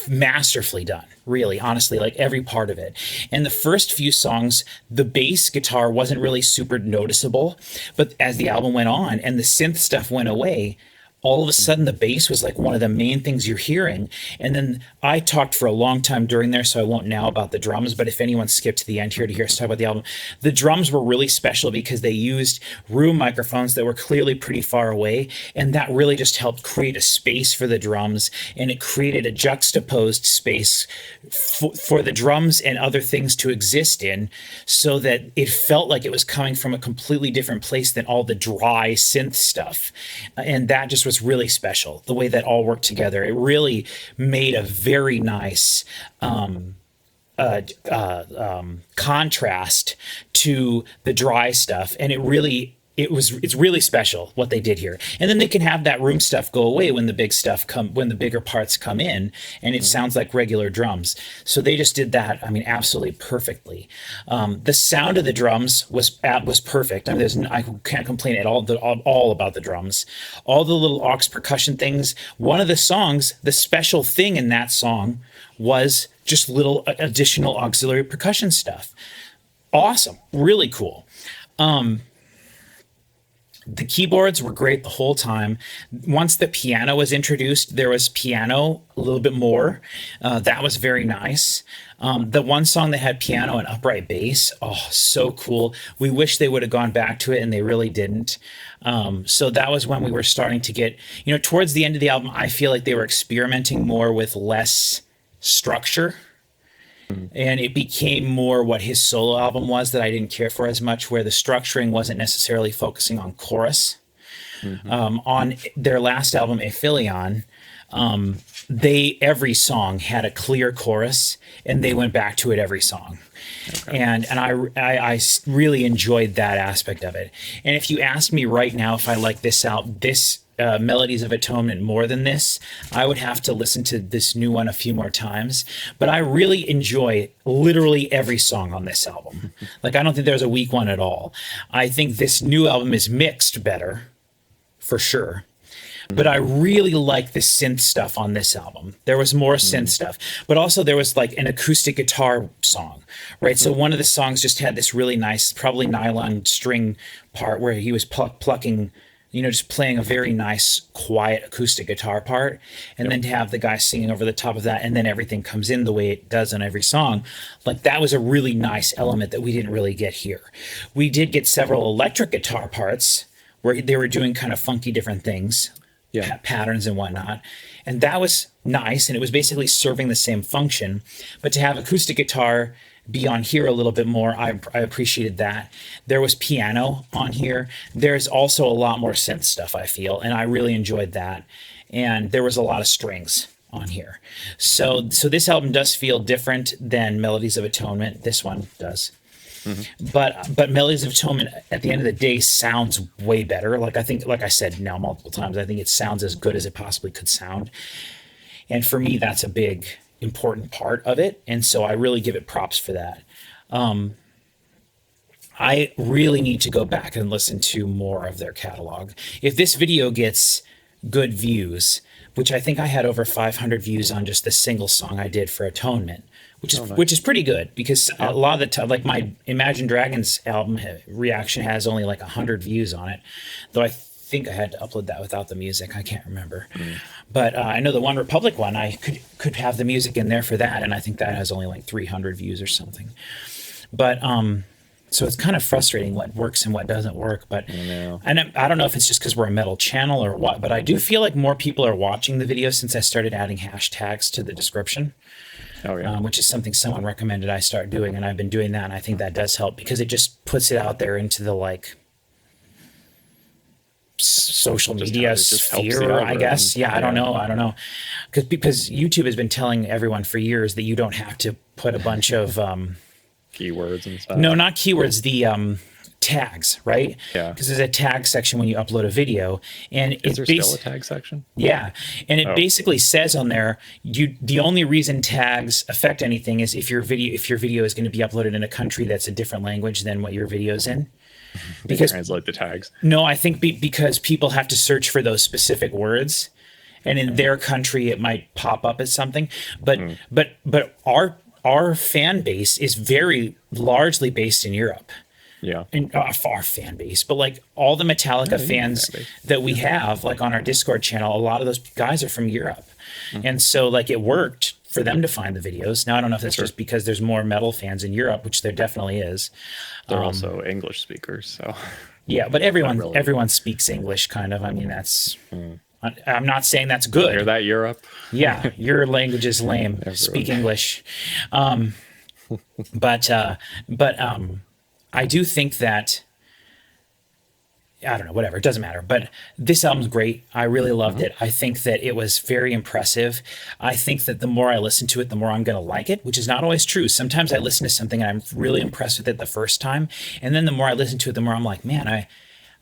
masterfully done. Really, honestly, like every part of it. And the first few songs, the bass guitar wasn't really super noticeable, but as the album went on and the synth stuff went away, all of a sudden the bass was like one of the main things you're hearing. And then I talked for a long time during there, so I won't now about the drums, but if anyone skipped to the end here to hear us talk about the album, the drums were really special because they used room microphones that were clearly pretty far away, and that really just helped create a space for the drums, and it created a juxtaposed space for the drums and other things to exist in, so that it felt like it was coming from a completely different place than all the dry synth stuff. And that just was really special, the way that all worked together. It really made a very nice contrast to the dry stuff, and it's really special what they did here. And then they can have that room stuff go away when the bigger parts come in, and it sounds like regular drums. So they just did that, I mean, absolutely perfectly. The sound of the drums was perfect. I mean, I can't complain at all about the drums. All the little aux percussion things. One of the songs, the special thing in that song was just little additional auxiliary percussion stuff. Awesome. Really cool. The keyboards were great the whole time. Once the piano was introduced, there was piano a little bit more. That was very nice. The one song that had piano and upright bass, oh, so cool. We wish they would have gone back to it, and they really didn't. So that was when we were starting to get, towards the end of the album, I feel like they were experimenting more with less structure And it became more what his solo album was that I didn't care for as much, where the structuring wasn't necessarily focusing on chorus. On their last album, Aphelion, every song had a clear chorus, and they went back to it every song. Okay. And I really enjoyed that aspect of it. And if you ask me right now if I like this Melodies of Atonement more than this, I would have to listen to this new one a few more times. But I really enjoy literally every song on this album. Like, I don't think there's a weak one at all. I think this new album is mixed better, for sure. But I really like the synth stuff on this album. There was more synth stuff, but also there was like an acoustic guitar song, right? So one of the songs just had this really nice, probably nylon string part where he was plucking, just playing a very nice, quiet acoustic guitar part. And then to have the guy singing over the top of that, and then everything comes in the way it does on every song. Like, that was a really nice element that we didn't really get here. We did get several electric guitar parts where they were doing kind of funky different things. Patterns and whatnot, and that was nice, and it was basically serving the same function. But to have acoustic guitar be on here a little bit more, I appreciated that. There was piano on here. There's also a lot more synth stuff, I feel, and I really enjoyed that. And there was a lot of strings on here. So this album does feel different than Melodies of Atonement. This one does. But Melodies of Atonement at the end of the day sounds way better. Like, I think, like I said now multiple times, I think it sounds as good as it possibly could sound. And for me, that's a big, important part of it. And so I really give it props for that. I really need to go back and listen to more of their catalog. If this video gets good views, which I think I had over 500 views on just the single song I did for Atonement, which is pretty good, because a lot of the time, like my Imagine Dragons album reaction has only like 100 views on it, though I think I had to upload that without the music. I can't remember. But I know the One Republic one, I could have the music in there for that, and I think that has only like 300 views or something. But so it's kind of frustrating what works and what doesn't work. But and I don't know if it's just because we're a metal channel or what, but I do feel like more people are watching the video since I started adding hashtags to the description. Which is something someone recommended I start doing, and I've been doing that, and I think that does help because it just puts it out there into the social media sphere, I guess. I don't know, because YouTube has been telling everyone for years that you don't have to put a bunch of keywords and stuff. No, not keywords. The tags, right? Yeah. Because there's a tag section when you upload a video, and is there still a tag section? Yeah, and it basically says on there, the only reason tags affect anything is if your video is going to be uploaded in a country that's a different language than what your video's in. Because translate the tags. No, I think because people have to search for those specific words, and in their country it might pop up as something. But our fan base is very largely based in Europe. Yeah. And our fan base, but like all the Metallica fans that we have, like on our Discord channel, a lot of those guys are from Europe. And so like it worked for them to find the videos. Now, I don't know if that's just because there's more metal fans in Europe, which there definitely is. They're also English speakers, so. Yeah, but everyone speaks English, kind of. I mean, that's. I'm not saying that's good. Hear that, Europe? Yeah, your language is lame. Speak English. But I do think that, I don't know, whatever, it doesn't matter. But this album's great. I really loved it. I think that it was very impressive. I think that the more I listen to it, the more I'm going to like it, which is not always true. Sometimes I listen to something and I'm really impressed with it the first time. And then the more I listen to it, the more I'm like, man,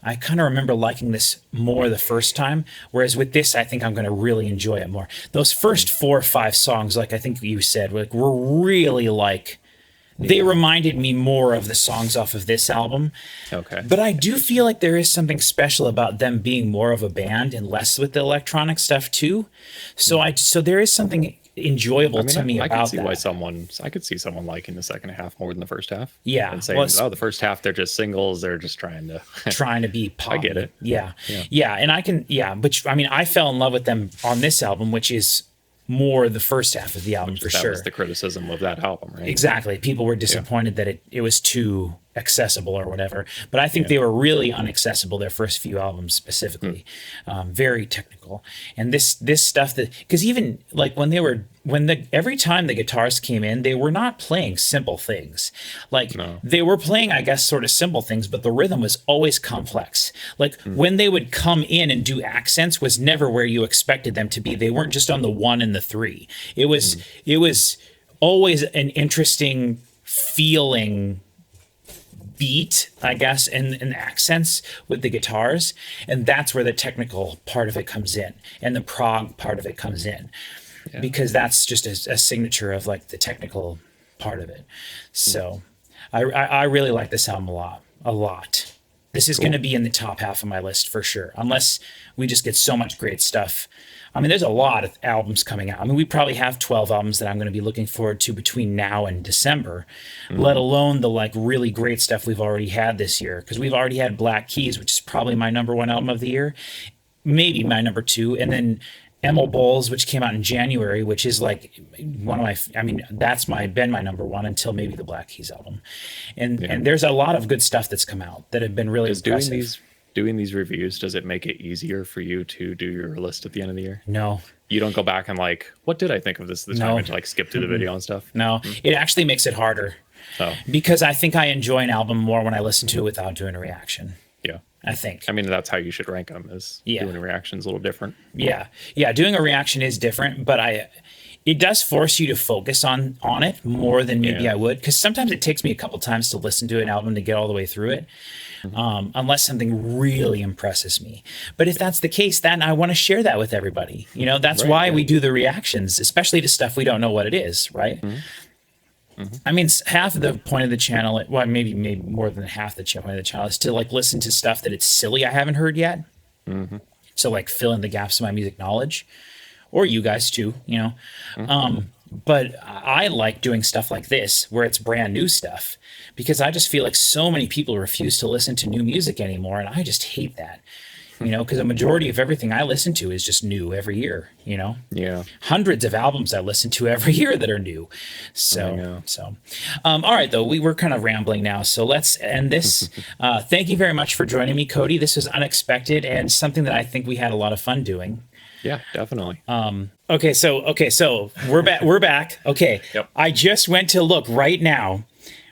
I kind of remember liking this more the first time. Whereas with this, I think I'm going to really enjoy it more. Those first 4 or 5 songs, like I think you said, were really like, they reminded me more of the songs off of this album. Okay. But I do feel like there is something special about them being more of a band and less with the electronic stuff too. So there is something enjoyable to me about that. I could see someone liking the second half more than the first half. Yeah. And saying, the first half, they're just singles. They're just trying to be pop. I get it. Yeah. And but I mean, I fell in love with them on this album, which is more the first half of the album for sure. That was the criticism of that album, right? Exactly. People were disappointed that it was too accessible or whatever, but I think they were really unaccessible, their first few albums specifically. Very technical. And this stuff that, because even like every time the guitars came in, they were not playing simple things. Like they were playing, I guess, sort of simple things, but the rhythm was always complex. Like when they would come in and do accents was never where you expected them to be. They weren't just on the 1 and the 3. It was always an interesting feeling beat, I guess, and accents with the guitars. And that's where the technical part of it comes in, and the prog part of it comes in, because that's just a signature of like the technical part of it. So I really like this album a lot. This is going to be in the top half of my list for sure, unless we just get so much great stuff. I mean, there's a lot of albums coming out. I mean, we probably have 12 albums that I'm going to be looking forward to between now and December, let alone the like really great stuff we've already had this year. Because we've already had Black Keys, which is probably my number 1 album of the year, maybe my number 2, and then Emil Bowles, which came out in January, which is like one of that's been my number 1 until maybe the Black Keys album. And there's a lot of good stuff that's come out that have been really impressive. Doing these reviews, does it make it easier for you to do your list at the end of the year? No. You don't go back and like, what did I think of this time, and like skip to the video and stuff? No, it actually makes it harder. Because I think I enjoy an album more when I listen to it without doing a reaction. Yeah. I think. I mean, that's how you should rank them, is doing a reaction is a little different. Yeah. Yeah, doing a reaction is different, but it does force you to focus on it more than maybe I would, because sometimes it takes me a couple times to listen to an album to get all the way through it. Unless something really impresses me. But if that's the case, then I want to share that with everybody. You know, that's why we do the reactions, especially to stuff we don't know what it is, right? I mean, half of the point of the channel, well, maybe more than half the point of the channel is to like listen to stuff that it's silly I haven't heard yet. So like fill in the gaps of my music knowledge, or you guys too, you know. But I like doing stuff like this where it's brand new stuff, because I just feel like so many people refuse to listen to new music anymore. And I just hate that, you know, because a majority of everything I listen to is just new every year, you know? Yeah. Hundreds of albums I listen to every year that are new. So, all right, though, we were kind of rambling now. So let's end this. Thank you very much for joining me, Cody. This was unexpected and something that I think we had a lot of fun doing. Yeah, definitely. Okay, so we're back. We're back. Okay. Yep. I just went to look right now.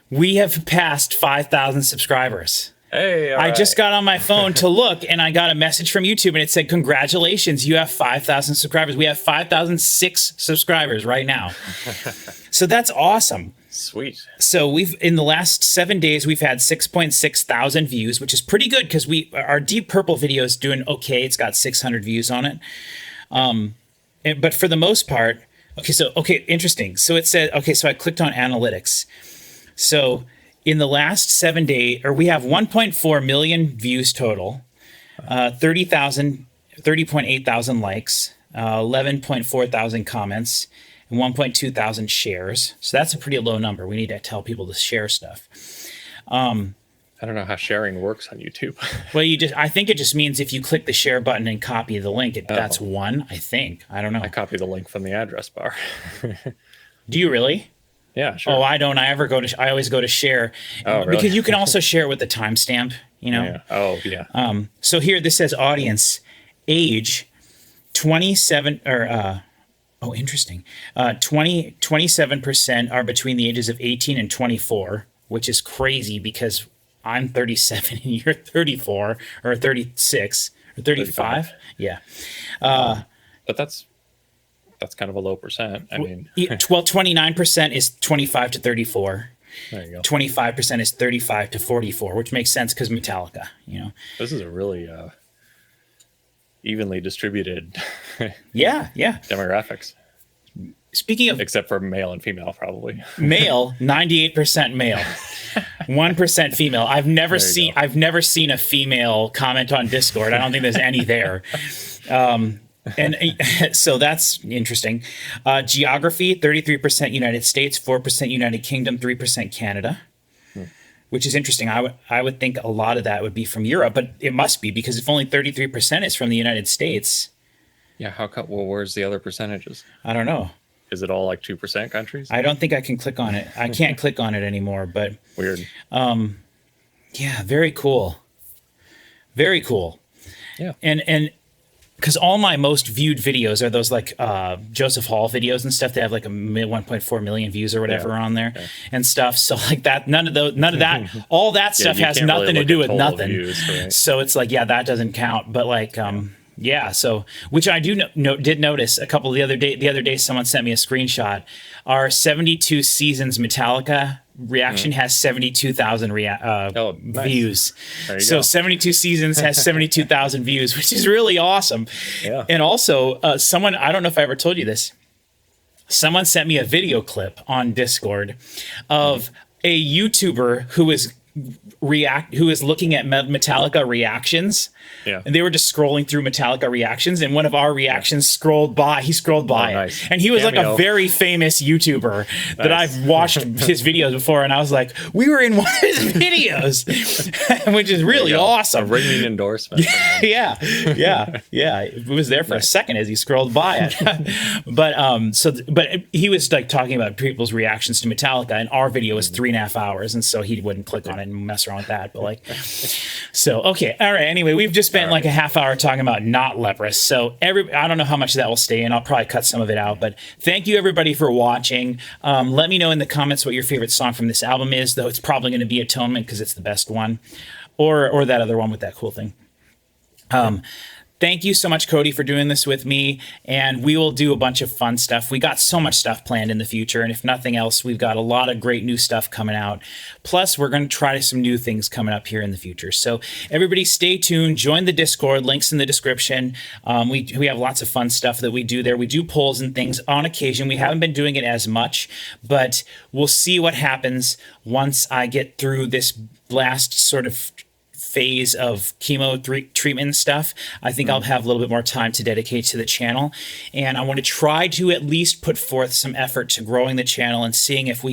We have passed 5,000 subscribers. Hey, I just got on my phone to look, and I got a message from YouTube, and it said, "Congratulations, you have 5,000 subscribers." We have 5,006 subscribers right now. So that's awesome. Sweet. So in the last 7 days, we've had 6.6 thousand views, which is pretty good, because our Deep Purple video is doing okay. It's got 600 views on it. But for the most part, interesting. So it said, so I clicked on analytics. So in the last 7 days, we have 1.4 million views total, 30.8 thousand likes, 11.4 thousand comments, and 1.2 thousand shares. So that's a pretty low number. We need to tell people to share stuff. I don't know how sharing works on YouTube. Well, I think it just means if you click the share button and copy the link, that's one, I think. I don't know. I copy the link from the address bar. Do you really? Yeah, sure. Oh, I don't. I always go to share. Oh, really? Because you can also share with the timestamp, you know? Yeah. Oh, yeah. So here, this says audience, age, 27, interesting. 27% are between the ages of 18 and 24, which is crazy because I'm 37 and you're 34 or 36 or 35. Yeah. But that's kind of a low percent. I mean, 29% is 25 to 34. There you go. 25% is 35 to 44, which makes sense because Metallica, you know. This is a really evenly distributed demographics. Speaking of, except for male and female, probably. Male, 98% male, 1% female. I've never seen a female comment on Discord. I don't think there's any there. And so that's interesting. Geography, 33% United States, 4% United Kingdom, 3% Canada, which is interesting. I would think a lot of that would be from Europe, but it must be, because if only 33% is from the United States. Yeah, how come? Well, where's the other percentages? I don't know. Is it all like 2% countries? I don't think I can click on it. I can't click on it anymore, but weird. Yeah, very cool. Very cool. Yeah. And because all my most viewed videos are those like Joseph Hall videos and stuff. They have like 1.4 million views or whatever on there and stuff. So like that, none of that, all that stuff has nothing to do with nothing. Views, right? So it's like, yeah, that doesn't count. But like, yeah. So, which I did notice a couple of the other day, someone sent me a screenshot. Our 72 seasons Metallica reaction has 72,000 views. So 72 seasons has 72,000 views, which is really awesome. Yeah. And also, someone, I don't know if I ever told you this, someone sent me a video clip on Discord of a YouTuber who is looking at Metallica reactions. Yeah. And they were just scrolling through Metallica reactions, and one of our reactions scrolled by it. And he was like a very famous YouTuber that I've watched his videos before, and I was like, we were in one of his videos, which is really awesome. A ringing endorsement. Yeah. It was there for a second as he scrolled by it. But he was like talking about people's reactions to Metallica, and our video was 3.5 hours, and so he wouldn't click on it and mess around with that. But like, so okay, all right. Anyway, we've just spent like a half hour talking about not Leprous. So I don't know how much of that will stay in. I'll probably cut some of it out. But thank you everybody for watching. Let me know in the comments what your favorite song from this album is, though it's probably going to be Atonement because it's the best one, or that other one with that cool thing. Thank you so much, Cody, for doing this with me, and we will do a bunch of fun stuff. We got so much stuff planned in the future, and if nothing else, we've got a lot of great new stuff coming out. Plus, we're going to try some new things coming up here in the future. So everybody stay tuned. Join the Discord. Links in the description. We have lots of fun stuff that we do there. We do polls and things on occasion. We haven't been doing it as much, but we'll see what happens once I get through this last sort of phase of chemo treatment and stuff. I think I'll have a little bit more time to dedicate to the channel, and I want to try to at least put forth some effort to growing the channel and seeing if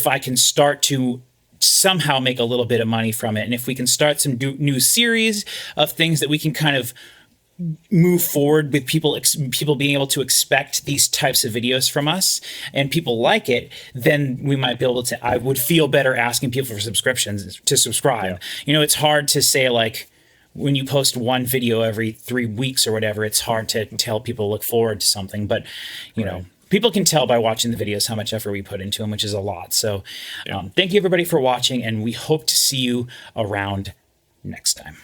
I can start to somehow make a little bit of money from it, and if we can start some new series of things that we can kind of move forward with people being able to expect these types of videos from us, and people like it, then we might be able to, I would feel better asking people for subscriptions to subscribe. Yeah. It's hard to say, like, when you post one video every 3 weeks or whatever, it's hard to tell people to look forward to something, but you know, people can tell by watching the videos how much effort we put into them, which is a lot. So thank you everybody for watching, and we hope to see you around next time.